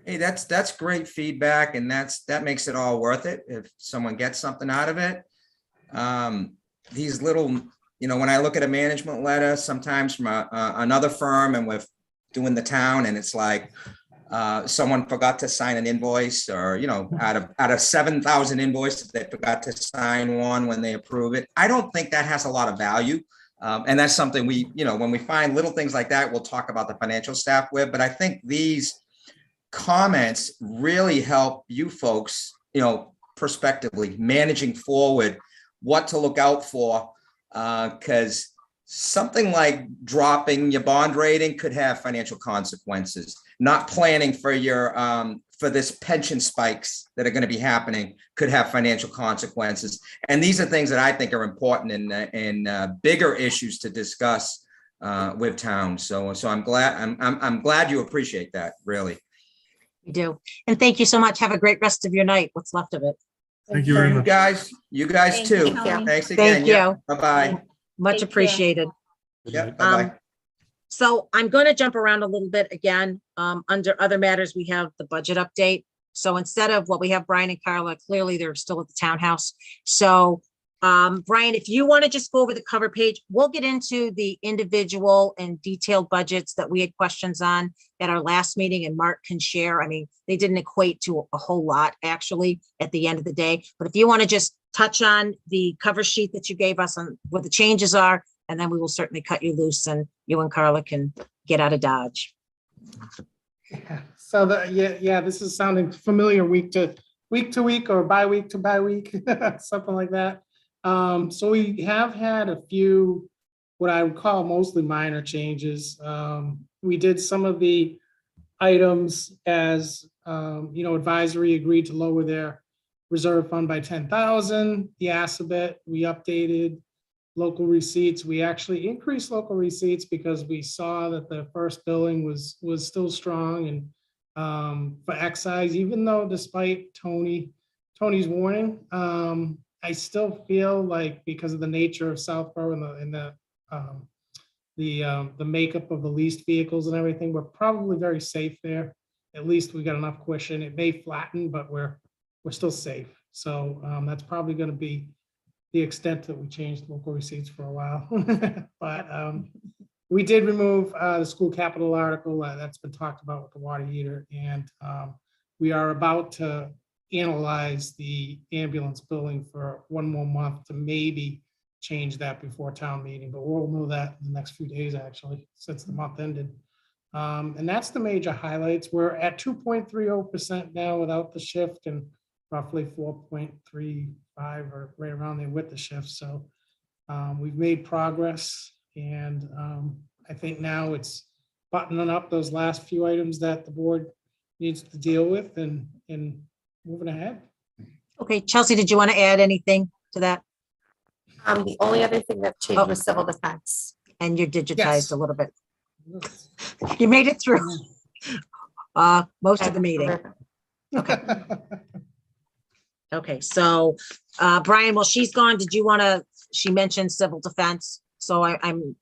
Hey, that's great feedback, and that makes it all worth it if someone gets something out of it. These little, when I look at a management letter, sometimes from another firm, and we're doing the town, and it's like someone forgot to sign an invoice, or out of 7,000 invoices, they forgot to sign one when they approve it. I don't think that has a lot of value, and that's something we, when we find little things like that, we'll talk about the financial staff with. But I think these comments really help you folks, prospectively managing forward, what to look out for, because something like dropping your bond rating could have financial consequences. Not planning for your for this pension spikes that are going to be happening could have financial consequences. And these are things that I think are important in bigger issues to discuss with towns. So I'm glad you appreciate that, really. You do. And thank you so much. Have a great rest of your night. What's left of it. Thank you very much. You guys Thank too. you, Tony. Thanks again. Thank you. Bye-bye. Much Thank you. appreciated. Yeah, bye-bye. So I'm going to jump around a little bit again. Under other matters, we have the budget update. So instead of what we have, Brian and Carla, clearly they're still at the townhouse. So Brian, if you want to just go over the cover page, we'll get into the individual and detailed budgets that we had questions on at our last meeting, and Mark can share. I mean, they didn't equate to a whole lot actually at the end of the day, but if you want to just touch on the cover sheet that you gave us on what the changes are, and then we will certainly cut you loose and you and Carla can get out of Dodge. Yeah. So this is sounding familiar week to week or bi-week to bi-week, something like that. So we have had a few, what I would call mostly minor changes. We did some of the items as, advisory agreed to lower their reserve fund by 10,000. The Assabet, we updated local receipts. We actually increased local receipts because we saw that the first billing was still strong, and for excise, even though despite Tony's warning, I still feel like because of the nature of Southborough and the makeup of the leased vehicles and everything, we're probably very safe there. At least we got enough cushion. It may flatten, but we're still safe. So that's probably going to be the extent that we changed local receipts for a while. But we did remove the school capital article that's been talked about with the water heater, and we are about to analyze the ambulance billing for one more month to maybe change that before town meeting, but we'll know that in the next few days, actually, since the month ended. And that's the major highlights. We're at 2.30% now without the shift, and roughly 4.35 or right around there with the shift. So we've made progress, and I think now it's buttoning up those last few items that the board needs to deal with and moving ahead. Okay, Chelsea, did you want to add anything to that? The only other thing that changed was civil defense. And you're digitized Yes. a little bit. You made it through most of the meeting. Okay. Okay, so Brian, while she's gone, did you want to, she mentioned civil defense. So I'm,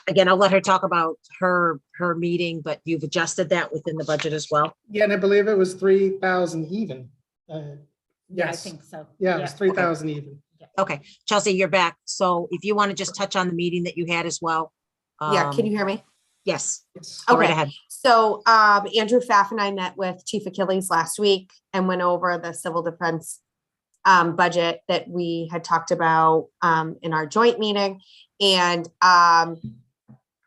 again, I'll let her talk about her meeting, but you've adjusted that within the budget as well. Yeah, and I believe it was 3,000 even. Yeah, I Yes. think so. Yeah, it was 3,000 even. Okay, Chelsea, you're back. So if you want to just touch on the meeting that you had as well. Yeah, can you hear me? Yes. Yes. Go right Okay. ahead. So Andrew Pfaff and I met with Chief Achilles last week and went over the civil defense budget that we had talked about in our joint meeting. And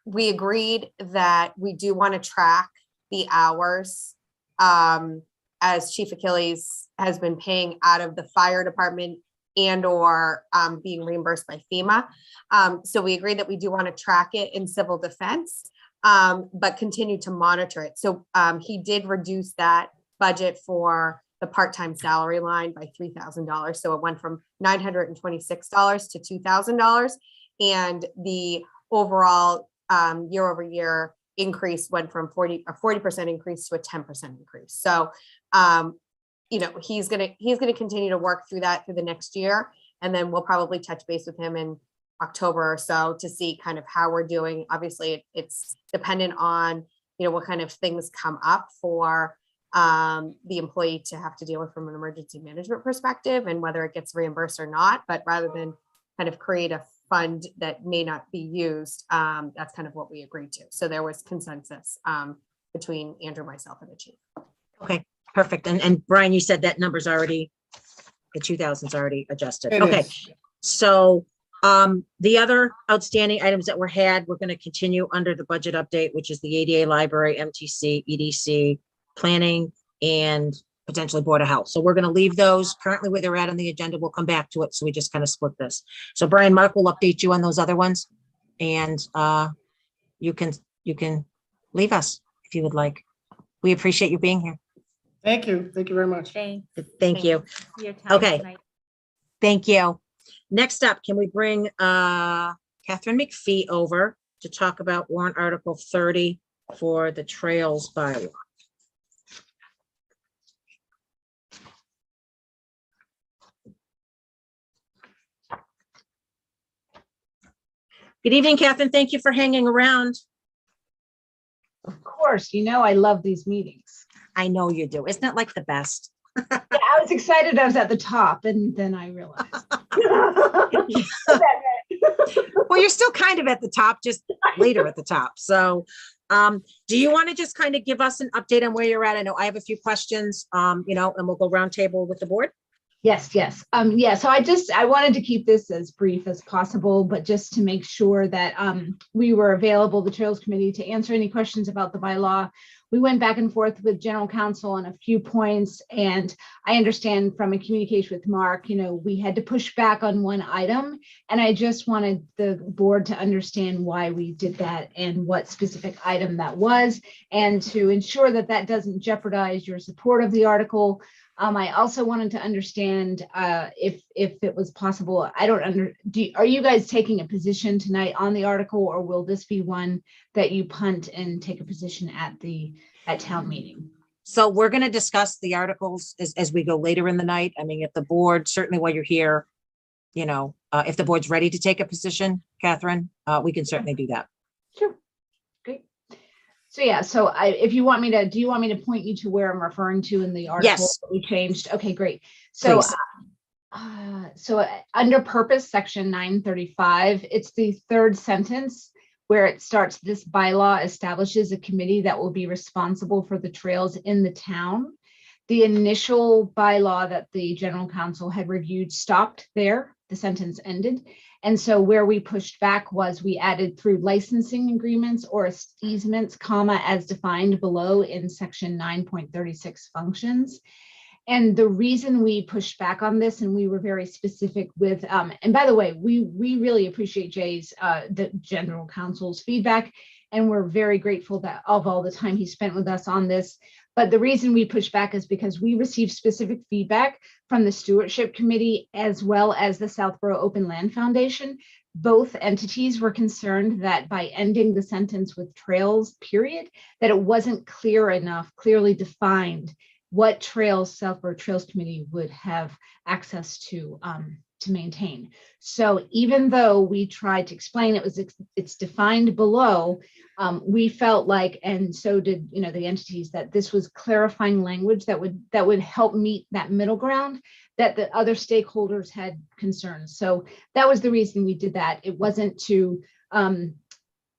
we agreed that we do want to track the hours as Chief Achilles has been paying out of the fire department and or being reimbursed by FEMA. So we agreed that we do want to track it in civil defense, but continue to monitor it. So he did reduce that budget for the part-time salary line by $3,000. So it went from $926 to $2,000. And the overall year over year increase went from a 40% increase to a 10% increase. So he's gonna continue to work through that through the next year, and then we'll probably touch base with him in October or so to see kind of how we're doing. Obviously, it's dependent on what kind of things come up for the employee to have to deal with from an emergency management perspective, and whether it gets reimbursed or not. But rather than kind of create a fund that may not be used, that's kind of what we agreed to. So there was consensus between Andrew, myself, and the chief. Okay, perfect. And Brian, you said that number's already, the 2,000's already adjusted. It Okay, is. so the other outstanding items that were had, we're going to continue under the budget update, which is the ADA library, MTC, EDC, planning, and potentially Board of Health. So we're going to leave those currently where they're at on the agenda. We'll come back to it. So we just kind of split this. So Brian, Mark will update you on those other ones, and you can leave us if you would like. We appreciate you being here. Thank you. Thank you very much. Thanks. Thank you. for your time Okay. tonight. Thank you. Next up, can we bring Catherine McPhee over to talk about warrant article 30 for the trails bylaw? Good evening, Catherine. Thank you for hanging around. Of course, I love these meetings. I know you do. Isn't it like the best? Yeah, I was excited I was at the top, and then I realized. Well, you're still kind of at the top, just later at the top. So do you want to just kind of give us an update on where you're at? I know I have a few questions, and we'll go round table with the board. Yes. Yeah. So I wanted to keep this as brief as possible, but just to make sure that we were available, the Trails Committee, to answer any questions about the bylaw. We went back and forth with General Counsel on a few points, and I understand from a communication with Mark, we had to push back on one item, and I just wanted the board to understand why we did that and what specific item that was, and to ensure that that doesn't jeopardize your support of the article. I also wanted to understand if it was possible. Are you guys taking a position tonight on the article, or will this be one that you punt and take a position at town meeting? So we're going to discuss the articles as we go later in the night. I mean, if the board, certainly while you're here, if the board's ready to take a position, Catherine, we can certainly do that. Sure. Great. So yeah, so do you want me to point you to where I'm referring to in the article? Yes. That we changed? Okay, great. So, under purpose, section 935, it's the third sentence where it starts, this bylaw establishes a committee that will be responsible for the trails in the town. The initial bylaw that the General Counsel had reviewed stopped there. The sentence ended. And so where we pushed back was we added through licensing agreements or easements, as defined below in section 9.36 functions. And the reason we pushed back on this, and we were very specific with, and by the way, we really appreciate Jay's, the General Counsel's feedback, and we're very grateful of all the time he spent with us on this. But the reason we push back is because we received specific feedback from the Stewardship Committee as well as the Southborough Open Land Foundation. Both entities were concerned that by ending the sentence with trails, period, that it wasn't clearly defined what trails Southborough Trails Committee would have access to maintain. So even though we tried to explain it's defined below, we felt like, and so did the entities, that this was clarifying language that would help meet that middle ground that the other stakeholders had concerns. So that was the reason we did that. It wasn't to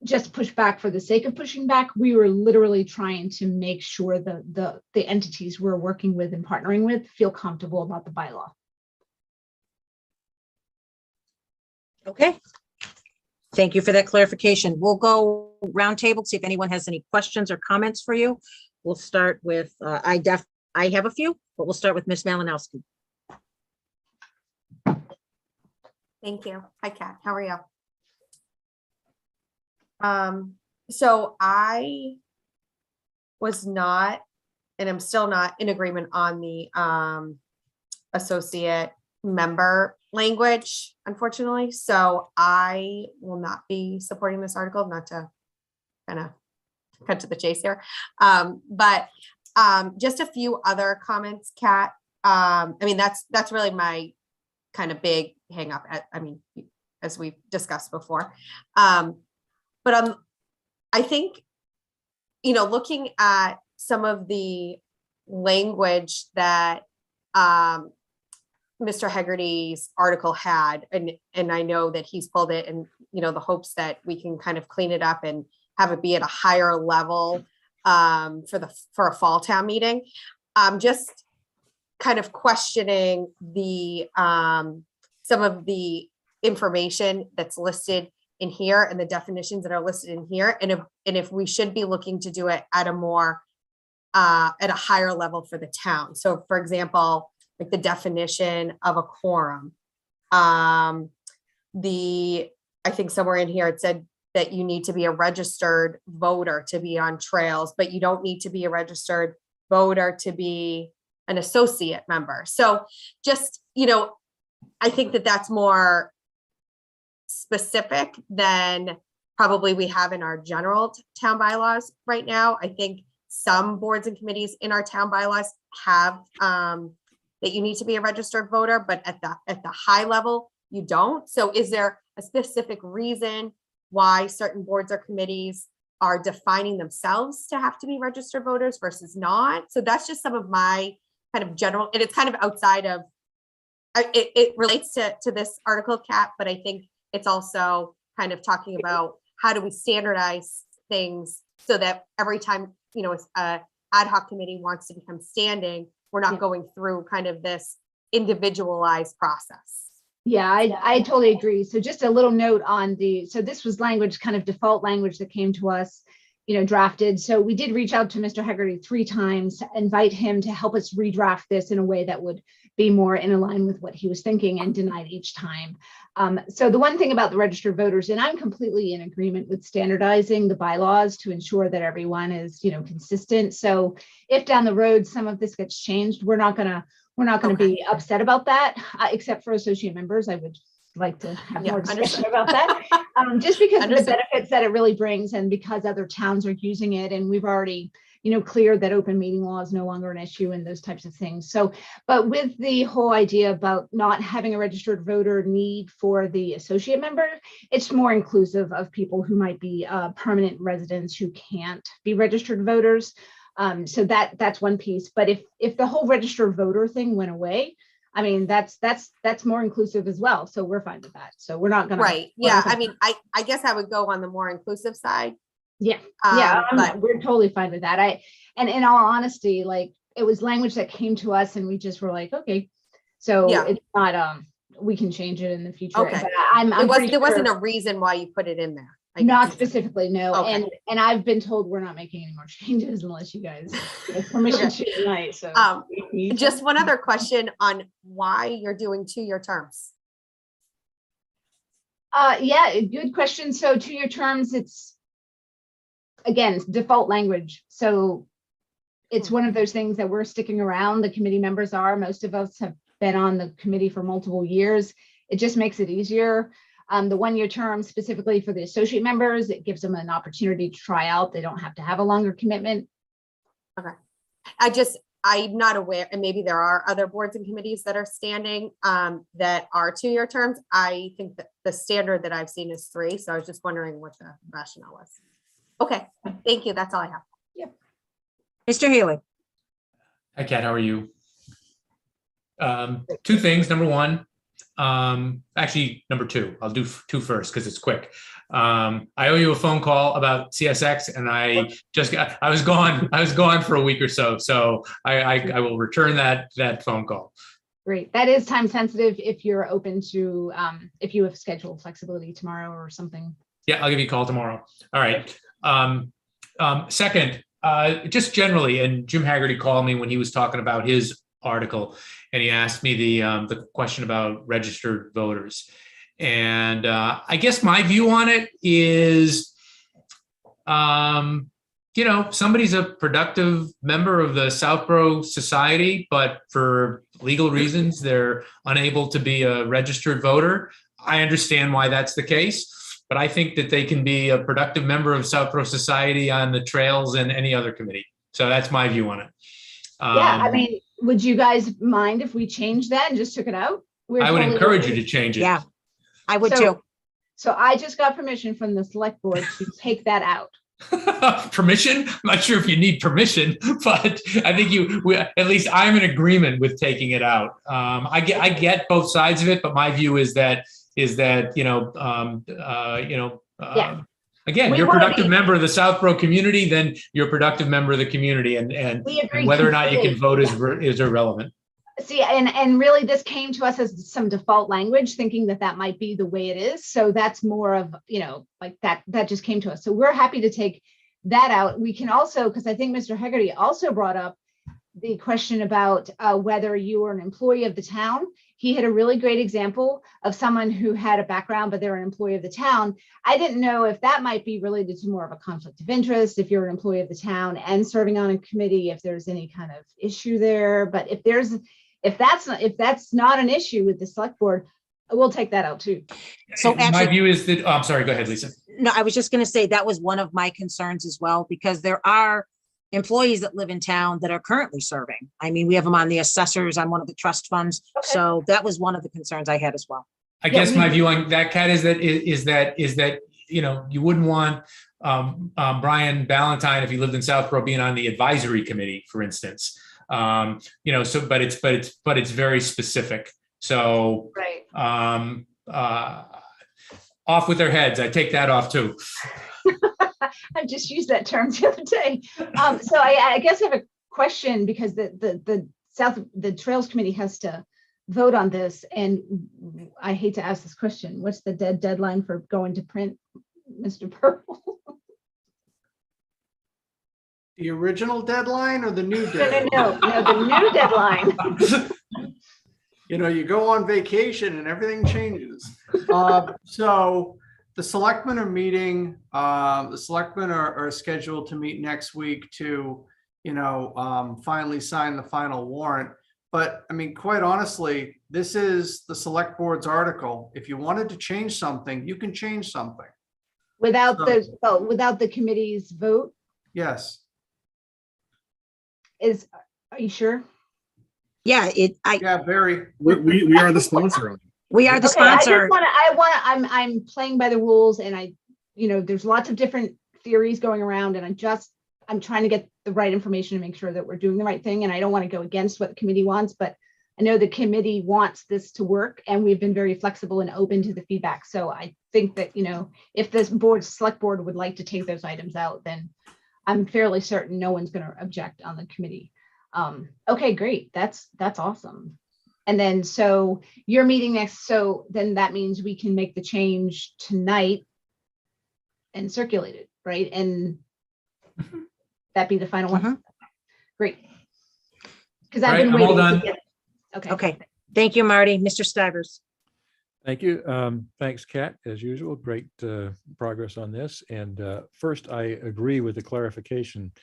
just push back for the sake of pushing back. We were literally trying to make sure the entities we're working with and partnering with feel comfortable about the bylaw. Okay. Thank you for that clarification. We'll go round table, see if anyone has any questions or comments for you. We'll start with, I have a few, but we'll start with Ms. Malinowski. Thank you. Hi, Kat. How are you? So I was not, and I'm still not in agreement on the associate member language, unfortunately. So I will not be supporting this article, not to kind of cut to the chase here. But just a few other comments, Kat. I mean, that's really my kind of big hang up. I mean, as we've discussed before. But I think, looking at some of the language that Mr. Hegarty's article had, and I know that he's pulled it, and the hopes that we can kind of clean it up and have it be at a higher level for a fall town meeting. Just kind of questioning the some of the information that's listed in here and the definitions that are listed in here, and if we should be looking to do it at a higher level for the town. So, for example, like the definition of a quorum. I think somewhere in here it said that you need to be a registered voter to be on trails, but you don't need to be a registered voter to be an associate member. So just, I think that that's more specific than probably we have in our general town bylaws right now. I think some boards and committees in our town bylaws have that you need to be a registered voter, but at the high level, you don't. So is there a specific reason why certain boards or committees are defining themselves to have to be registered voters versus not? So that's just some of my kind of general, and it's kind of outside of it relates to this article, Kat, but I think it's also kind of talking about how do we standardize things so that every time, you know, a ad hoc committee wants to become standing, we're not going through kind of this individualized process. Yeah, I totally agree. So just a little note on so this was language, kind of default language that came to us, you know, drafted. So we did reach out to Mr. Hegarty 3 times to invite him to help us redraft this in a way that would be more in line with what he was thinking, and denied each time. So the one thing about the registered voters, and I'm completely in agreement with standardizing the bylaws to ensure that everyone is, you know, consistent. So if down the road some of this gets changed, we're not gonna be upset about that, except for associate members. I would like to have more discussion about that, just because of the benefits that it really brings, and because other towns are using it, and we've already, you know, cleared that open meeting law is no longer an issue and those types of things. So, but with the whole idea about not having a registered voter need for the associate member, it's more inclusive of people who might be permanent residents who can't be registered voters. So that's one piece. But if the whole registered voter thing went away, I mean, that's more inclusive as well. So we're fine with that. So we're not gonna. Right. Yeah. I mean, I guess I would go on the more inclusive side. Yeah. But we're totally fine with that. And in all honesty, like, it was language that came to us and we just were like, okay, so it's not, we can change it in the future. Okay. But there wasn't a reason why you put it in there. Not specifically, no. Okay. And I've been told we're not making any more changes unless you guys give permission to tonight. So just one other question on why you're doing 2-year terms. Yeah, good question. So 2-year terms, it's, again, default language. So it's one of those things that we're sticking around. The committee members are, most of us have been on the committee for multiple years. It just makes it easier. The 1-year term specifically for the associate members, it gives them an opportunity to try out. They don't have to have a longer commitment. Okay. I'm not aware, and maybe there are other boards and committees that are standing that are 2-year terms. I think that the standard that I've seen is 3. So I was just wondering what the rationale was. Okay, thank you. That's all I have. Yep. Mr. Healy. Hi, Kat, how are you? 2 things. Number 1, actually number 2, I'll do 2 first because it's quick. I owe you a phone call about CSX, and I was gone for a week or so. So I will return that phone call. Great. That is time sensitive if you're open to, if you have scheduled flexibility tomorrow or something. Yeah, I'll give you a call tomorrow. All right. Second, just generally, and Jim Haggerty called me when he was talking about his article, and he asked me the question about registered voters. And I guess my view on it is, you know, somebody's a productive member of the Southborough Society, but for legal reasons, they're unable to be a registered voter. I understand why that's the case, but I think that they can be a productive member of Southborough Society on the trails and any other committee. So that's my view on it. Yeah, I mean, would you guys mind if we changed that and just took it out? I would encourage you to change it. Yeah, I would too. So I just got permission from the select board to take that out. Permission? I'm not sure if you need permission, but I think at least I'm in agreement with taking it out. I get both sides of it, but my view is that again, you're a productive member of the Southborough community, then you're a productive member of the community, and whether or not you can vote is irrelevant. See, and really this came to us as some default language, thinking that might be the way it is. So that's more of, you know, like that just came to us. So we're happy to take that out. We can also, because I think Mr. Hegarty also brought up the question about whether you were an employee of the town. He had a really great example of someone who had a background, but they're an employee of the town. I didn't know if that might be related to more of a conflict of interest, if you're an employee of the town and serving on a committee, if there's any kind of issue there. But if that's not an issue with the select board, we'll take that out too. So actually, my view is that, I'm sorry, go ahead, Lisa. No, I was just going to say that was one of my concerns as well, because there are employees that live in town that are currently serving. I mean, we have them on the assessors, on one of the trust funds. Okay. So that was one of the concerns I had as well. I guess my view on that, Kat, is that, you know, you wouldn't want Brian Ballantyne, if he lived in Southborough, being on the advisory committee, for instance. You know, so but it's very specific. So Right. off with their heads. I take that off too. I just used that term the other day. So I guess I have a question, because the Trails Committee has to vote on this, and I hate to ask this question. What's the deadline for going to print, Mr. Purple? The original deadline or the new deadline? No, the new deadline. You know, you go on vacation and everything changes. So the selectmen are meeting, the selectmen are scheduled to meet next week to, finally sign the final warrant. But I mean, quite honestly, this is the select board's article. If you wanted to change something, you can change something. Without the committee's vote? Yes. Are you sure? Yeah, yeah, very. We are the sponsor on it. We are the Okay, sponsor. I'm playing by the rules, and there's lots of different theories going around, and I'm trying to get the right information to make sure that we're doing the right thing. And I don't want to go against what the committee wants, but I know the committee wants this to work, and we've been very flexible and open to the feedback. So I think that, if this select board would like to take those items out, then I'm fairly certain no one's going to object on the committee. Okay, great. That's awesome. And then, so you're meeting next, so then that means we can make the change tonight and circulate it, right? And that be the final one? Great. Because I've been waiting to get it. Okay. Thank you, Marty. Mr. Stivers. Thank you. Thanks, Kat, as usual. Great progress on this. And first, I agree with the clarification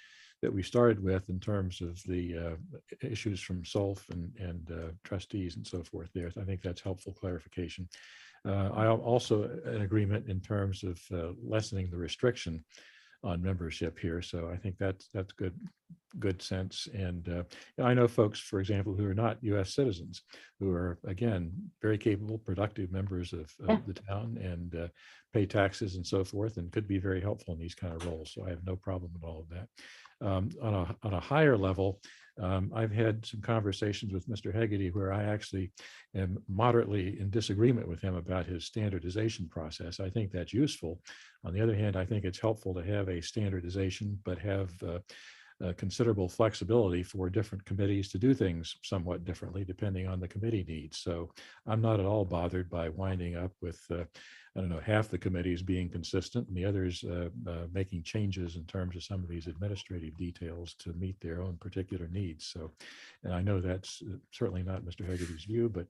that we started with in terms of the issues from SOLF and trustees and so forth there. I think that's helpful clarification. I also in agreement in terms of lessening the restriction on membership here. So I think that's good sense. And I know folks, for example, who are not U.S. citizens, who are, again, very capable, productive members of the town and pay taxes and so forth, and could be very helpful in these kind of roles. So I have no problem with all of that. On a higher level, I've had some conversations with Mr. Hegarty where I actually am moderately in disagreement with him about his standardization process. I think that's useful. On the other hand, I think it's helpful to have a standardization, but have considerable flexibility for different committees to do things somewhat differently depending on the committee needs. So I'm not at all bothered by winding up with half the committees being consistent and the others making changes in terms of some of these administrative details to meet their own particular needs. So, and I know that's certainly not Mr. Hegarty's view, but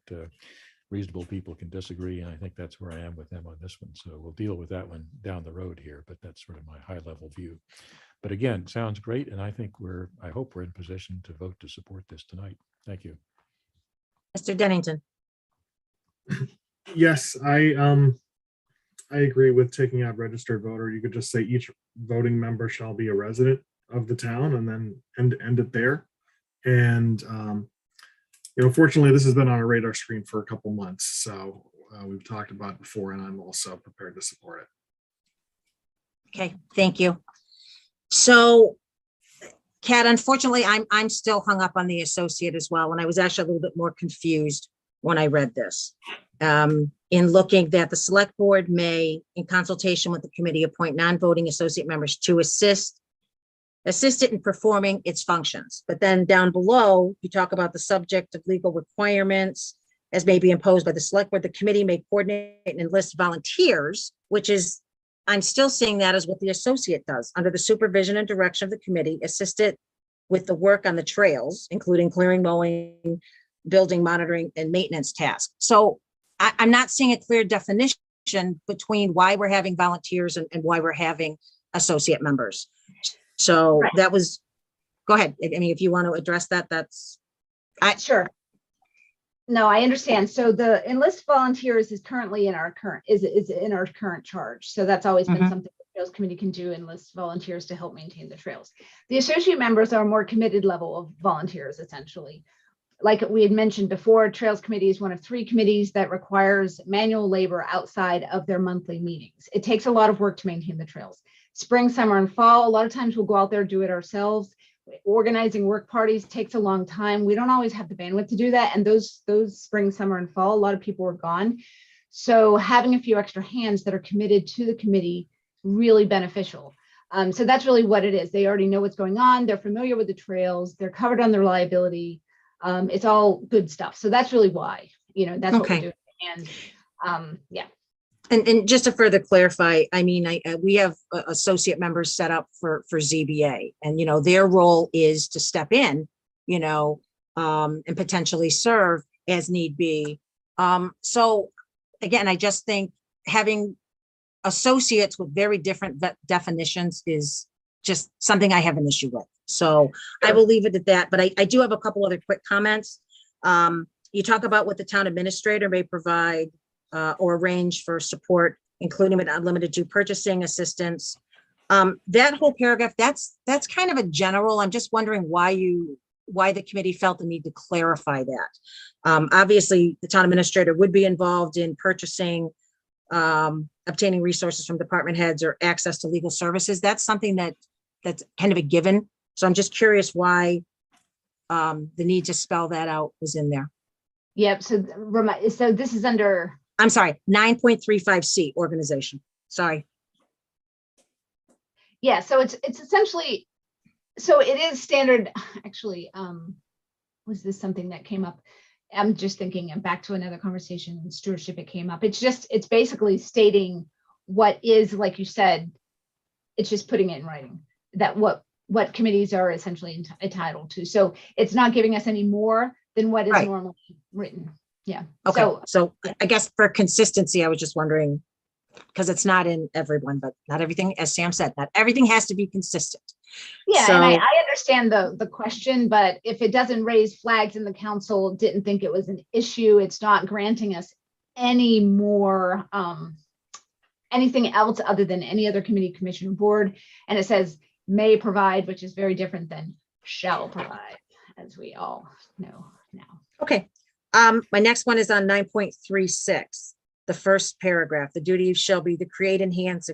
reasonable people can disagree, and I think that's where I am with them on this one. So we'll deal with that one down the road here, but that's sort of my high level view. But again, sounds great, and I think I hope we're in position to vote to support this tonight. Thank you. Mr. Dennington. Yes, I agree with taking out registered voter. You could just say each voting member shall be a resident of the town, and then end it there. And fortunately, this has been on our radar screen for a couple months, so we've talked about it before, and I'm also prepared to support it. Okay, thank you. So, Kat, unfortunately, I'm still hung up on the associate as well, and I was actually a little bit more confused when I read this. In looking that the select board may, in consultation with the committee, appoint non-voting associate members to assist it in performing its functions. But then down below, you talk about the subject of legal requirements as may be imposed by the select board. The committee may coordinate and enlist volunteers, which is, I'm still seeing that as what the associate does, under the supervision and direction of the committee, assist it with the work on the trails, including clearing, mowing, building, monitoring, and maintenance tasks. So I'm not seeing a clear definition between why we're having volunteers and why we're having associate members. So that was, go ahead. I mean, if you want to address that, Sure. No, I understand. So the enlist volunteers is currently in our current charge. So that's always been something the Trails Committee can do, enlist volunteers to help maintain the trails. The associate members are a more committed level of volunteers, essentially. Like we had mentioned before, Trails Committee is one of 3 committees that requires manual labor outside of their monthly meetings. It takes a lot of work to maintain the trails. Spring, summer, and fall, a lot of times we'll go out there, do it ourselves. organizing work parties takes a long time. We don't always have the bandwidth to do that. And those spring, summer, and fall, a lot of people were gone. So having a few extra hands that are committed to the committee, really beneficial. So that's really what it is. They already know what's going on. They're familiar with the trails. They're covered on their liability. It's all good stuff. So that's really why, that's what we're doing. And yeah. And just to further clarify, I mean, we have associate members set up for ZBA, and their role is to step in, and potentially serve as need be. So again, I just think having associates with very different definitions is just something I have an issue with. So I will leave it at that. But I do have a couple other quick comments. You talk about what the town administrator may provide or arrange for support, including but not limited to purchasing assistance. That whole paragraph, that's kind of a general. I'm just wondering why the committee felt the need to clarify that. Obviously, the town administrator would be involved in purchasing, obtaining resources from department heads or access to legal services. That's something that's kind of a given. So I'm just curious why the need to spell that out was in there. Yep. So this is under. I'm sorry, 9.35C organization. Sorry. Yeah, so it's essentially, so it is standard. Actually, was this something that came up? I'm just thinking back to another conversation in stewardship, it came up. It's basically stating what is, like you said, it's just putting it in writing that what committees are essentially entitled to. So it's not giving us any more than what is normally written. Yeah. Okay. So I guess for consistency, I was just wondering, because it's not in everyone, but not everything, as Sam said, not everything has to be consistent. Yeah, so, and I understand the question, but if it doesn't raise flags and the council didn't think it was an issue, it's not granting us any more, anything else other than any other committee, commission, or board. And it says may provide, which is very different than shall provide, as we all know now. Okay. My next one is on 9.36, the first paragraph. The duty shall be to create, enhance,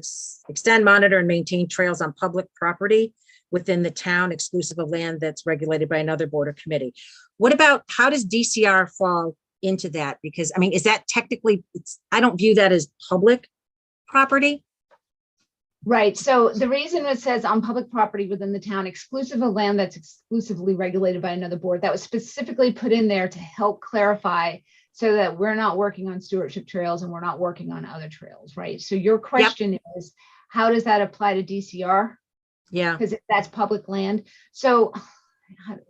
extend, monitor, and maintain trails on public property within the town, exclusive of land that's regulated by another board or committee. What about, how does DCR fall into that? Because, I mean, is that technically, I don't view that as public property. Right. So the reason it says on public property within the town, exclusive of land that's exclusively regulated by another board, that was specifically put in there to help clarify so that we're not working on stewardship trails and we're not working on other trails, right? So your question is, how does that apply to DCR? Yeah. Because that's public land. So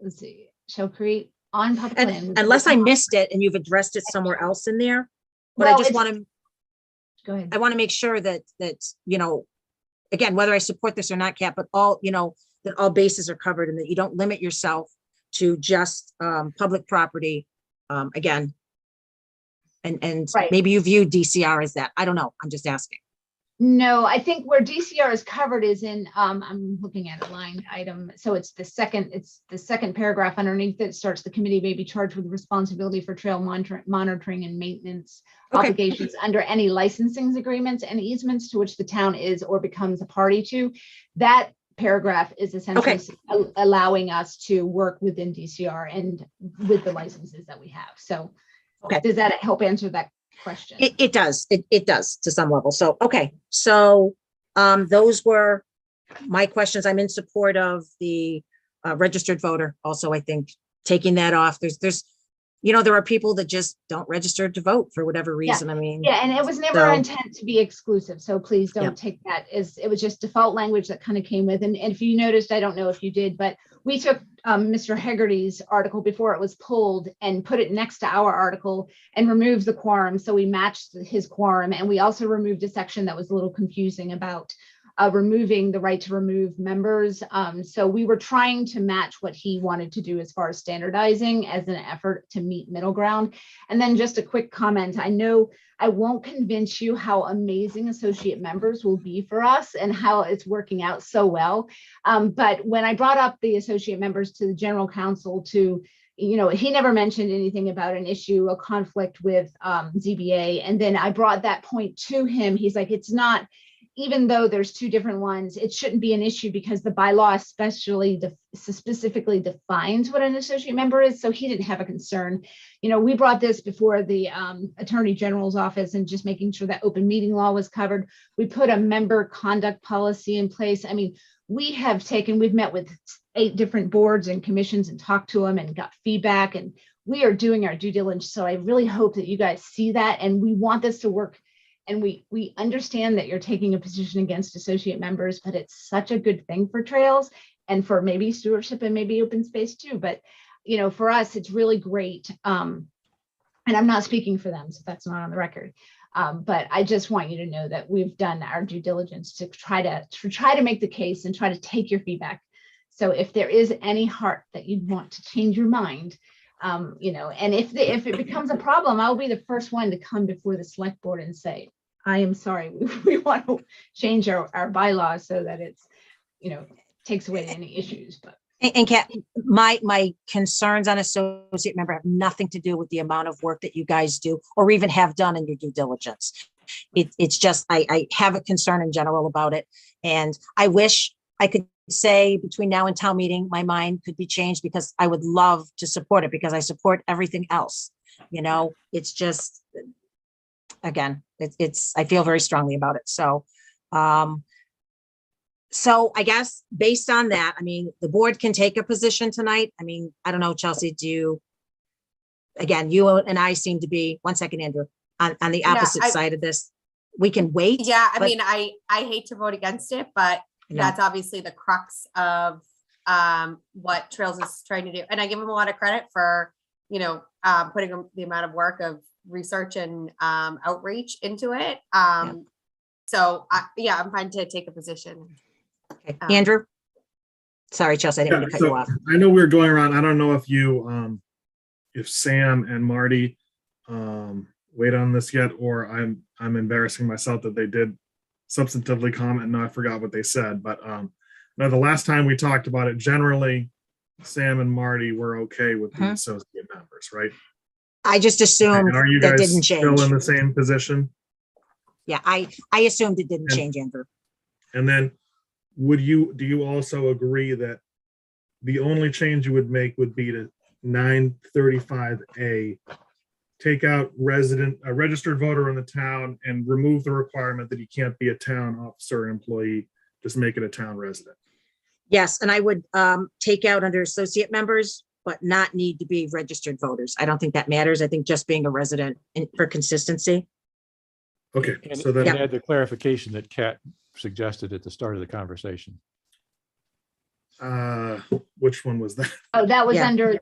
let's see, shall create on public land. Unless I missed it and you've addressed it somewhere else in there, but I just want to, go ahead. I want to make sure that, again, whether I support this or not, Kat, but all, that all bases are covered and that you don't limit yourself to just public property, again. And maybe you view DCR as that. I don't know. I'm just asking. No, I think where DCR is covered is in, I'm looking at a line item. So it's the second paragraph underneath that starts, the committee may be charged with responsibility for trail monitoring and maintenance obligations under any licensing agreements and easements to which the town is or becomes a party to. That paragraph is essentially allowing us to work within DCR and with the licenses that we have. So does that help answer that question? It does. It does to some level. So, okay. So those were my questions. I'm in support of the registered voter. Also, I think taking that off, there's, there are people that just don't register to vote for whatever reason. I mean, and it was never our intent to be exclusive. So please don't take that as, it was just default language that kind of came with. And if you noticed, I don't know if you did, but we took Mr. Hegarty's article before it was pulled and put it next to our article and removed the quorum. So we matched his quorum. And we also removed a section that was a little confusing about removing the right to remove members. So we were trying to match what he wanted to do as far as standardizing as an effort to meet middle ground. And then just a quick comment. I know I won't convince you how amazing associate members will be for us and how it's working out so well. But when I brought up the associate members to the general counsel to, he never mentioned anything about an issue, a conflict with ZBA. And then I brought that point to him. He's like, it's not even though there's two different ones, it shouldn't be an issue because the bylaw specifically defines what an associate member is. So he didn't have a concern. We brought this before the Attorney General's office and just making sure that open meeting law was covered. We put a member conduct policy in place. I mean, we've met with 8 different boards and commissions and talked to them and got feedback, and we are doing our due diligence. So I really hope that you guys see that, and we want this to work. And we understand that you're taking a position against associate members, but it's such a good thing for trails and for maybe stewardship and maybe open space too. But, for us, it's really great. And I'm not speaking for them, so that's not on the record. But I just want you to know that we've done our due diligence to try to make the case and try to take your feedback. So if there is any heart that you'd want to change your mind, and if it becomes a problem, I'll be the first one to come before the select board and say, I am sorry, we want to change our bylaws so that it's, takes away any issues. But And Kat, my concerns on associate member have nothing to do with the amount of work that you guys do or even have done in your due diligence. It's just, I have a concern in general about it. And I wish I could say between now and town meeting, my mind could be changed because I would love to support it because I support everything else. It's just, again, I feel very strongly about it. So, so I guess based on that, the board can take a position tonight. I don't know, Chelsea, again, you and I seem to be, one second, Andrew, on the opposite side of this. We can wait. Yeah, I hate to vote against it, but that's obviously the crux of what Trails is trying to do. And I give them a lot of credit for, putting the amount of work of research and outreach into it. So I'm fine to take a position. Okay. Andrew? Sorry, Chelsea, I didn't mean to cut you off. I know we were going around. I don't know if you, if Sam and Marty wait on this yet, or I'm embarrassing myself that they did substantively comment. No, I forgot what they said, but now the last time we talked about it, generally Sam and Marty were okay with the associate members, right? I just assumed and are you that guys didn't change. still in the same position? Yeah, I assumed it didn't change, Andrew. And then do you also agree that the only change you would make would be to 935A, take out a registered voter in the town and remove the requirement that he can't be a town officer or employee, just make it a town resident? Yes, and I would take out under associate members, but not need to be registered voters. I don't think that matters. I think just being a resident for consistency. Okay, And, so then add the clarification that Kat suggested at the start of the conversation. which one was that? Oh, that was under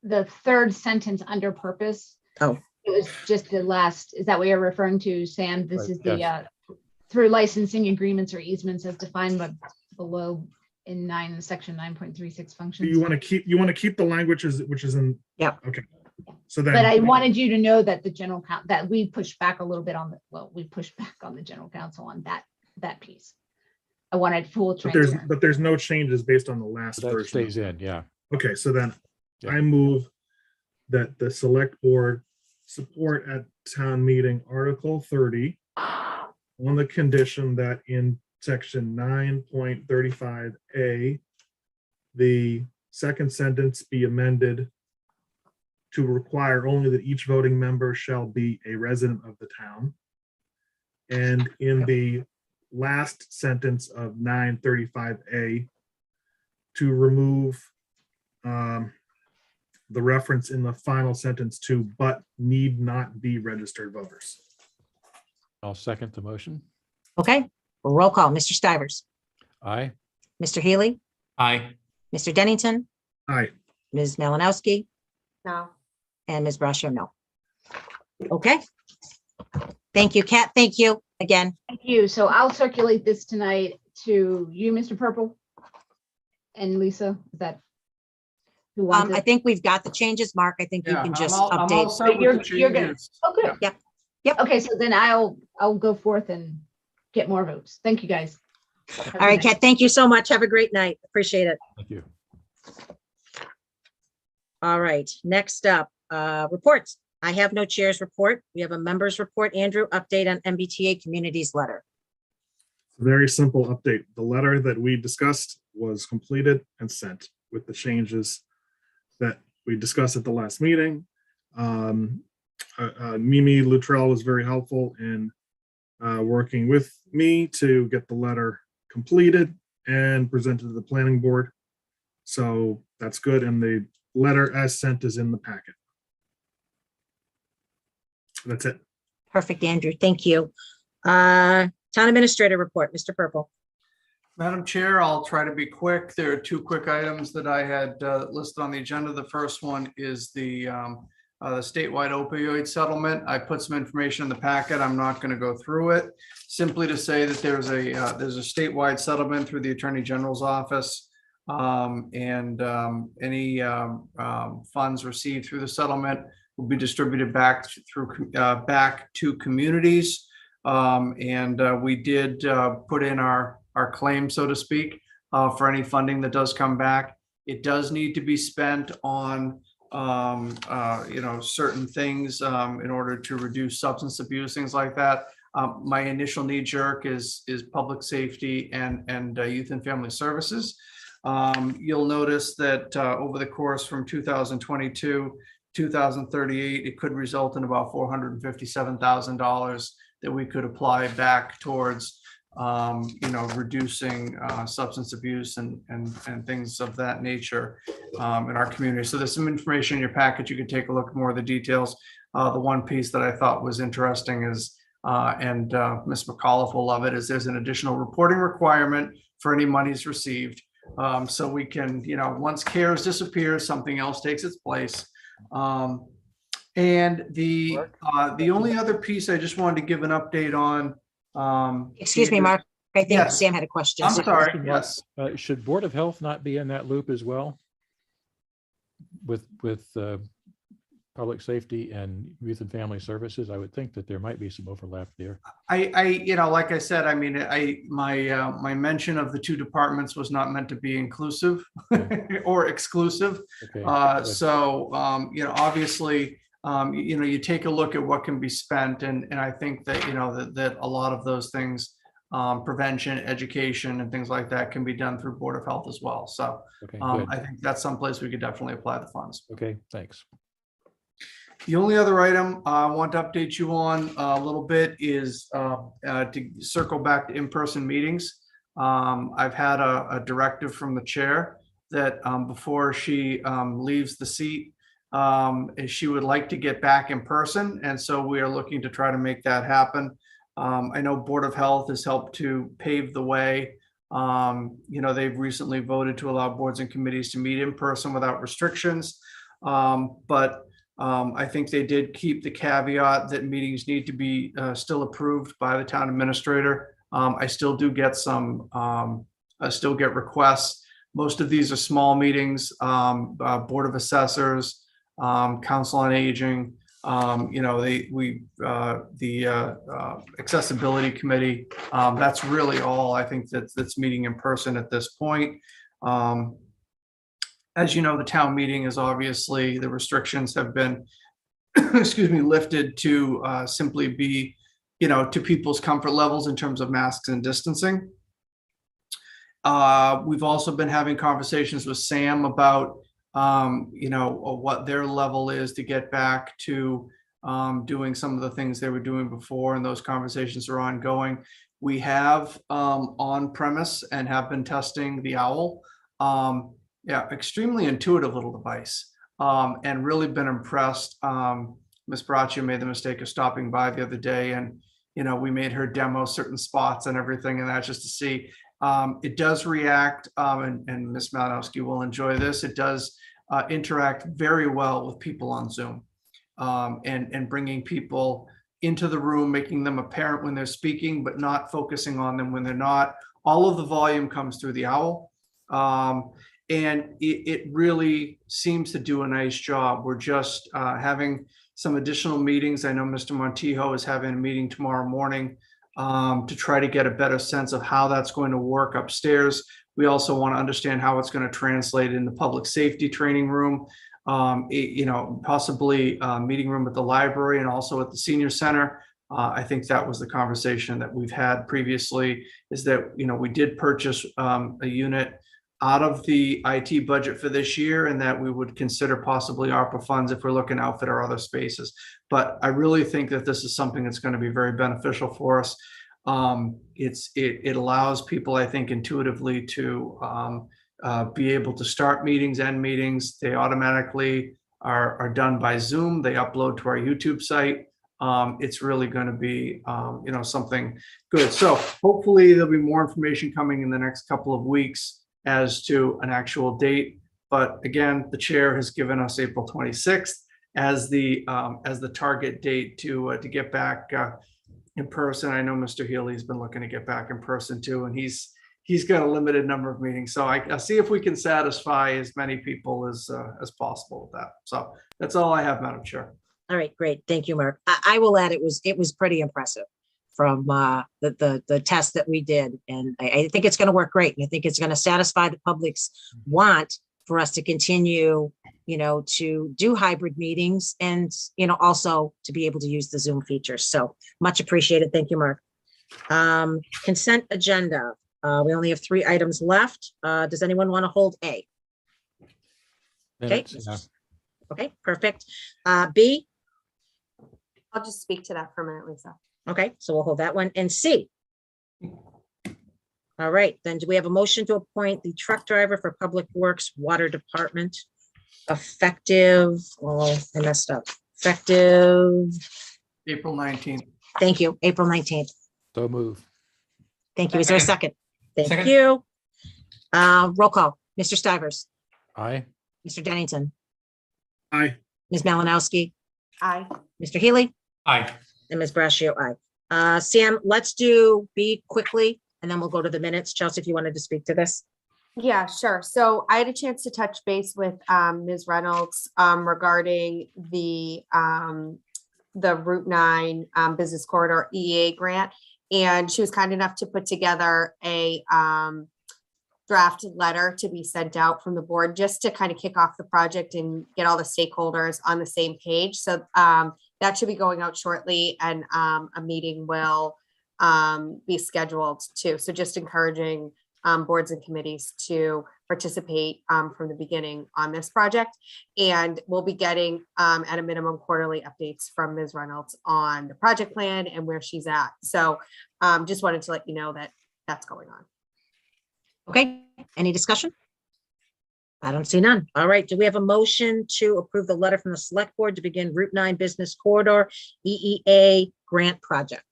the third sentence under purpose. Oh. It was just the last, is that what you're referring to, Sam? This Right, is the, yes. through licensing agreements or easements as defined below in section 9.36 functions. You want to keep the language which is in. Yeah. Okay. So then. But I wanted you to know that the general that we pushed back a little bit on we pushed back on the general counsel on that piece. I wanted full transparency. But there's no changes based on the last That version. stays in, yeah. Okay, so then Yeah. I move that the select board support at town meeting Article 30 on the condition that in section 9.35A, the second sentence be amended to require only that each voting member shall be a resident of the town. And in the last sentence of 935A, to remove the reference in the final sentence to but need not be registered voters. I'll second the motion. Okay, roll call. Mr. Stivers, Aye. Mr. Healy, Aye. Mr. Dennington, Aye. Ms. Malinowski, No. and Ms. Brascio, no. Okay. Thank you, Kat. Thank you again. Thank you. So I'll circulate this tonight to you, Mr. Purple, and Lisa. Is that who wants I it? think we've got the changes, Mark. I think you can just I'm all update. set with the You're gonna. changes. Oh, good. Yep. Yep. Okay, so then I'll go forth and get more votes. Thank you, guys. Have a All good right, night. Kat, thank you so much. Have a great night. Appreciate it. Thank you. All right, next up, reports. I have no chair's report. We have a member's report. Andrew, update on MBTA communities letter. Very simple update. The letter that we discussed was completed and sent with the changes that we discussed at the last meeting. Mimi Luttrell was very helpful in working with me to get the letter completed and presented to the planning board. So that's good. And the letter as sent is in the packet. That's it. Perfect, Andrew. Thank you. Town Administrator report, Mr. Purple. Madam Chair, I'll try to be quick. There are two quick items that I had listed on the agenda. The first one is the statewide opioid settlement. I put some information in the packet. I'm not going to go through it. Simply to say that there's a statewide settlement through the Attorney General's office, and any funds received through the settlement will be distributed back to communities. We did put in our claim, so to speak, for any funding that does come back. It does need to be spent on certain things in order to reduce substance abuse, things like that. My initial knee jerk is public safety and youth and family services. You'll notice that over the course from 2022 2038, it could result in about $457,000 that we could apply back towards reducing substance abuse and things of that nature in our community. So there's some information in your package. You can take a look at more of the details. The one piece that I thought was interesting is, Ms. McAuliffe will love it, is there's an additional reporting requirement for any monies received. So we can, once CARES disappears, something else takes its place. And the only other piece I just wanted to give an update on. Excuse me, Mark. I think Yes. Sam had a question. I'm sorry. Yes. Should Board of Health not be in that loop as well? With public safety and youth and family services, I would think that there might be some overlap there. Like I said, I mean, my mention of the two departments was not meant to be inclusive or exclusive. Okay. Obviously, you take a look at what can be spent, and I think that that a lot of those things, prevention, education, and things like that, can be done through Board of Health as well. So Okay, I think that's someplace we could definitely apply the funds. Okay, thanks. The only other item I want to update you on a little bit is to circle back to in-person meetings. I've had a directive from the chair that before she leaves the seat, she would like to get back in person. And so we are looking to try to make that happen. I know Board of Health has helped to pave the way. They've recently voted to allow boards and committees to meet in person without restrictions. But I think they did keep the caveat that meetings need to be still approved by the town administrator. I still do get I still get requests. Most of these are small meetings, Board of Assessors, Council on Aging, the Accessibility Committee. That's really all I think that's meeting in person at this point. As you know, the town meeting is obviously, the restrictions have been, lifted to simply be, to people's comfort levels in terms of masks and distancing. We've also been having conversations with Sam about, what their level is to get back to doing some of the things they were doing before, and those conversations are ongoing. We have on premise and have been testing the OWL. Extremely intuitive little device, and really been impressed. Ms. Braccio made the mistake of stopping by the other day, and we made her demo certain spots and everything, and that's just to see. It does react, and Ms. Malinowski will enjoy this. It does interact very well with people on Zoom, and bringing people into the room, making them apparent when they're speaking, but not focusing on them when they're not. All of the volume comes through the OWL. And it really seems to do a nice job. We're just having some additional meetings. I know Mr. Montijo is having a meeting tomorrow morning to try to get a better sense of how that's going to work upstairs. We also want to understand how it's going to translate in the public safety training room, possibly a meeting room at the library and also at the senior center. I think that was the conversation that we've had previously, is that, we did purchase a unit out of the IT budget for this year, and that we would consider possibly ARPA funds if we're looking to outfit our other spaces. But I really think that this is something that's going to be very beneficial for us. It allows people, I think, intuitively to be able to start meetings, end meetings. They automatically are done by Zoom. They upload to our YouTube site. It's really going to be, something good. So hopefully there'll be more information coming in the next couple of weeks as to an actual date. But again, the chair has given us April 26th as the target date to get back in person. I know Mr. Healy's been looking to get back in person too, and he's got a limited number of meetings. So I'll see if we can satisfy as many people as possible with that. So that's all I have, Madam Chair. All right, great. Thank you, Mark. I will add, it was pretty impressive from the test that we did. And I think it's going to work great. And I think it's going to satisfy the public's want for us to continue, to do hybrid meetings and, also to be able to use the Zoom features. So much appreciated. Thank you, Mark. Consent agenda. We only have 3 items left. Does anyone want to hold A? Okay. Okay, perfect. B? I'll just speak to that for a minute, Lisa. Okay, so we'll hold that one. And C? All right, then do we have a motion to appoint the truck driver for Public Works Water Department effective, I messed up, effective, April 19th. thank you, April 19th. So move. Thank you. Is there a second? Thank Second. you. Roll call. Mr. Stivers, Aye. Mr. Dennington, Aye. Ms. Malinowski, Aye. Mr. Healy, Aye. and Ms. Brascio, aye. Sam, let's do B quickly, and then we'll go to the minutes. Chelsea, if you wanted to speak to this. Yeah, sure. So I had a chance to touch base with Ms. Reynolds regarding the Route 9 Business Corridor EA grant. And she was kind enough to put together a draft letter to be sent out from the board just to kind of kick off the project and get all the stakeholders on the same page. So that should be going out shortly, and a meeting will be scheduled too. So just encouraging boards and committees to participate from the beginning on this project. And we'll be getting at a minimum quarterly updates from Ms. Reynolds on the project plan and where she's at. So just wanted to let you know that that's going on. Okay, any discussion? I don't see none. All right, do we have a motion to approve the letter from the select board to begin Route 9 Business Corridor EEA grant project?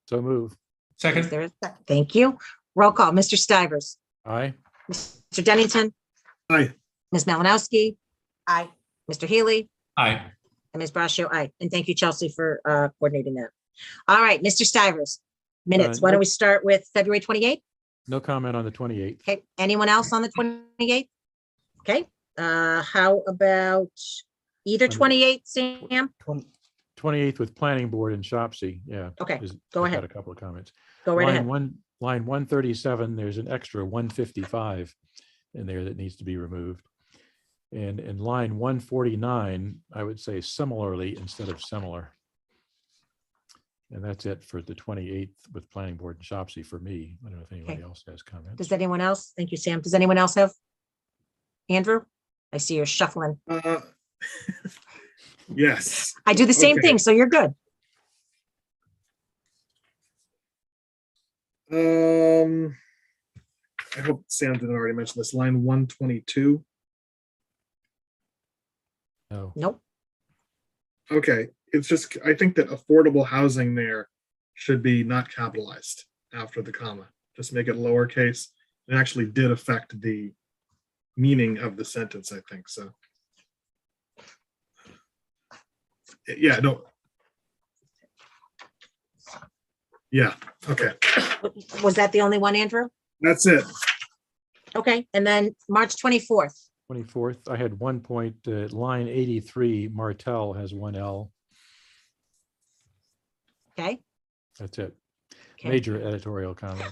So move. Second. Is there a second? Thank you. Roll call. Mr. Stivers, Aye. Mr. Dennington, Aye. Ms. Malinowski, Aye. Mr. Healy, Aye. and Ms. Brascio, aye. And thank you, Chelsea, for coordinating that. All right, Mr. Stivers, minutes. Why don't we start with February 28th? No comment on the 28th. Okay, anyone else on the 28th? Okay, how about either 28th, Sam? 28th with planning board and Shopsy. Yeah. Okay, is- go I've got ahead. A couple of comments. Go right ahead. Line 137, there's an extra 155 in there that needs to be removed. And in line 149, I would say similarly instead of similar. And that's it for the 28th with planning board and Shopsy for me. I don't know if anybody Okay. else has comments. Does anyone else? Thank you, Sam. Does anyone else have? Andrew? I see you're shuffling. Yes. I do the same Okay. thing, so you're good. I hope Sam didn't already mention this. Line 122. No. Nope. Okay, it's just, I think that affordable housing there should be not capitalized after the comma. Just make it lowercase. It actually did affect the meaning of the sentence, I think, so. Yeah, no. Yeah, okay, Was that the only one, Andrew? that's it. Okay, and then March 24th. 24th, I had 1 point, line 83, Martell has 1 L. Okay. That's it. Okay. Major editorial comment.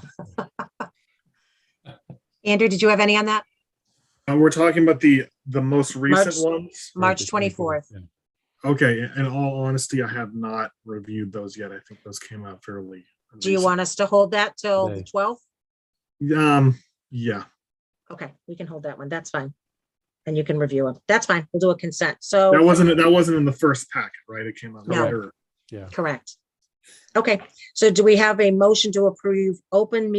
Andrew, did you have any on that? We're talking about the most recent March- ones. March The 24th, 24th. yeah. Okay, in all honesty, I have not reviewed those yet. I think those came out fairly. Do you want us to hold that till the Today. 12th? Yeah. Okay, we can hold that one. That's fine. And you can review it. That's fine. We'll do a consent. So. That wasn't in the first packet, right? It came out No. later. Yeah. Correct. Okay, so do we have a motion to approve open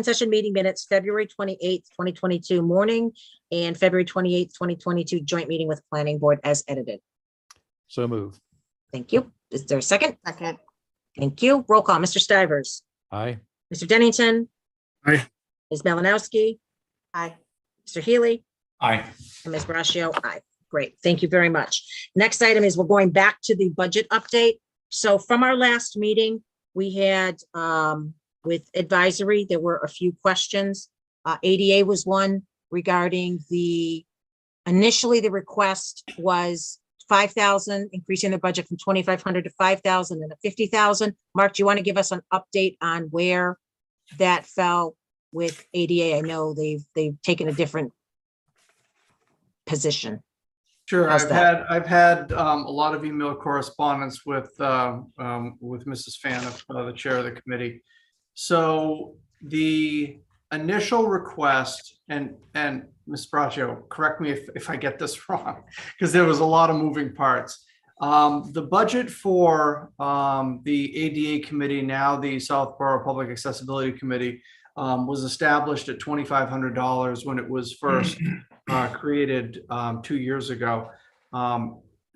session meeting minutes, February 28th, 2022 morning and February 28th, 2022 joint meeting with planning board as edited? So move. Thank you. Is there a second? Second. Thank you. Roll call. Mr. Stivers, Aye. Mr. Dennington, Aye. Ms. Malinowski, Aye. Mr. Healy, Aye. and Ms. Braccio. Aye. Great. Thank you very much. Next item is we're going back to the budget update. So from our last meeting, we had with advisory, there were a few questions. ADA was one regarding initially the request was 5,000, increasing the budget from 2,500 to 5,000 and a 50,000. Mark, do you want to give us an update on where that fell with ADA? I know they've taken a different position. Sure, How's I've had a lot of email correspondence with Mrs. Faniff, the chair of the committee. So the initial request, and Ms. Braccio, correct me if I get this wrong, because there was a lot of moving parts. The budget for the ADA committee, now the Southborough Public Accessibility Committee, was established at $2,500 when it was first created 2 years ago.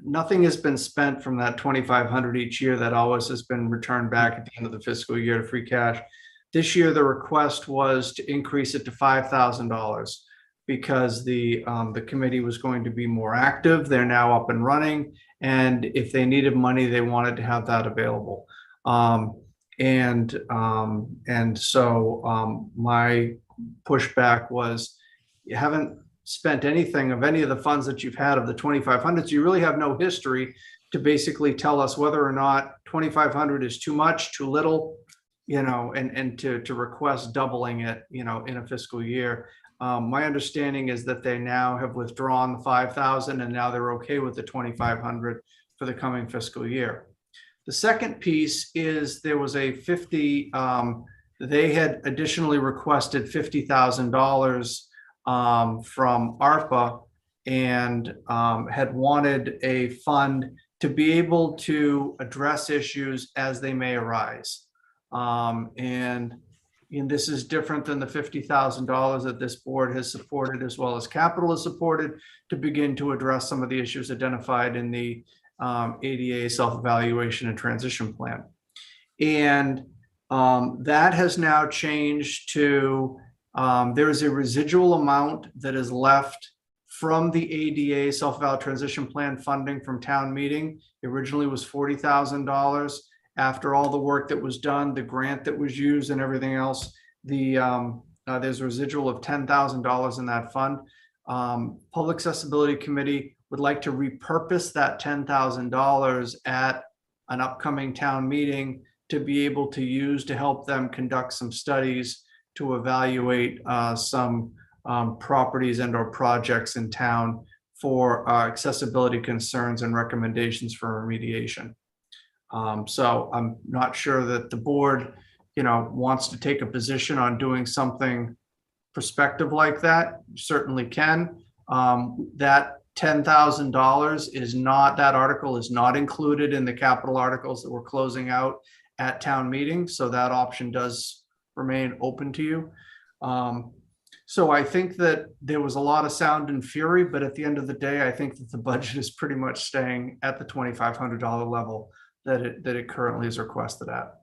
Nothing has been spent from that $2,500 each year. That always has been returned back at the end of the fiscal year to free cash. This year, the request was to increase it to $5,000 because the committee was going to be more active. They're now up and running, and if they needed money, they wanted to have that available. And so my pushback was, you haven't spent anything of any of the funds that you've had of the 2,500. So you really have no history to basically tell us whether or not 2,500 is too much, too little, and to request doubling it, in a fiscal year. My understanding is that they now have withdrawn the 5,000 and now they're okay with the 2,500 for the coming fiscal year. The second piece is there was a they had additionally requested $50,000 from ARPA and had wanted a fund to be able to address issues as they may arise. And this is different than the $50,000 that this board has supported, as well as capital has supported, to begin to address some of the issues identified in the ADA self-evaluation and transition plan. And that has now changed to, there is a residual amount that is left from the ADA self-evaluation transition plan funding from town meeting. It originally was $40,000. After all the work that was done, the grant that was used and everything else, there's a residual of $10,000 in that fund. Public Accessibility Committee would like to repurpose that $10,000 at an upcoming town meeting to be able to use to help them conduct some studies to evaluate some properties and or projects in town for accessibility concerns and recommendations for remediation. So I'm not sure that the board, wants to take a position on doing something prospective like that. You certainly can. That $10,000 is not, that article is not included in the capital articles that we're closing out at town meeting. So that option does remain open to you. So I think that there was a lot of sound and fury, but at the end of the day, I think that the budget is pretty much staying at the $2,500 level that it currently is requested at.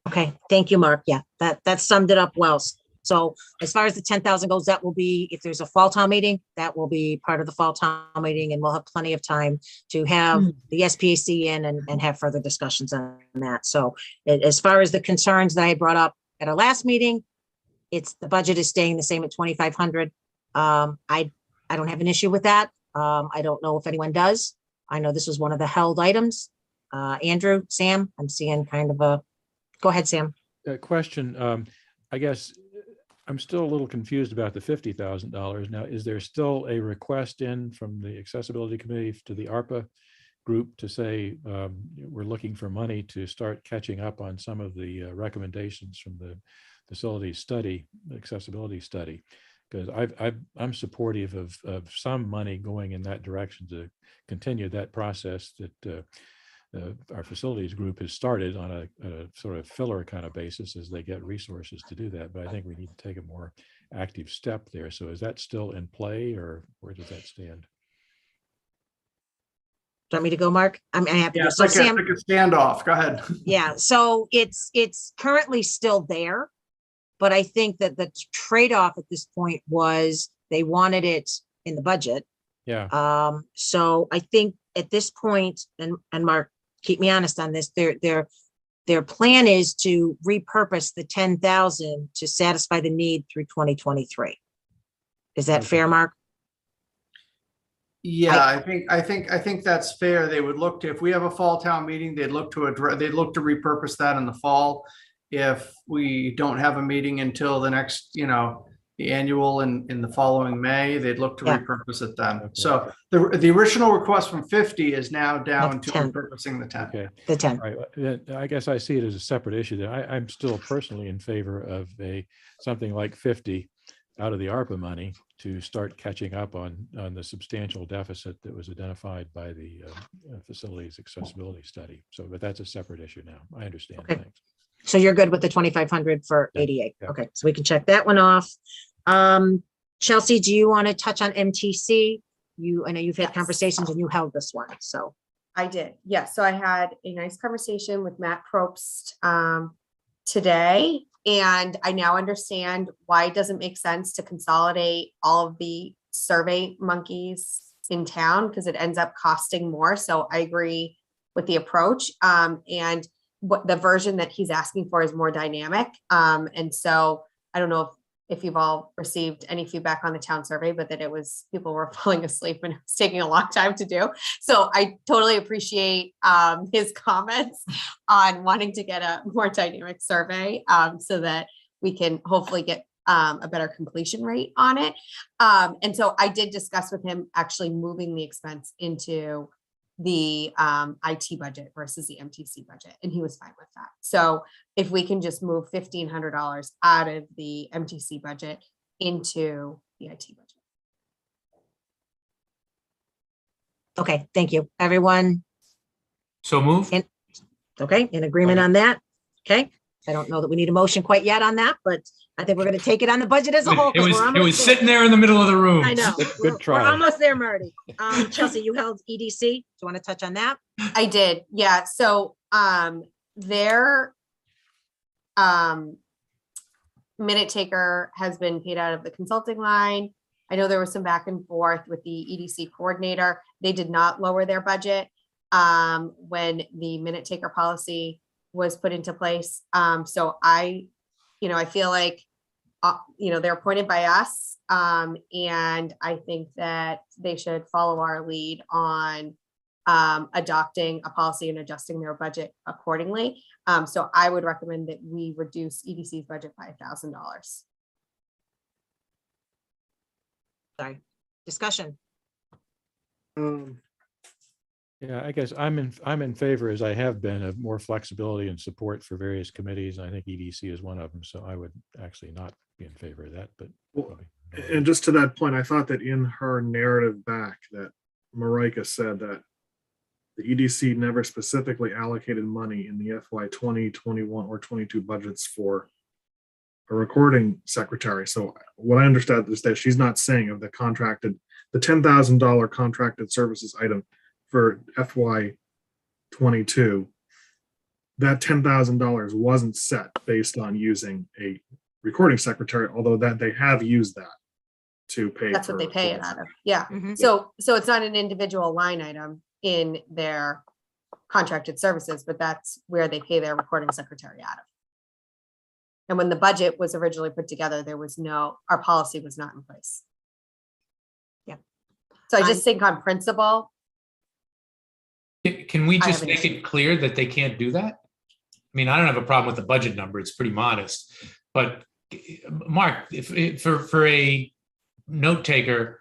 Okay, thank you, Mark. Yeah, that summed it up well. So as far as the 10,000 goes, that will be, if there's a fall town meeting, that will be part of the fall town meeting, and we'll have plenty of time to have the SPAC in and have further discussions on that. So as far as the concerns that I brought up at our last meeting, the budget is staying the same at 2,500. I don't have an issue with that. I don't know if anyone does. I know this was one of the held items. Andrew, Sam, I'm seeing kind of go ahead, Sam. Question. I guess I'm still a little confused about the $50,000. Now, is there still a request in from the Accessibility Committee to the ARPA group to say, we're looking for money to start catching up on some of the recommendations from the facility study, accessibility study. Because I'm supportive of some money going in that direction to continue that process that our facilities group has started on a sort of filler kind of basis as they get resources to do that. But I think we need to take a more active step there. So is that still in play, or where does that stand? Do you want me to go, Mark? I'm happy Yeah, to. it's So like Sam, a standoff. Go ahead. yeah, so it's currently still there, but I think that the trade-off at this point was they wanted it in the budget. Yeah. So I think at this point, and Mark, keep me honest on this, their plan is to repurpose the 10,000 to satisfy the need through 2023. Is that fair, Mark? Yeah, I think that's fair. They would look to, if we have a fall town meeting, they'd look to repurpose that in the fall. If we don't have a meeting until the next, the annual in the following May, they'd look to repurpose it then. Okay. So the original request from 50 is now down to 10. repurposing the 10. Okay. The 10. All right. I guess I see it as a separate issue. That I'm still personally in favor of something like 50 out of the ARPA money to start catching up on the substantial deficit that was identified by the facilities accessibility study. So, but that's a separate issue now. I understand. Okay. Thanks. So you're good with the 2,500 for Yeah, 88. yeah. Okay, so we can check that one off. Chelsea, do you want to touch on MTC? I know you've had Yes. conversations and you held this one, so. I did. Yes. So I had a nice conversation with Matt Probst today, and I now understand why it doesn't make sense to consolidate all of the survey monkeys in town, because it ends up costing more. So I agree with the approach. And what the version that he's asking for is more dynamic. And so I don't know if you've all received any feedback on the town survey, but that people were falling asleep and it was taking a long time to do. So I totally appreciate his comments on wanting to get a more dynamic survey so that we can hopefully get a better completion rate on it. And so I did discuss with him actually moving the expense into the IT budget versus the MTC budget, and he was fine with that. So if we can just move $1,500 out of the MTC budget into the IT budget. Okay, thank you. Everyone, So moved. okay, in agreement on that? Okay, I don't know that we need a motion quite yet on that, but I think we're going to take it on the budget as a whole. It 'cause was we're it almost was there. sitting there in the middle of the room. I know. Good We're try. almost there, Marty. Chelsea, you held EDC. Do you want to touch on that? I did, yeah. So their minute taker has been paid out of the consulting line. I know there was some back and forth with the EDC coordinator. They did not lower their budget when the minute taker policy was put into place. So I feel like they're appointed by us, and I think that they should follow our lead on adopting a policy and adjusting their budget accordingly. So I would recommend that we reduce EDC's budget by $1,000. Sorry, discussion. Yeah, I guess I'm in favor, as I have been, of more flexibility and support for various committees. I think EDC is one of them, so I would actually not be in favor of that, but. Well, and just to that point, I thought that in her narrative back that Marika said that the EDC never specifically allocated money in the FY 20, 21, or 22 budgets for a recording secretary. So what I understand is that she's not saying of the $10,000 contracted services item for FY 22, that $10,000 wasn't set based on using a recording secretary, although that they have used that to pay. That's what they pay it out of. Yeah. Mhm. So it's not an individual line item in their contracted services, but that's where they pay their recording secretary out of. And when the budget was originally put together, our policy was not in place. Yeah. So I just think on principle. Can we I just have an make issue. it clear that they can't do that? I mean, I don't have a problem with the budget number. It's pretty modest. But Mark, for a note taker,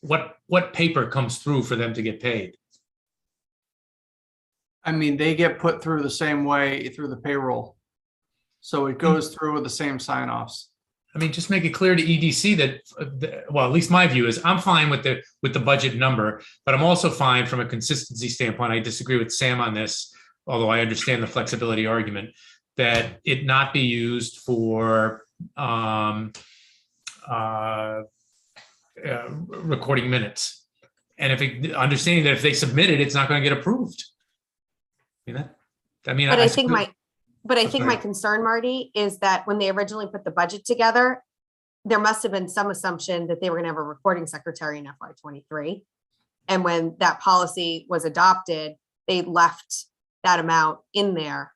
what paper comes through for them to get paid? I mean, they get put through the same way through the payroll. So it goes through with the same sign-offs. I mean, just make it clear to EDC that, well, at least my view is I'm fine with the budget number, but I'm also fine from a consistency standpoint. I disagree with Sam on this, although I understand the flexibility argument, that it not be used for recording minutes. And understanding that if they submit it, it's not going to get approved. But I think my concern, Marty, is that when they originally put the budget together, there must have been some assumption that they were going to have a recording secretary in FY23. And when that policy was adopted, they left that amount in there.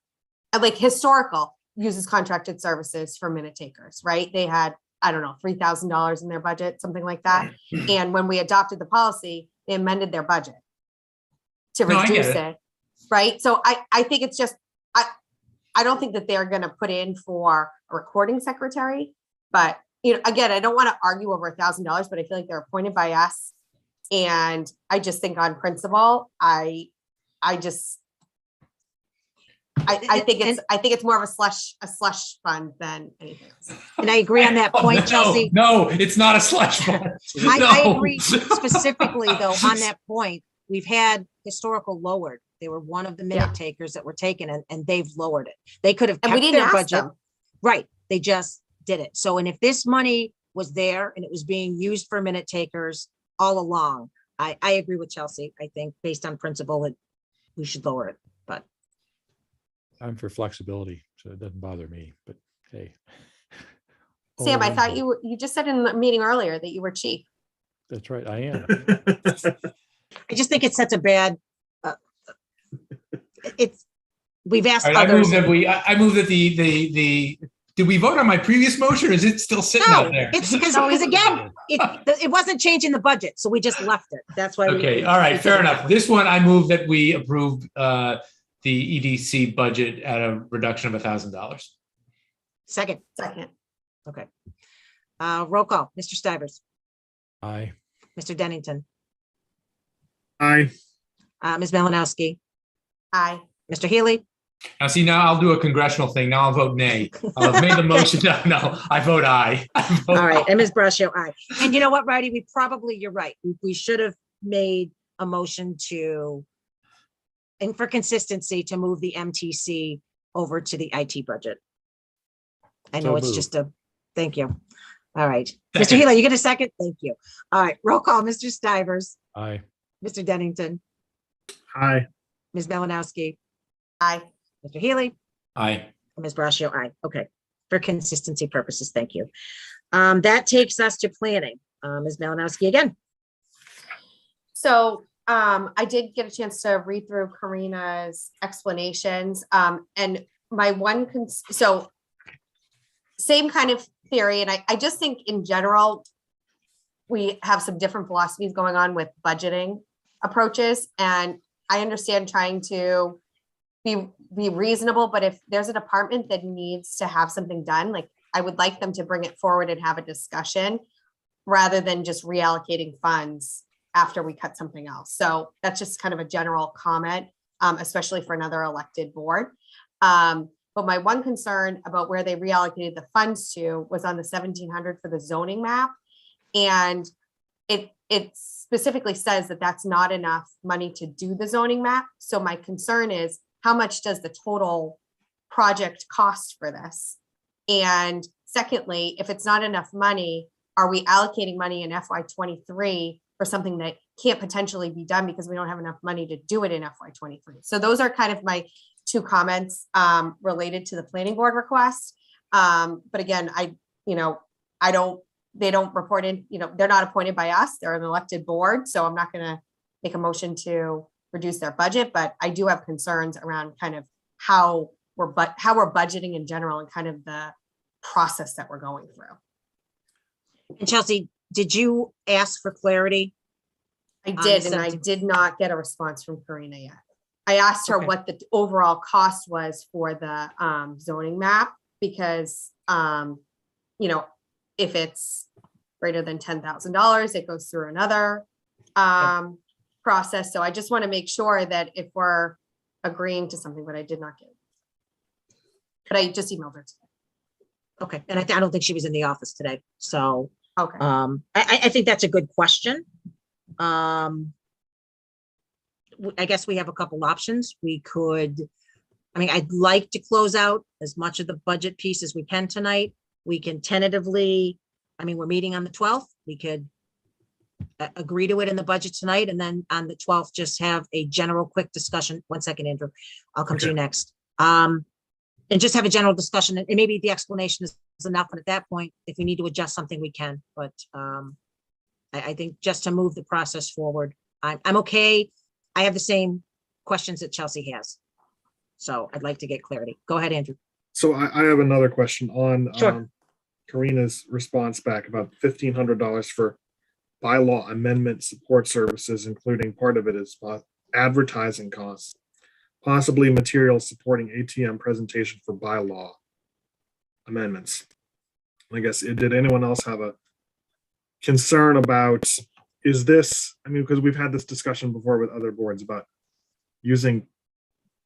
And like historical uses contracted services for minute takers, right? They had, I don't know, $3,000 in their budget, something like that. And when we adopted the policy, they amended their budget to reduce it. Right. So I think it's just, I don't think that they're going to put in for a recording secretary, but again, I don't want to argue over $1,000, but I feel like they're appointed by us. And I just think on principle, I think it's more of a slush fund than anything else. And I agree on that point, Chelsea. No, it's not a slush fund. I agree specifically though, on that point. We've had historical lowered. They were one of the minute takers that were taken and they've lowered it. They could have kept their budget. Right. They just did it. So, and if this money was there and it was being used for minute takers all along, I agree with Chelsea. I think based on principle that we should lower it, but. I'm for flexibility, so it doesn't bother me, but hey. Sam, I thought you just said in the meeting earlier that you were chief. That's right, I am. I just think it's such a bad, we've asked right, others. I move that did we vote on my previous motion or is it still sitting out there? It's because again, it wasn't changing the budget, so we just left it. That's why. Okay, all right, fair enough. This one, I move that we approve the EDC budget at a reduction of $1,000. Second. Okay. Roll call. Mr. Stivers. Aye. Mr. Dennington. Aye. Ms. Malinowski. Aye. Mr. Healy. Now, see, now I'll do a congressional thing. Now I'll vote nay. I'll have made the motion. No, I vote aye. All right, and Ms. Brascio, aye. And you know what, Righty? You're right. We should have made a motion and for consistency, to move the MTC over to the IT budget. I know it's just thank you. All right. Mr. Healy, you get a second? Thank you. All right, roll call. Mr. Stivers. Aye. Mr. Dennington. Aye. Ms. Malinowski. Aye. Mr. Healy. Aye. Ms. Brascio, aye. Okay. For consistency purposes, thank you. That takes us to planning. Ms. Malinowski again. So I did get a chance to read through Karina's explanations. And my one, so same kind of theory. And I just think in general, we have some different philosophies going on with budgeting approaches. And I understand trying to be reasonable, but if there's a department that needs to have something done, like I would like them to bring it forward and have a discussion rather than just reallocating funds after we cut something else. So that's just kind of a general comment, especially for another elected board. But my one concern about where they reallocated the funds to was on the 1700 for the zoning map. And it specifically says that that's not enough money to do the zoning map. So my concern is, how much does the total project cost for this? And secondly, if it's not enough money, are we allocating money in FY23 for something that can't potentially be done because we don't have enough money to do it in FY23? So those are kind of my two comments related to the planning board request. But again, they don't report in, they're not appointed by us, they're an elected board. So I'm not gonna make a motion to reduce their budget, but I do have concerns around kind of how we're budgeting in general and kind of the process that we're going through. And Chelsea, did you ask for clarity? I did, and I did not get a response from Karina yet. I asked her what the overall cost was for the zoning map, because if it's greater than $10,000, it goes through another process. So I just want to make sure that if we're agreeing to something, but I did not get. But I just emailed her today. Okay, and I don't think she was in the office today, so Okay. I think that's a good question. I guess we have a couple options. We could, I mean, I'd like to close out as much of the budget piece as we can tonight. We can tentatively, I mean, we're meeting on the 12th. We could agree to it in the budget tonight, and then on the 12th, just have a general quick discussion. One second, Andrew. I'll come to you next. And just have a general discussion, and maybe the explanation is enough. And at that point, if we need to adjust something, we can. But I think just to move the process forward, I'm okay. I have the same questions that Chelsea has. So I'd like to get clarity. Go ahead, Andrew. So I have another question on Sure. Karina's response back about $1,500 for bylaw amendment support services, including part of it is advertising costs, possibly materials supporting ATM presentation for bylaw amendments. I guess, did anyone else have a concern about, is this, I mean, because we've had this discussion before with other boards about using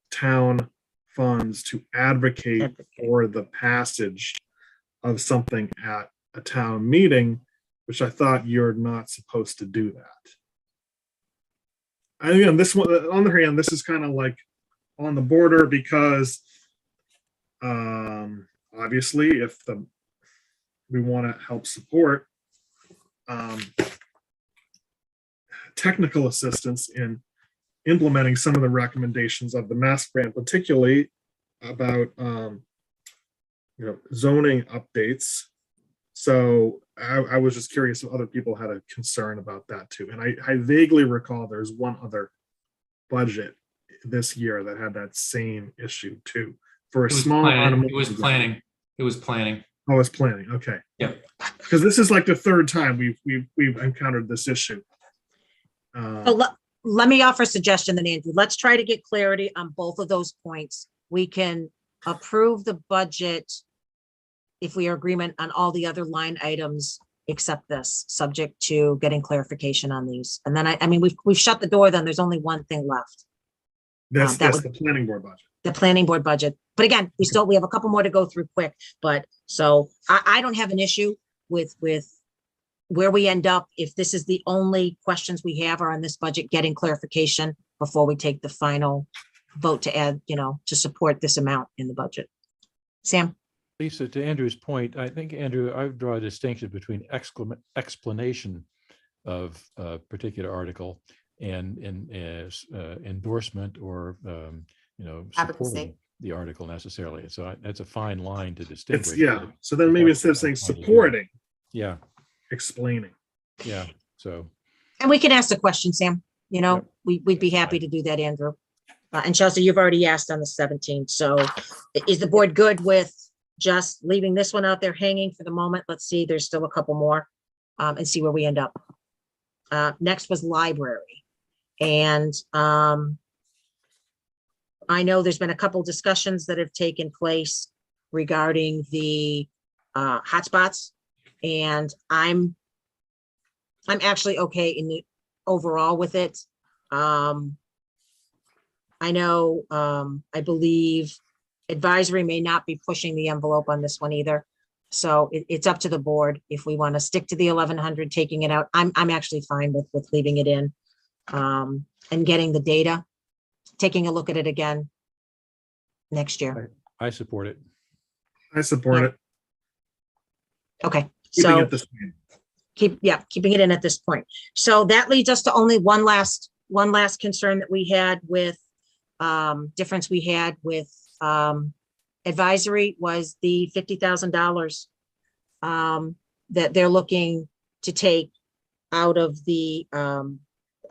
town funds to advocate for the passage of something at a town meeting, which I thought you're not supposed to do that. And again, this one, on the other hand, this is kind of like on the border because obviously if we want to help support technical assistance in implementing some of the recommendations of the master plan, particularly about zoning updates. So I was just curious if other people had a concern about that too. And I vaguely recall there's one other budget this year that had that same issue too. For a small amount of money. It was planning. It was planning. Oh, it's planning. Okay. Yep. Because this is like the third time we've encountered this issue. Let me offer a suggestion then, Andrew. Let's try to get clarity on both of those points. We can approve the budget if we are agreement on all the other line items except this, subject to getting clarification on these. And then I mean, we've shut the door. Then there's only one thing left. That's the planning board budget. The planning board budget. But again, we have a couple more to go through quick. But so I don't have an issue with where we end up. If this is the only questions we have are on this budget, getting clarification before we take the final vote to add, to support this amount in the budget. Sam? Lisa, to Andrew's point, I think, Andrew, I draw a distinction between explanation of a particular article and endorsement or supporting the article necessarily. So that's a fine line to distinguish. So then maybe instead of saying supporting, explaining. Yeah. So. And we can ask the question, Sam. We'd be happy to do that, Andrew. And Chelsea, you've already asked on the 17th. So is the board good with just leaving this one out there hanging for the moment? Let's see, there's still a couple more and see where we end up. Next was library. And I know there's been a couple discussions that have taken place regarding the hotspots, and I'm actually okay in the overall with it. I know, I believe advisory may not be pushing the envelope on this one either. So it's up to the board. If we want to stick to the 1,100, taking it out, I'm actually fine with leaving it in and getting the data, taking a look at it again next year. I support it. I support it. Okay. Keeping So it the same. keeping it in at this point. So that leads us to only one last concern that we had with difference we had with advisory was the $50,000 that they're looking to take out of the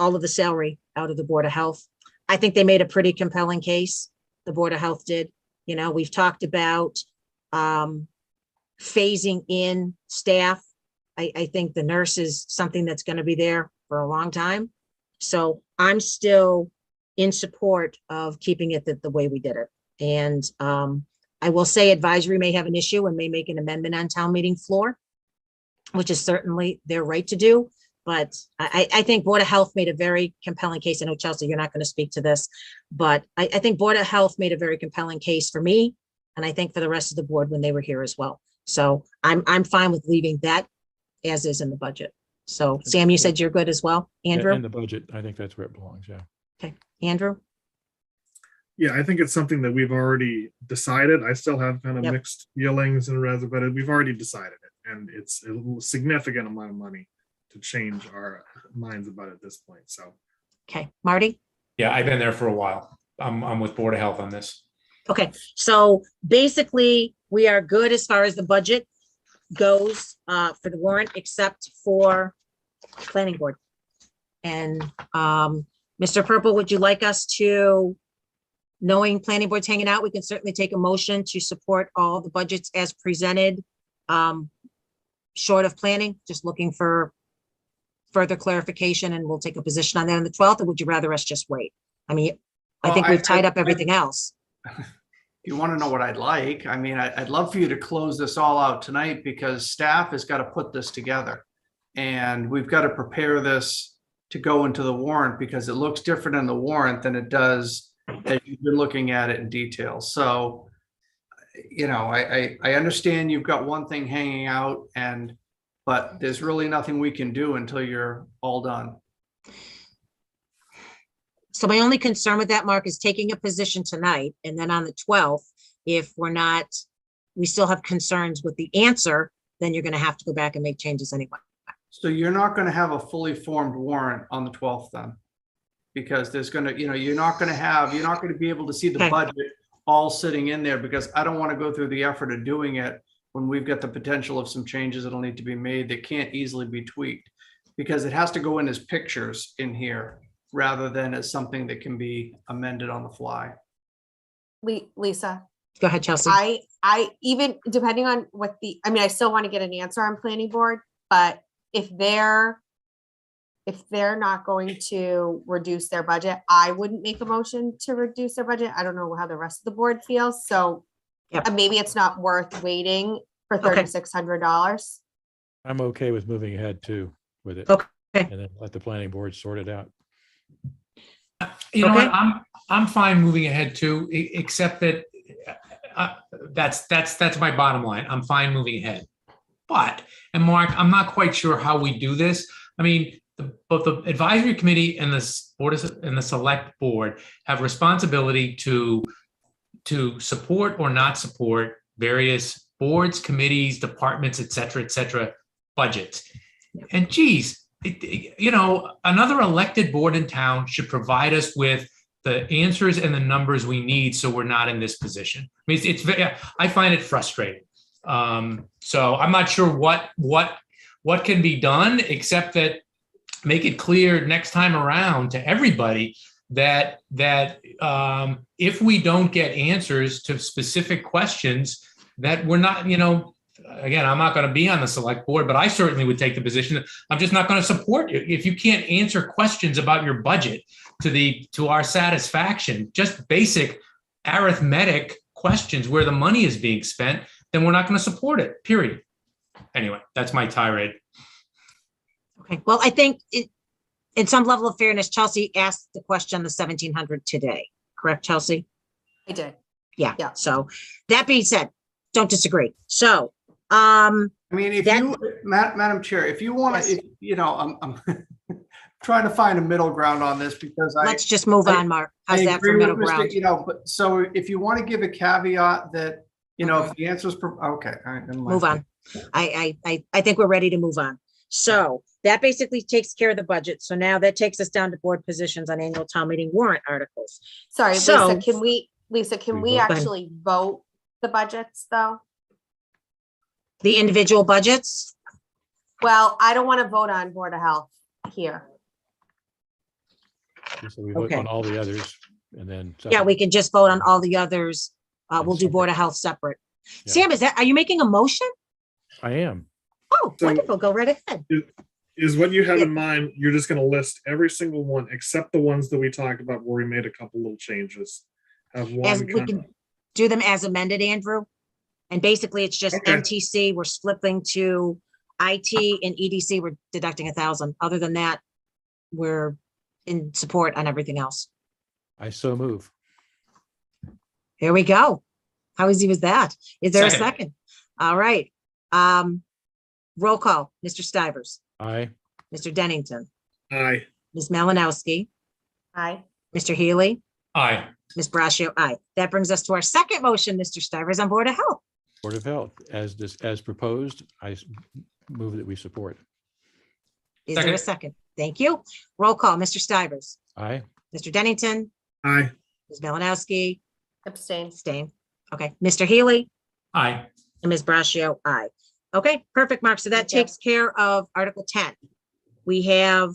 all of the salary out of the Board of Health. I think they made a pretty compelling case. The Board of Health did. We've talked about phasing in staff. I think the nurse is something that's going to be there for a long time. So I'm still in support of keeping it the way we did it. And I will say advisory may have an issue and may make an amendment on town meeting floor. which is certainly their right to do. But I think Board of Health made a very compelling case. I know, Chelsea, you're not going to speak to this, but I think Board of Health made a very compelling case for me, and I think for the rest of the board when they were here as well. So I'm fine with leaving that as is in the budget. So Sam, you said you're good as well. Andrew? In the budget, I think that's where it belongs, yeah. Okay, Andrew? Yeah, I think it's something that we've already decided. I still have kind of Yep. mixed feelings and rather, but we've already decided it. And it's a significant amount of money to change our minds about it at this point. So, Okay, Marty? Yeah, I've been there for a while. I'm with Board of Health on this. Okay, so basically, we are good as far as the budget goes for the warrant, except for planning board. And Mr. Purple, would you like us to, knowing planning board's hanging out, we can certainly take a motion to support all the budgets as presented, short of planning, just looking for further clarification, and we'll take a position on that on the 12th, or would you rather us just wait? I mean, I think we've tied up everything else. You want to know what I'd like? I mean, I'd love for you to close this all out tonight because staff has got to put this together. And we've got to prepare this to go into the warrant because it looks different in the warrant than it does as you've been looking at it in detail. So, you know, I understand you've got one thing hanging out but there's really nothing we can do until you're all done. So my only concern with that, Mark, is taking a position tonight, and then on the 12th, if we still have concerns with the answer, then you're going to have to go back and make changes anyway. So you're not going to have a fully formed warrant on the 12th then? Because there's going to, you're not going to be able to see the Okay. budget all sitting in there because I don't want to go through the effort of doing it when we've got the potential of some changes that'll need to be made that can't easily be tweaked because it has to go in as pictures in here rather than as something that can be amended on the fly. Lisa, Go ahead, Chelsea. I even depending on I still want to get an answer on planning board, but if they're not going to reduce their budget, I wouldn't make a motion to reduce their budget. I don't know how the rest of the board feels. So Yep. maybe it's not worth waiting for Okay. $3,600. I'm okay with moving ahead too with it. Okay. And then let the planning board sort it out. You know Okay. what? I'm fine moving ahead too, except that that's my bottom line. I'm fine moving ahead. But, and Mark, I'm not quite sure how we do this. I mean, both the advisory committee and the board and the select board have responsibility to support or not support various boards, committees, departments, et cetera, budgets. And geez, another elected board in town should provide us with the answers and the numbers we need so we're not in this position. I mean, it's very, I find it frustrating. So I'm not sure what can be done except that make it clear next time around to everybody that if we don't get answers to specific questions, that we're not, again, I'm not going to be on the select board, but I certainly would take the position that I'm just not going to support you. If you can't answer questions about your budget to our satisfaction, just basic arithmetic questions where the money is being spent, then we're not going to support it, period. Anyway, that's my tirade. Okay, well, I think in some level of fairness, Chelsea asked the question on the 1700 today, correct, Chelsea? I did. Yeah. Yeah. So that being said, don't disagree. So, I mean, Madam Chair, if you want to, I'm trying to find a middle ground on this because let's just move on, Mark. How's that for middle ground? But so if you want to give a caveat that, if the answer is, okay. All right, never mind. Move on. I think we're ready to move on. So that basically takes care of the budget. So now that takes us down to board positions on annual town meeting warrant articles. Sorry, So- Lisa, can we actually vote the budgets though? The individual budgets? Well, I don't want to vote on Board of Health here. So we vote Okay. on all the others and then. Yeah, we can just vote on all the others. We'll do Board of Health separate. Yeah. Sam, are you making a motion? I am. Oh, So- wonderful. Go right ahead. is what you have in mind, you're just going to list every single one except the ones that we talked about where we made a couple little changes. Have As one we kind can do them as amended, Andrew. And basically it's just Okay. MTC. We're flipping to IT and EDC, we're deducting 1,000. Other than that, we're in support on everything else. I so move. Here we go. How easy was that? Is there a Second. second? All right. Roll call, Mr. Stivers, Aye. Mr. Dennington, Aye. Ms. Malinowski, Aye. Mr. Healy, Aye. Ms. Braccio, aye. That brings us to our second motion, Mr. Stivers, on Board of Health. Board of Health, as proposed, move that we support. Is there a second? Thank you. Roll call, Mr. Stivers, Aye. Mr. Dennington, Aye. Ms. Malinowski, Abstain. abstain. Okay, Mr. Healy Aye. and Ms. Braccio, aye. Okay, perfect, Mark. So that Thank you. takes care of Article 10. We have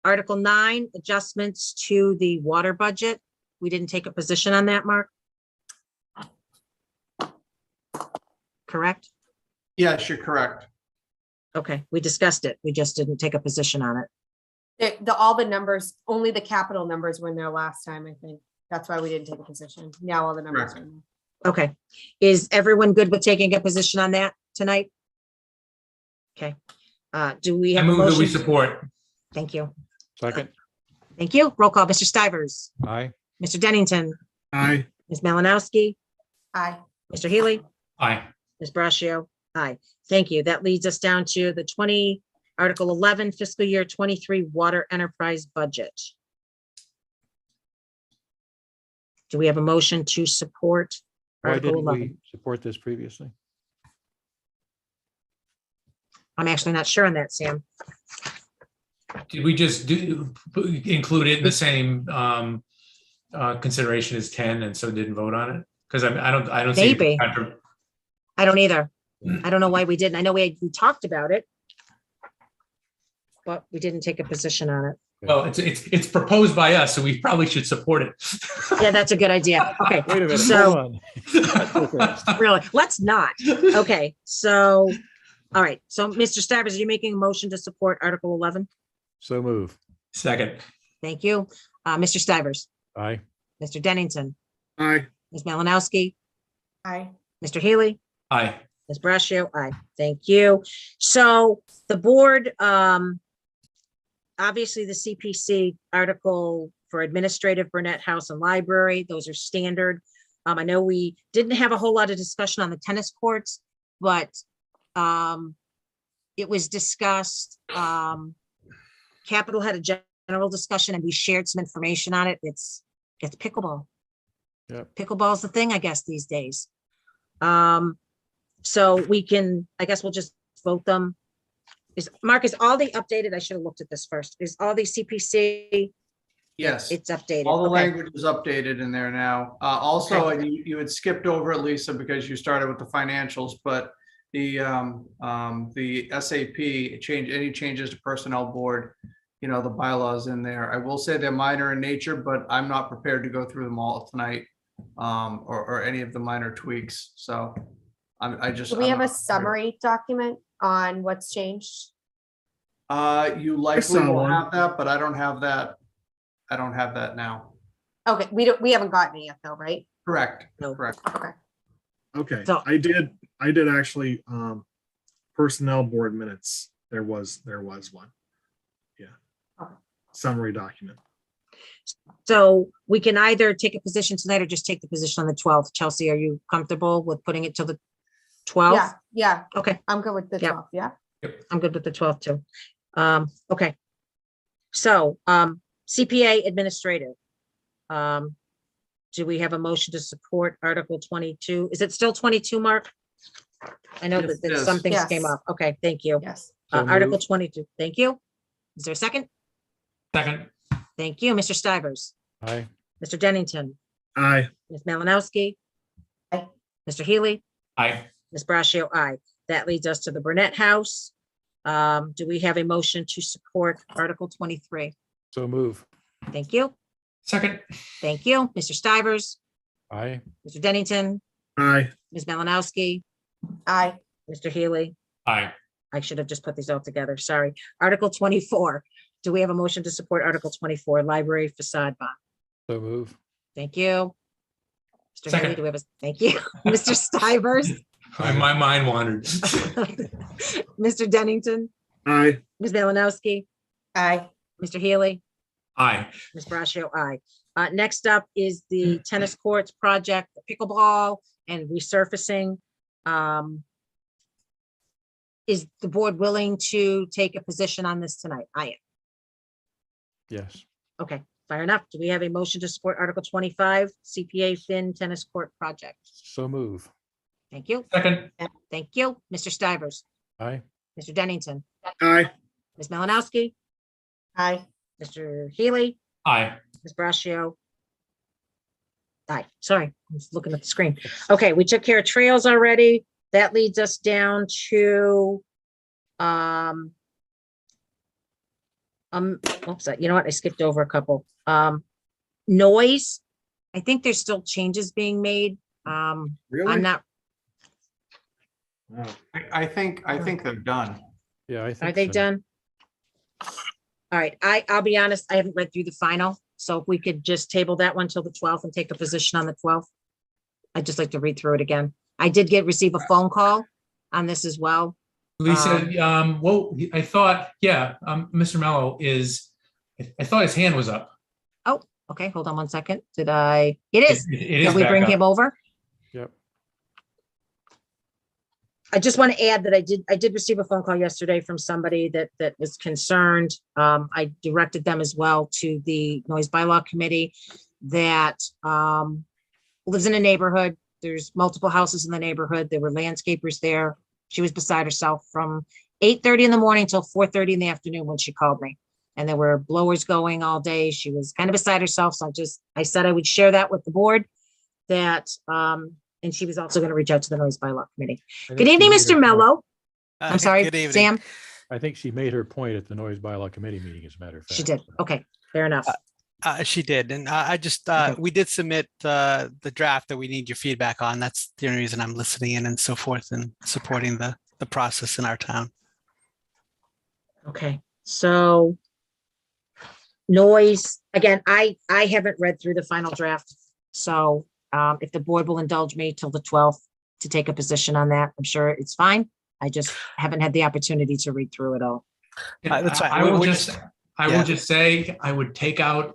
Article 9, adjustments to the water budget. We didn't take a position on that, Mark? Correct? Yes, you're correct. Okay, we discussed it. We just didn't take a position on it. All the numbers, only the capital numbers were in there last time, I think. That's why we didn't take a position. Now all the numbers are in there. Okay. Is everyone good with taking a position on that tonight? Okay. Do we I have a move that we motion? support. Thank you. Second. Thank you. Roll call, Mr. Stivers, Aye. Mr. Dennington, Aye. Ms. Malinowski, Aye. Mr. Healy, Aye. Ms. Braccio, aye. Thank you. That leads us down to the Article 11, fiscal year 23 water enterprise budget. Do we have a motion to support Why Article didn't 11? we support this previously? I'm actually not sure on that, Sam. Did we just include it in the same consideration as 10 and so didn't vote on it? Because I don't see. Maybe. I don't either. I don't know why we didn't. I know we talked about it, but we didn't take a position on it. Well, it's proposed by us, so we probably should support it. Yeah, that's a good idea. Okay. Wait a minute, So hold on. really, let's not. Okay, so, all right. So Mr. Stivers, are you making a motion to support Article 11? So move. Second. Thank you. Mr. Stivers, Aye. Mr. Dennington, Aye. Ms. Malinowski, Aye. Mr. Healy, Aye. Ms. Braccio, aye. Thank you. So the board, obviously the CPC article for administrative, Burnett House and Library, those are standard. I know we didn't have a whole lot of discussion on the tennis courts, but it was discussed. Capital had a general discussion and we shared some information on it. It's pickleball. Yep. Pickleball's the thing, I guess, these days. So we can, I guess we'll just vote them. Mark, is all the updated? I should have looked at this first. Is all the CPC? Yes. It's updated. All the Okay. language is updated in there now. Also, you had skipped over it, Lisa, because you started with the financials, but the SAP change, any changes to personnel board, the bylaws in there. I will say they're minor in nature, but I'm not prepared to go through them all tonight, or any of the minor tweaks. So I just. Do we have I'm a not prepared. summary document on what's changed? You likely saw will one. have that, but I don't have that. I don't have that now. Okay, we haven't gotten it yet though, right? Correct. No. Correct. Okay. Okay, So- I did actually, personnel board minutes. There was one. Yeah. Okay. Summary document. So we can either take a position tonight or just take the position on the 12th. Chelsea, are you comfortable with putting it till the 12th? Yeah, Okay, I'm good with the Yep. 12th, yeah. I'm good with the 12th too. Okay. So, CPA administrative. Do we have a motion to support Article 22? Is it still 22, Mark? I know Yes, that it is. some things Yes. came up. Okay, thank you. Yes. So Article moved. 22, thank you. Is there a second? Second. Thank you, Mr. Stivers, Aye. Mr. Dennington, Aye. Ms. Malinowski. Aye. Mr. Healy, Aye. Ms. Braccio, aye. That leads us to the Burnett House. Do we have a motion to support Article 23? So move. Thank you. Second. Thank you, Mr. Stivers, Aye. Mr. Dennington, Aye. Ms. Malinowski, Aye. Mr. Healy. Aye. I should have just put these all together. Sorry. Article 24. Do we have a motion to support Article 24, library facade bond? So move. Thank you. Mr. Healy, Second. do we have a, thank you. Mr. Stivers, My mind wandered. Mr. Dennington, Aye. Ms. Malinowski, Aye. Mr. Healy, Aye. Ms. Braccio, aye. Next up is the tennis courts project, pickleball and resurfacing. Is the board willing to take a position on this tonight? I am. Yes. Okay, fair enough. Do we have a motion to support Article 25, CPA Fin Tennis Court Project? So move. Thank you. Second. Thank you. Mr. Stivers, Aye. Mr. Dennington, Aye. Ms. Malinowski, Aye. Mr. Healy, Aye. Ms. Braccio. Aye, sorry, I was looking at the screen. Okay, we took care of trails already. That leads us down to, oops, you know what? I skipped over a couple. Noise. I think there's still changes being made. Really? I'm not, Wow. I think they're done. Yeah, I think are they so. done? All right, I'll be honest, I haven't read through the final, so if we could just table that one till the 12th and take a position on the 12th. I'd just like to read through it again. I did receive a phone call on this as well. Lisa, well, I thought, yeah, Mr. Mello I thought his hand was up. Oh, okay, hold on one second. It is. It is Can we back bring up. him over? Yep. I just want to add that I did receive a phone call yesterday from somebody that was concerned. I directed them as well to the noise bylaw committee that lives in a neighborhood. There's multiple houses in the neighborhood. There were landscapers there. She was beside herself from 8:30 in the morning till 4:30 in the afternoon when she called me. And there were blowers going all day. She was kind of beside herself. So I said I would share that with the board that, and she was also going to reach out to the noise bylaw committee. Good evening, Mr. Mello. I'm sorry, Good evening. Sam. I think she made her point at the noise bylaw committee meeting, as a matter of fact. She did. Okay, fair enough. She did. And I just, we did submit the draft that we need your feedback on. That's the only reason I'm listening in and so forth and supporting the process in our town. Okay, so noise, again, I haven't read through the final draft. So if the board will indulge me till the 12th to take a position on that, I'm sure it's fine. I just haven't had the opportunity to read through it all. That's fine. I will just say, I would take out,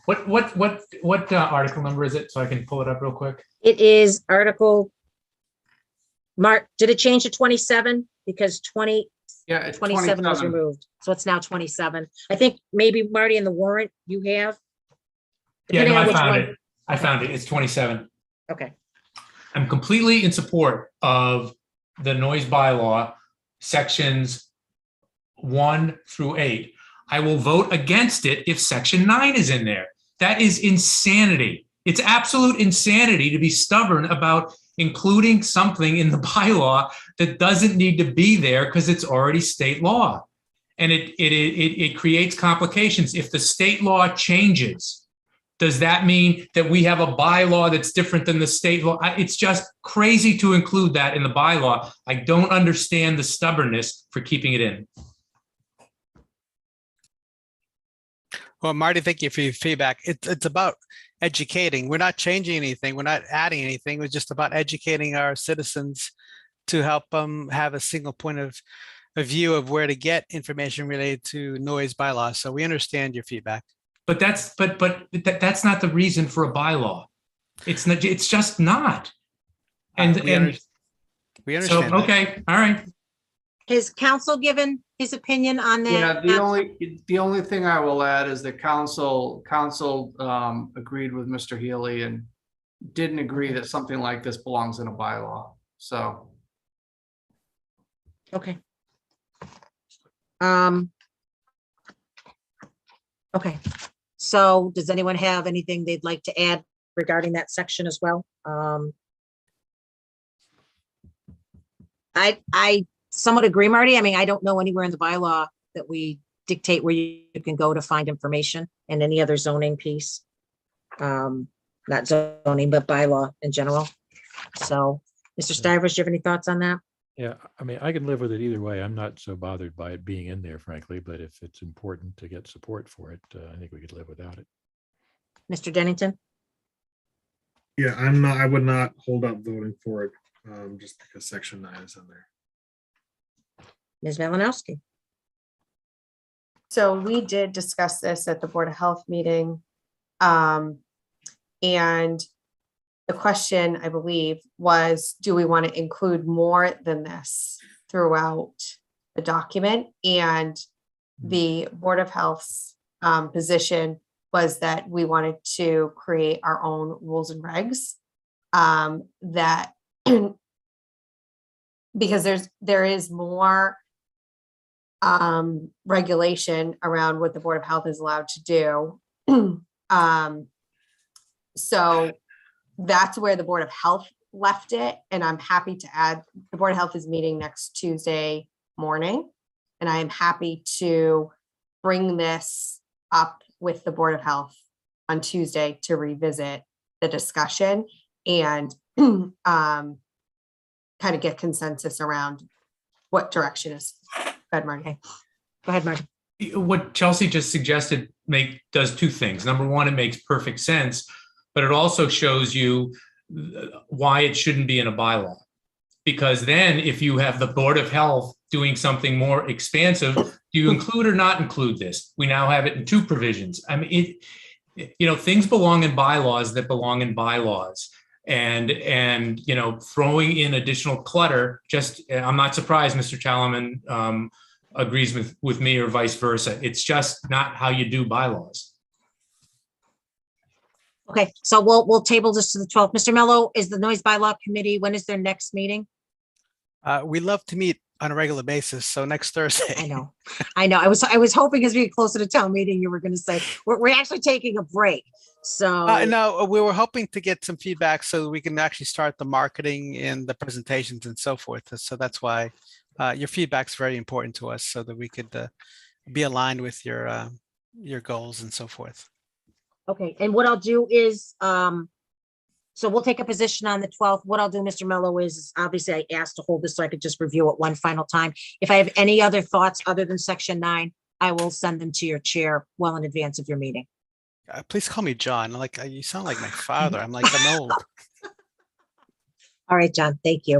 what article number is it? So I can pull it up real quick. It is Article, Mark, did it change to 27? Because 27 was removed. So it's now 27. I think maybe Marty in the warrant you have. Yeah, depending no, on I which found one. it. I found it. It's 27. Okay, I'm completely in support of the noise bylaw, sections 1 through 8. I will vote against it if section 9 is in there. That is insanity. It's absolute insanity to be stubborn about including something in the bylaw that doesn't need to be there because it's already state law. And it creates complications. If the state law changes, does that mean that we have a bylaw that's different than the state law? It's just crazy to include that in the bylaw. I don't understand the stubbornness for keeping it in. Well, Marty, thank you for your feedback. It's about educating. We're not changing anything. We're not adding anything. It's just about educating our citizens to help them have a single point of view of where to get information related to noise bylaws. So we understand your feedback. But that's not the reason for a bylaw. It's not. It's just not. And we understand. So that. okay, all right. has council given his opinion on that? Yeah, the only thing I will add is that council agreed with Mr. Healy and didn't agree that something like this belongs in a bylaw. So. Okay. Okay, so does anyone have anything they'd like to add regarding that section as well? I somewhat agree, Marty. I mean, I don't know anywhere in the bylaw that we dictate where you can go to find information in any other zoning piece. Not zoning, but bylaw in general. So, Mr. Stivers, do you have any thoughts on that? Yeah, I mean, I can live with it either way. I'm not so bothered by it being in there, frankly, but if it's important to get support for it, I think we could live without it. Mr. Dennington? Yeah, I would not hold up voting for it. Just because section 9 is in there. Ms. Malinowski. So we did discuss this at the Board of Health meeting. And the question, I believe, was, do we want to include more than this throughout the document? And the Board of Health's position was that we wanted to create our own rules and regs that because there is more regulation around what the Board of Health is allowed to do. So that's where the Board of Health left it. And I'm happy to add, the Board of Health is meeting next Tuesday morning. And I am happy to bring this up with the Board of Health on Tuesday to revisit the discussion and kind of get consensus around what direction is. Go ahead, Marty. Go ahead, Marty. What Chelsea just suggested does two things. Number one, it makes perfect sense, but it also shows you why it shouldn't be in a bylaw. Because then if you have the Board of Health doing something more expansive, do you include or not include this? We now have it in two provisions. I mean, things belong in bylaws that belong in bylaws. And throwing in additional clutter, I'm not surprised Mr. Chalaman agrees with me or vice versa. It's just not how you do bylaws. Okay, so we'll table this to the 12th. Mr. Mello, is the Noise Bylaw Committee, when is their next meeting? We love to meet on a regular basis, so next Thursday. I know. I was hoping as we get closer to town meeting, you were going to say, we're actually taking a break. So no, we were hoping to get some feedback so we can actually start the marketing and the presentations and so forth. So that's why your feedback's very important to us, so that we could be aligned with your goals and so forth. Okay, and what I'll do is, so we'll take a position on the 12th. What I'll do, Mr. Mello, is obviously I asked to hold this so I could just review it one final time. If I have any other thoughts other than section 9, I will send them to your chair well in advance of your meeting. Please call me John. You sound like my father. I'm old. All right, John, thank you.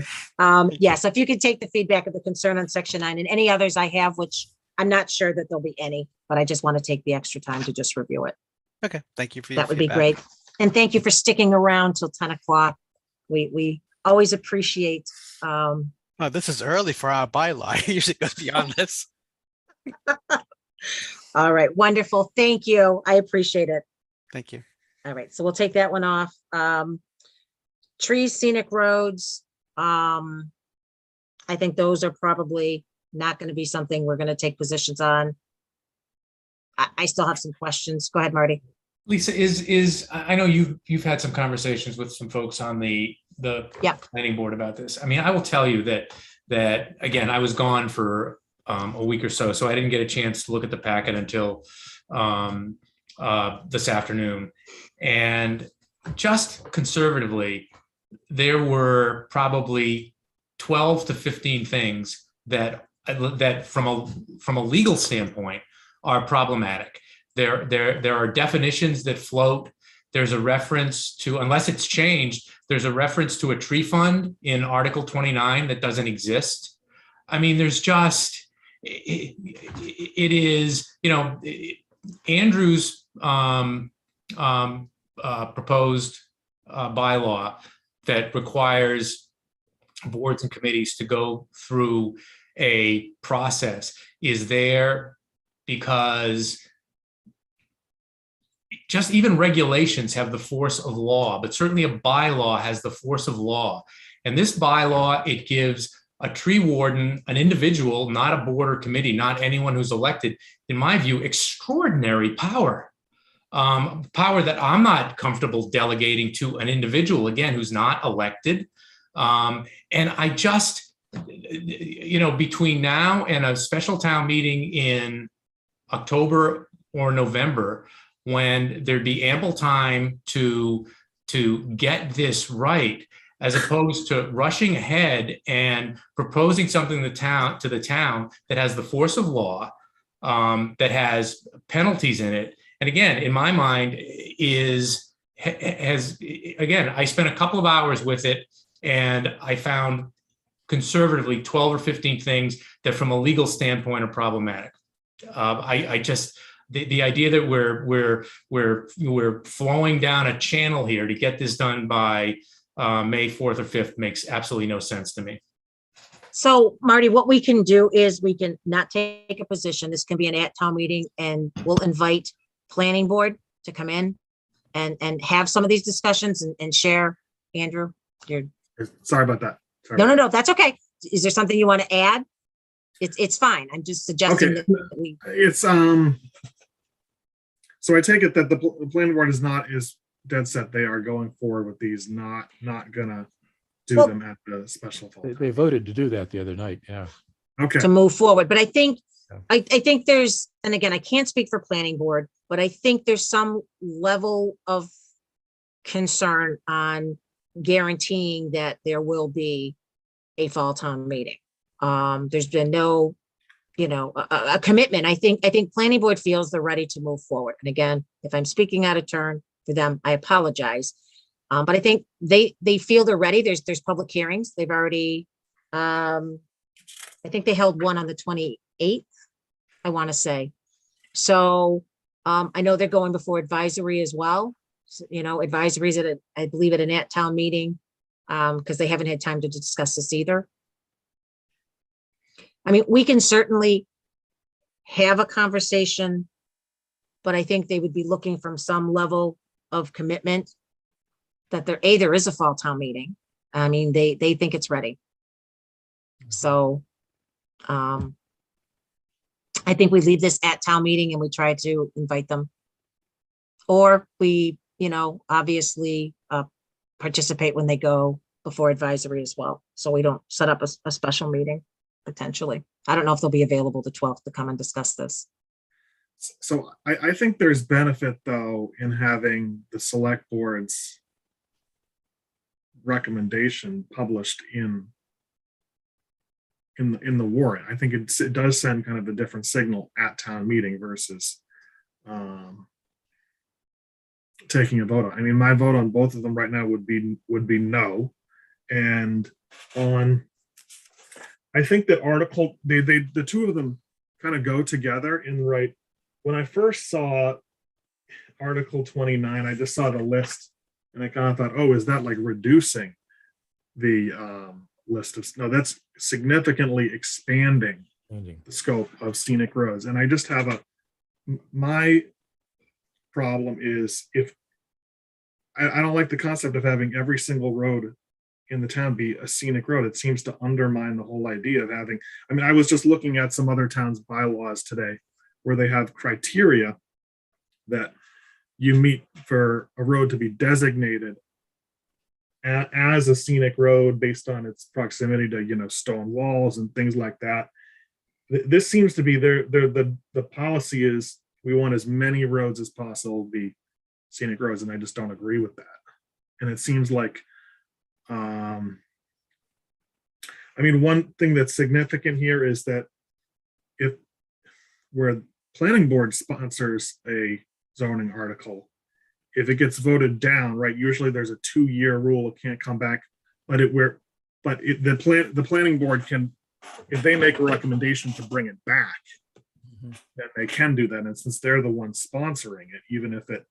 Yes, if you could take the feedback of the concern on section 9 and any others I have, which I'm not sure that there'll be any, but I just want to take the extra time to just review it. Okay, thank you for your That would be feedback. great. And thank you for sticking around till 10 o'clock. We always appreciate. Oh, this is early for our bylaw. It usually goes beyond this. All right, wonderful. Thank you. I appreciate it. Thank you. All right, so we'll take that one off. Trees, scenic roads. I think those are probably not going to be something we're going to take positions on. I still have some questions. Go ahead, Marty. Lisa, I know you've had some conversations with some folks on the planning board about this. I mean, I will tell you that again, I was gone for a week or so I didn't get a chance to look at the packet until this afternoon. And just conservatively, there were probably 12 to 15 things that from a legal standpoint are problematic. There are definitions that float. There's a reference to, unless it's changed, there's a reference to a tree fund in Article 29 that doesn't exist. I mean, there's just, it is, Andrew's proposed bylaw that requires boards and committees to go through a process is there because just even regulations have the force of law, but certainly a bylaw has the force of law. And this bylaw, it gives a tree warden, an individual, not a board or committee, not anyone who's elected, in my view, extraordinary power. Power that I'm not comfortable delegating to an individual, again, who's not elected. And I just, between now and a special town meeting in October or November, when there'd be ample time to get this right, as opposed to rushing ahead and proposing something to the town that has the force of law, that has penalties in it. And again, in my mind, I spent a couple of hours with it And I found conservatively 12 or 15 things that from a legal standpoint are problematic. I just, the idea that we're flowing down a channel here to get this done by May 4th or 5th makes absolutely no sense to me. So Marty, what we can do is we can not take a position. This can be an at-town meeting, and we'll invite planning board to come in and have some of these discussions and share. Andrew, you're. Sorry about that. Sorry No, about no, no, that's okay. Is there something you want to add? It's fine. I'm just suggesting Okay. that we. It's so I take it that the planning board is dead set. They are going forward with these, not gonna do them at the special fall. They voted to do that the other night. Yeah. Okay. To move forward. But I think, I think there's, and again, I can't speak for planning board, but I think there's some level of concern on guaranteeing that there will be a fall town meeting. There's been no, a commitment. I think planning board feels they're ready to move forward. And again, if I'm speaking out of turn for them, I apologize. But I think they feel they're ready. There's public hearings. They've already, I think they held one on the 28th, I want to say. So I know they're going before advisory as well. So, advisories I believe at an at-town meeting, because they haven't had time to discuss this either. I mean, we can certainly have a conversation, but I think they would be looking from some level of commitment that there is a fall town meeting. I mean, they think it's ready. So I think we leave this at town meeting and we try to invite them. Or we, obviously participate when they go before advisory as well. So we don't set up a special meeting potentially. I don't know if they'll be available the 12th to come and discuss this. So I think there's benefit though in having the select board's recommendation published in the warrant. I think it does send kind of a different signal at town meeting versus taking a vote on. I mean, my vote on both of them right now would be no. And on, I think that article, the two of them kind of go together in right. When I first saw Article 29, I just saw the list and I kind of thought, oh, is that like reducing the list of, no, that's significantly expanding the scope of scenic roads. And I just have my problem is if I don't like the concept of having every single road in the town be a scenic road. It seems to undermine the whole idea of having, I mean, I was just looking at some other towns' bylaws today where they have criteria that you meet for a road to be designated as a scenic road based on its proximity to, stone walls and things like that. This seems to be the policy is we want as many roads as possible to be scenic roads, and I just don't agree with that. And it seems like, I mean, one thing that's significant here is that if where planning board sponsors a zoning article, if it gets voted down, right, usually there's a 2-year rule, it can't come back, but the planning board can, if they make a recommendation to bring it back, then they can do that. And since they're the ones sponsoring it, even if it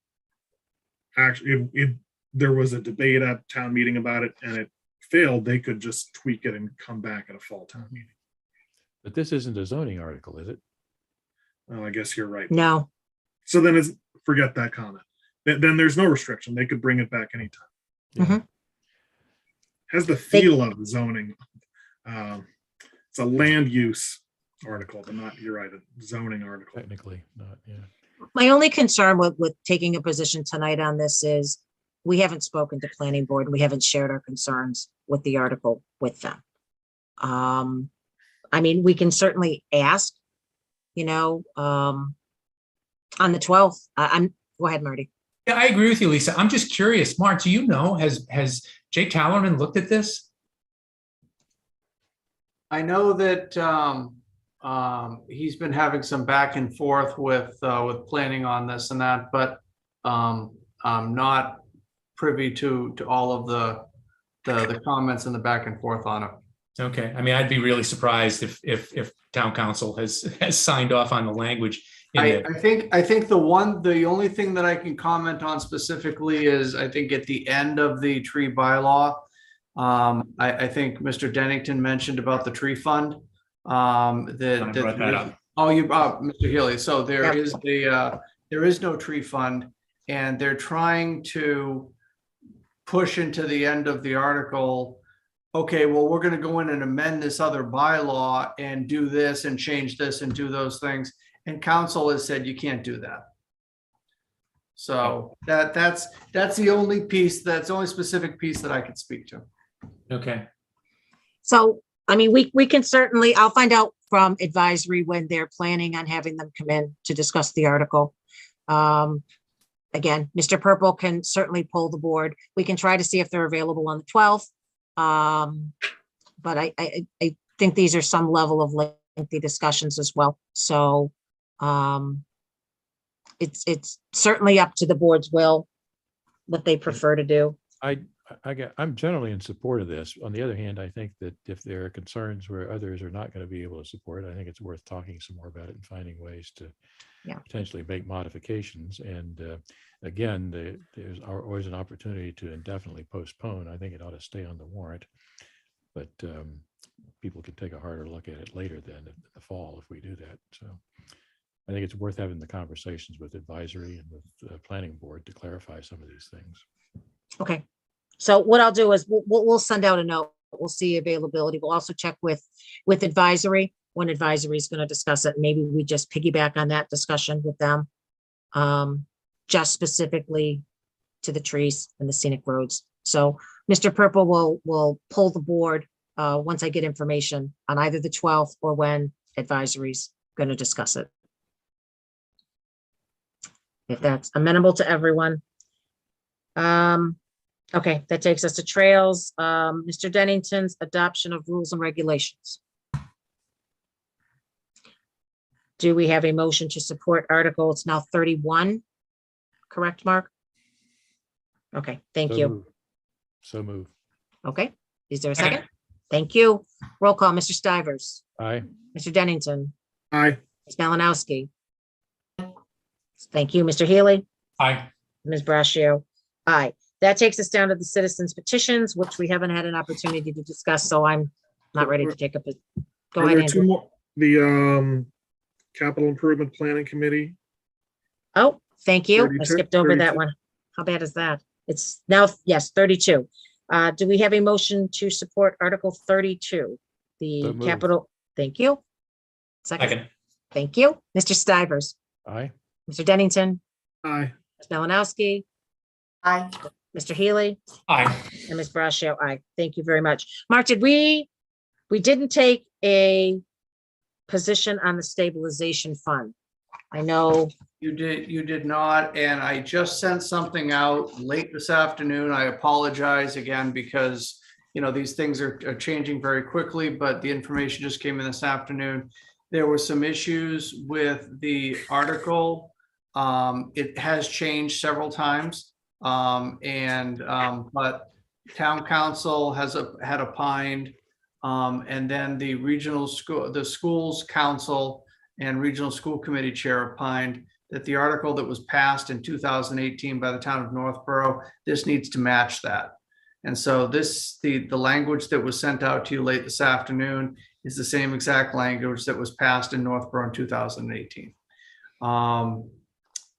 actually, if there was a debate at town meeting about it and it failed, they could just tweak it and come back at a fall town meeting. But this isn't a zoning article, is it? Oh, I guess you're right. No. So then forget that comment. Then there's no restriction. They could bring it back anytime. Mhm. Has the feel of zoning. It's a land use article, but not, you're right, a zoning article. Technically not, yeah. My only concern with taking a position tonight on this is we haven't spoken to planning board. We haven't shared our concerns with the article with them. I mean, we can certainly ask, on the 12th. Go ahead, Marty. Yeah, I agree with you, Lisa. I'm just curious, Mark, do you know, has Jay Tallerman looked at this? I know that he's been having some back and forth with planning on this and that, but I'm not privy to all of the comments and the back and forth on it. Okay, I mean, I'd be really surprised if town council has signed off on the language. I think the only thing that I can comment on specifically is I think at the end of the tree bylaw, I think Mr. Dennington mentioned about the tree fund. I brought that up. Mr. Healy. So there is no tree fund, and they're trying to push into the end of the article. Okay, well, we're going to go in and amend this other bylaw and do this and change this and do those things. And council has said you can't do that. So that's the only piece, that's the only specific piece that I could speak to. Okay. So, I mean, we can certainly, I'll find out from advisory when they're planning on having them come in to discuss the article. Again, Mr. Purple can certainly pull the board. We can try to see if they're available on the 12th. But I think these are some level of lengthy discussions as well. So it's certainly up to the board's will, what they prefer to do. I'm generally in support of this. On the other hand, I think that if there are concerns where others are not going to be able to support, I think it's worth talking some more about it and finding ways to potentially make modifications. And again, there's always an opportunity to indefinitely postpone. I think it ought to stay on the warrant, but people can take a harder look at it later then in the fall if we do that. So I think it's worth having the conversations with advisory and with the planning board to clarify some of these things. Okay. So what I'll do is we'll send out a note. We'll see availability. We'll also check with advisory when advisory is going to discuss it. Maybe we just piggyback on that discussion with them, just specifically to the trees and the scenic roads. So Mr. Purple will pull the board once I get information on either the 12th or when advisory's going to discuss it. If that's amenable to everyone. Okay, that takes us to trails. Mr. Dennington's adoption of rules and regulations. Do we have a motion to support article? It's now 31, correct, Mark? Okay, thank you. So move. Okay, is there a second? Thank you. Roll call, Mr. Stivers. Aye. Mr. Dennington. Aye. Ms. Malinowski. Thank you, Mr. Healy. Aye. Ms. Braccio. Aye. That takes us down to the citizens petitions, which we haven't had an opportunity to discuss, so I'm not ready to take up it. Go Are ahead, there two Andrew. more? The Capital Improvement Planning Committee. Oh, thank you. I 32, skipped over that 32. one. How bad is that? It's now, yes, 32. Do we have a motion to support Article 32? The So moved. capital, thank you. Second. Thank you. Mr. Stivers. Aye. Mr. Dennington. Aye. Ms. Malinowski. Aye. Mr. Healy. Aye. And Ms. Braccio, aye. Thank you very much. Mark, did we didn't take a position on the stabilization fund. I know. You did not, and I just sent something out late this afternoon. I apologize again because, you know, these things are changing very quickly, but the information just came in this afternoon. There were some issues with the article. It has changed several times. But town council had opined, and then the schools council and regional school committee chair opined that the article that was passed in 2018 by the town of Northborough, this needs to match that. And so the language that was sent out to you late this afternoon is the same exact language that was passed in Northborough in 2018.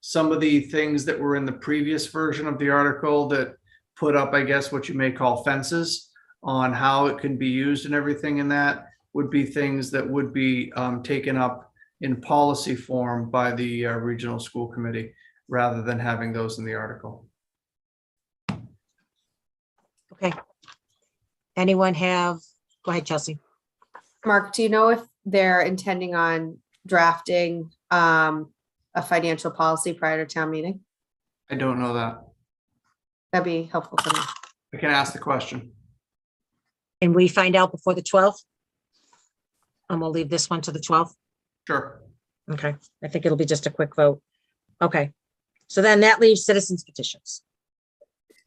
Some of the things that were in the previous version of the article that put up, I guess, what you may call fences on how it can be used and everything in that would be things that would be taken up in policy form by the regional school committee rather than having those in the article. Okay. Anyone have, go ahead, Chelsea. Mark, do you know if they're intending on drafting a financial policy prior to town meeting? I don't know that. That'd be helpful for me. I can ask the question. And we find out before the 12th? And we'll leave this one to the 12th? Sure. Okay, I think it'll be just a quick vote. Okay, so then that leaves citizens petitions.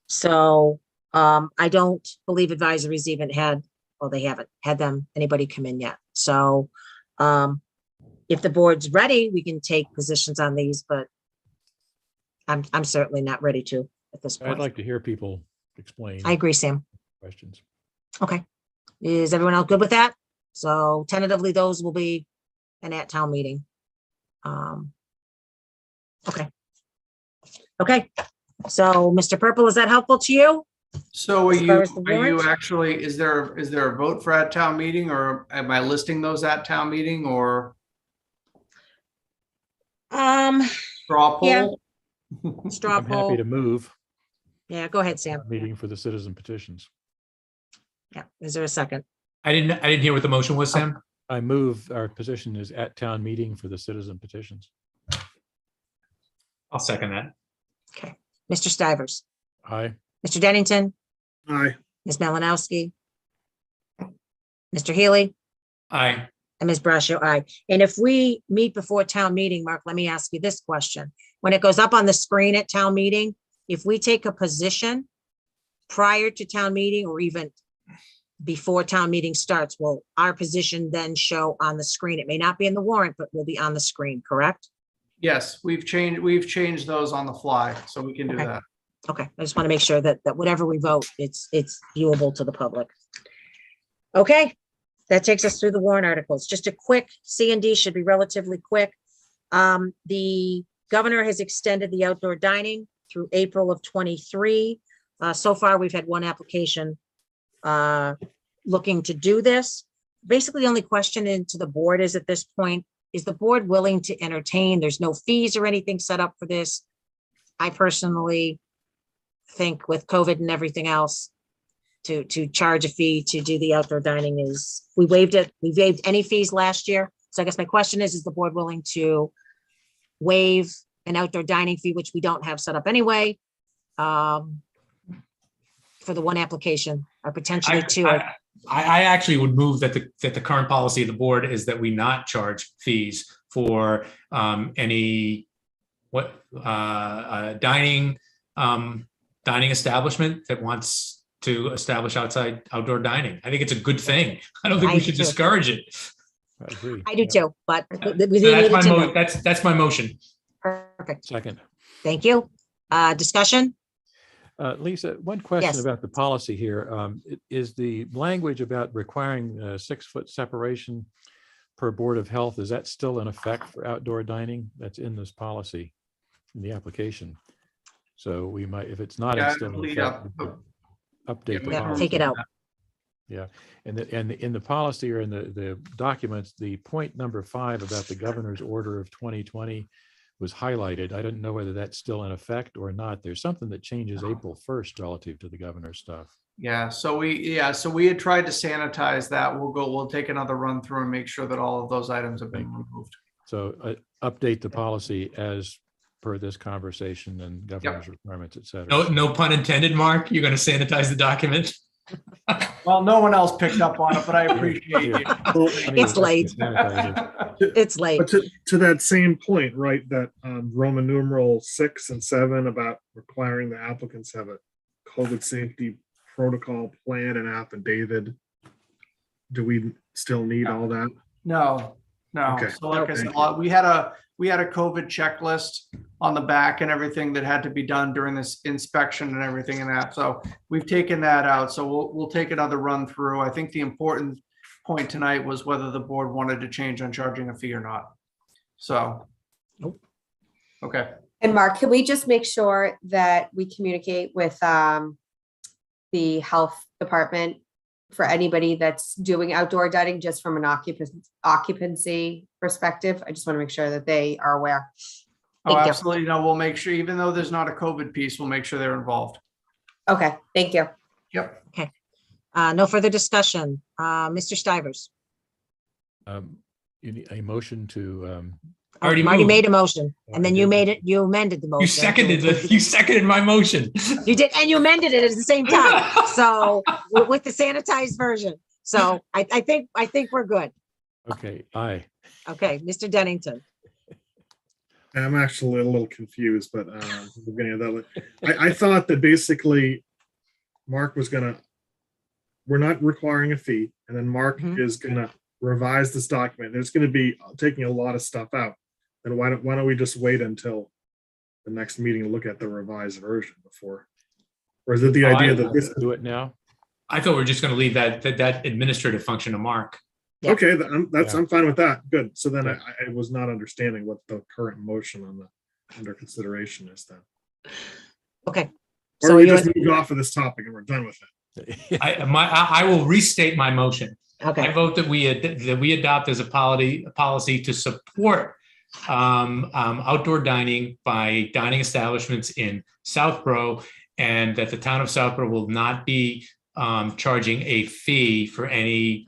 So I don't believe advisories even had, well, they haven't had anybody come in yet. So if the board's ready, we can take positions on these, but I'm certainly not ready to at this point. I'd like to hear people explain. I agree, Sam. Questions. Okay. Is everyone else good with that? So tentatively, those will be an at-town meeting. Okay. Okay. So, Mr. Purple, is that helpful to you? So As far as the are you warrant? actually, is there a vote for at town meeting, or am I listing those at town meeting, or straw Yeah. poll? Straw I'm happy to poll. move Yeah, go ahead, Sam. meeting for the citizen petitions. Yeah. Is there a second? I didn't hear what the motion was, Sam. I move our position is at town meeting for the citizen petitions. I'll second that. Okay. Mr. Stivers, Aye. Mr. Dennington, Aye. Ms. Malinowski, Mr. Healy, Aye. and Ms. Brascio, aye. And if we meet before town meeting, Mark, let me ask you this question. When it goes up on the screen at town meeting, if we take a position prior to town meeting or even before town meeting starts, will our position then show on the screen? It may not be in the warrant, but will be on the screen, correct? Yes, we've changed those on the fly, so we can do Okay. that. Okay, I just want to make sure that whatever we vote, it's viewable to the public. Okay, that takes us through the warrant articles. Just a quick C and D should be relatively quick. The governor has extended the outdoor dining through April of 23. So far, we've had one application looking to do this. Basically, the only question into the board is at this point, is the board willing to entertain? There's no fees or anything set up for this. I personally think with COVID and everything else, to charge a fee to do the outdoor dining is, we waived it. We waived any fees last year. So I guess my question is the board willing to waive an outdoor dining fee, which we don't have set up anyway, for the one application or potentially two? I actually would move that the current policy of the board is that we not charge fees for any dining establishment that wants to establish outdoor dining. I think it's a good thing. I don't think we should discourage it. I agree. I do too, but we So needed to know. that's my motion. Perfect. Second. Thank you. Discussion? Lisa, one question Yes. about the policy here. Is the language about requiring 6-foot separation per Board of Health, is that still in effect for outdoor dining? That's in this policy, in the application. So we might, if it's not, it's still in effect, update the Yeah, policy. take it out. Yeah, and in the policy or in the documents, the point number 5 about the governor's order of 2020 was highlighted. I didn't know whether that's still in effect or not. There's something that changes April 1st relative to the governor's stuff. Yeah, so we had tried to sanitize that. We'll take another run through and make sure that all of those items have been removed. So update the policy as per this conversation and governor's requirements, et cetera. No pun intended, Mark. You're going to sanitize the document. Well, no one else picked up on it, but I appreciate you. It's late. It's late. But to that same point, right, that Roman numeral 6 and 7 about requiring the applicants have a COVID safety protocol plan and affidavit. Do we still need all that? No. Okay. So like I said, we had a COVID checklist on the back and everything that had to be done during this inspection and everything and that. So we've taken that out. So we'll take another run through. I think the important point tonight was whether the board wanted to change on charging a fee or not. So. Nope. Okay. And Mark, can we just make sure that we communicate with the health department for anybody that's doing outdoor dining, just from an occupancy perspective? I just want to make sure that they are aware. Oh, absolutely. No, we'll make sure, even though there's not a COVID piece, we'll make sure they're involved. Okay, thank you. Yep. Okay. No further discussion. Mr. Stivers. You need a motion to. Already Marty moved. made a motion and then you amended the motion. You seconded my motion. You did, and you amended it at the same time. So with the sanitized version. So I think we're good. Okay, aye. Okay, Mr. Dennington. I'm actually a little confused, but beginning of that, I thought that basically Mark was gonna, we're not requiring a fee, and then Mark Mhm. is gonna revise this document. It's gonna be taking a lot of stuff out. Then why don't we just wait until the next meeting to look at the revised version before? Or is it the idea that this? Do it now. I thought we were just going to leave that administrative function to Mark. Yeah. Okay, Yeah. I'm fine with that. Good. So then Yeah. I was not understanding what the current motion on the under consideration is then. Okay. Or So we you just would- moved off of this topic and we're done with it. I will restate my motion. I Okay, vote that we adopt as a policy to support outdoor dining by dining establishments in Southborough, and that the town of Southborough will not be charging a fee for any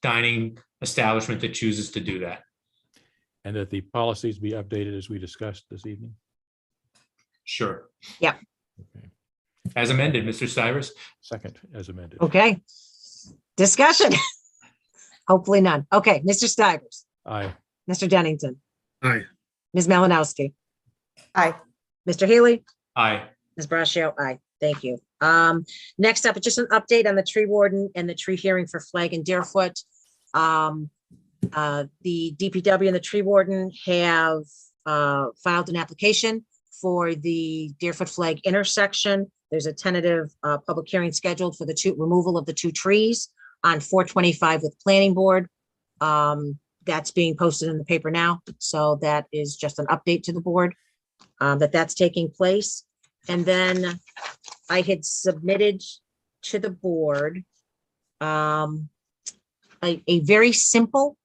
dining establishment that chooses to do that. And that the policies be updated as we discussed this evening. Sure. Yeah. Okay. As amended, Mr. Stivers. Second, as amended. okay. Discussion. Hopefully none. Okay, Mr. Stivers, Aye. Mr. Dennington, Aye. Ms. Malinowski, Aye. Mr. Healy, Aye. Ms. Brascio, aye. Thank you. Next up, just an update on the tree warden and the tree hearing for Flag and Deerfoot. The DPW and the tree warden have filed an application for the Deerfoot Flag intersection. There's a tentative public hearing scheduled for the removal of the 2 trees on 425 with planning board. That's being posted in the paper now. So that is just an update to the board that's taking place. And then I had submitted to the board a very simple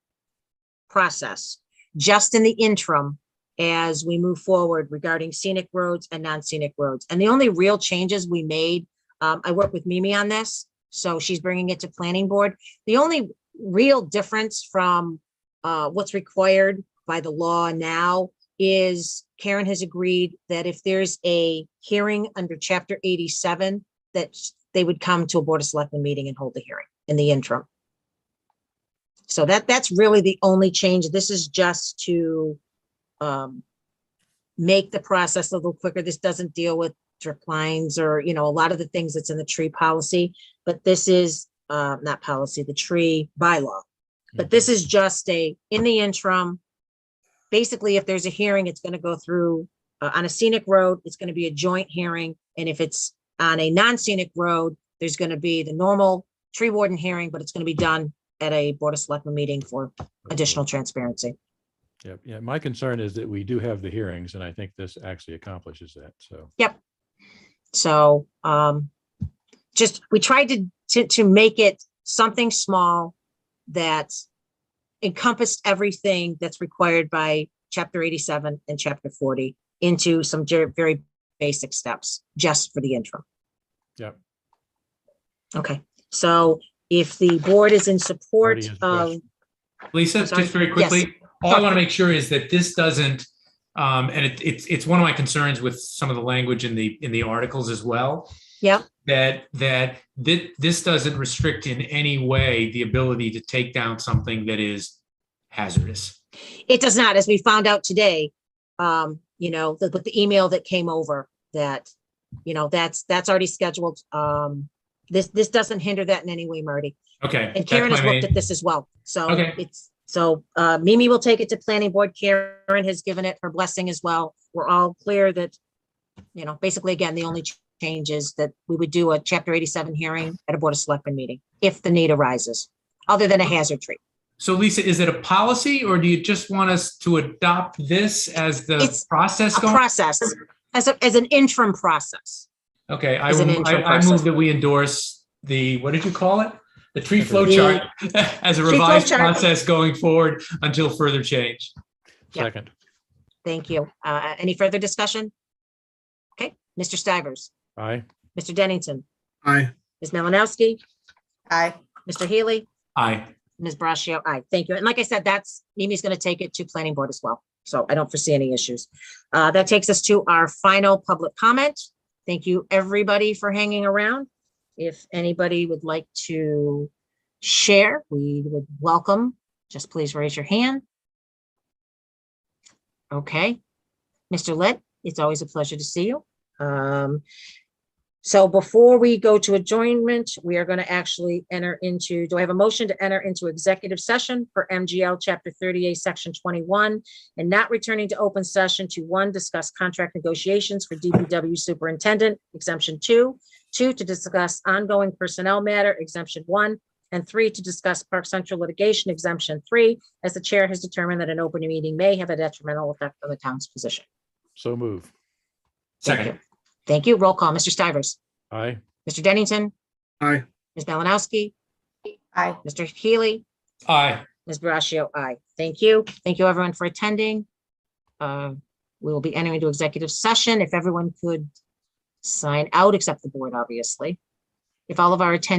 process, just in the interim as we move forward regarding scenic roads and non-scenic roads. And the only real changes we made, I work with Mimi on this, so she's bringing it to planning board. The only real difference from what's required by the law now is Karen has agreed that if there's a hearing under Chapter 87, that they would come to a Board of Selectmen meeting and hold the hearing in the interim. So that's really the only change. This is just to make the process a little quicker. This doesn't deal with drip lines or, a lot of the things that's in the tree policy, but this is not policy, the tree bylaw. But this is just in the interim. Basically, if there's a hearing, it's going to go through on a scenic road, it's going to be a joint hearing. And if it's on a non-scenic road, there's going to be the normal tree warden hearing, but it's going to be done at a Board of Selectmen meeting for additional transparency. Yep. Yeah. My concern is that we do have the hearings, and I think this actually accomplishes that. So. Yep. So just we tried to make it something small that encompassed everything that's required by Chapter 87 and Chapter 40 into some very basic steps just for the interim. Yep. Okay. So if the board is in support Marty has a of question. Lisa, Sorry. just very Yes. quickly, all I want to make sure is that this doesn't, and it's one of my concerns with some of the language in the articles as well. Yep. That this doesn't restrict in any way the ability to take down something that is hazardous. It does not, as we found out today, with the email that came over that, that's already scheduled. This doesn't hinder that in any way, Marty. Okay. And Karen that's has my looked main- at this as well. So Okay. Mimi will take it to planning board. Karen has given it her blessing as well. We're all clear that, basically, again, the only change is that we would do a Chapter 87 hearing at a Board of Selectmen meeting if the need arises, other than a hazard tree. So Lisa, is it a policy, or do you just want us to adopt this as the It's process A going? process, as an interim process. Okay, as an interim I process. move that we endorse what did you call it? The tree flow The- chart as a Tree flow revised chart. process going forward until further change. Yeah. Second. Thank you. Any further discussion? Okay, Mr. Stivers, Aye. Mr. Dennington, Aye. Ms. Malinowski, Aye. Mr. Healy, Aye. Ms. Brascio, aye. Thank you. And like I said, Mimi's going to take it to planning board as well. So I don't foresee any issues. That takes us to our final public comment. Thank you, everybody, for hanging around. If anybody would like to share, we would welcome. Just please raise your hand. Okay. Mr. Litt, it's always a pleasure to see you. So before we go to adjournment, we are going to actually enter into, do I have a motion to enter into executive session for MGL Chapter 38, Section 21, and not returning to open session to 1, discuss contract negotiations for DPW Superintendent, Exemption 2, 2, to discuss ongoing personnel matter, Exemption 1, and 3, to discuss Park Central litigation, Exemption 3, as the chair has determined that an open meeting may have a detrimental effect on the town's position. So move. Second. Thank you. Roll call. Mr. Stivers. Aye. Mr. Dennington. Aye. Ms. Malinowski. Aye. Mr. Healy. Aye. Ms. Braccio, aye. Thank you. Thank you, everyone, for attending. We will be entering into executive session. If everyone could sign out, except the board, obviously. If all of our attendees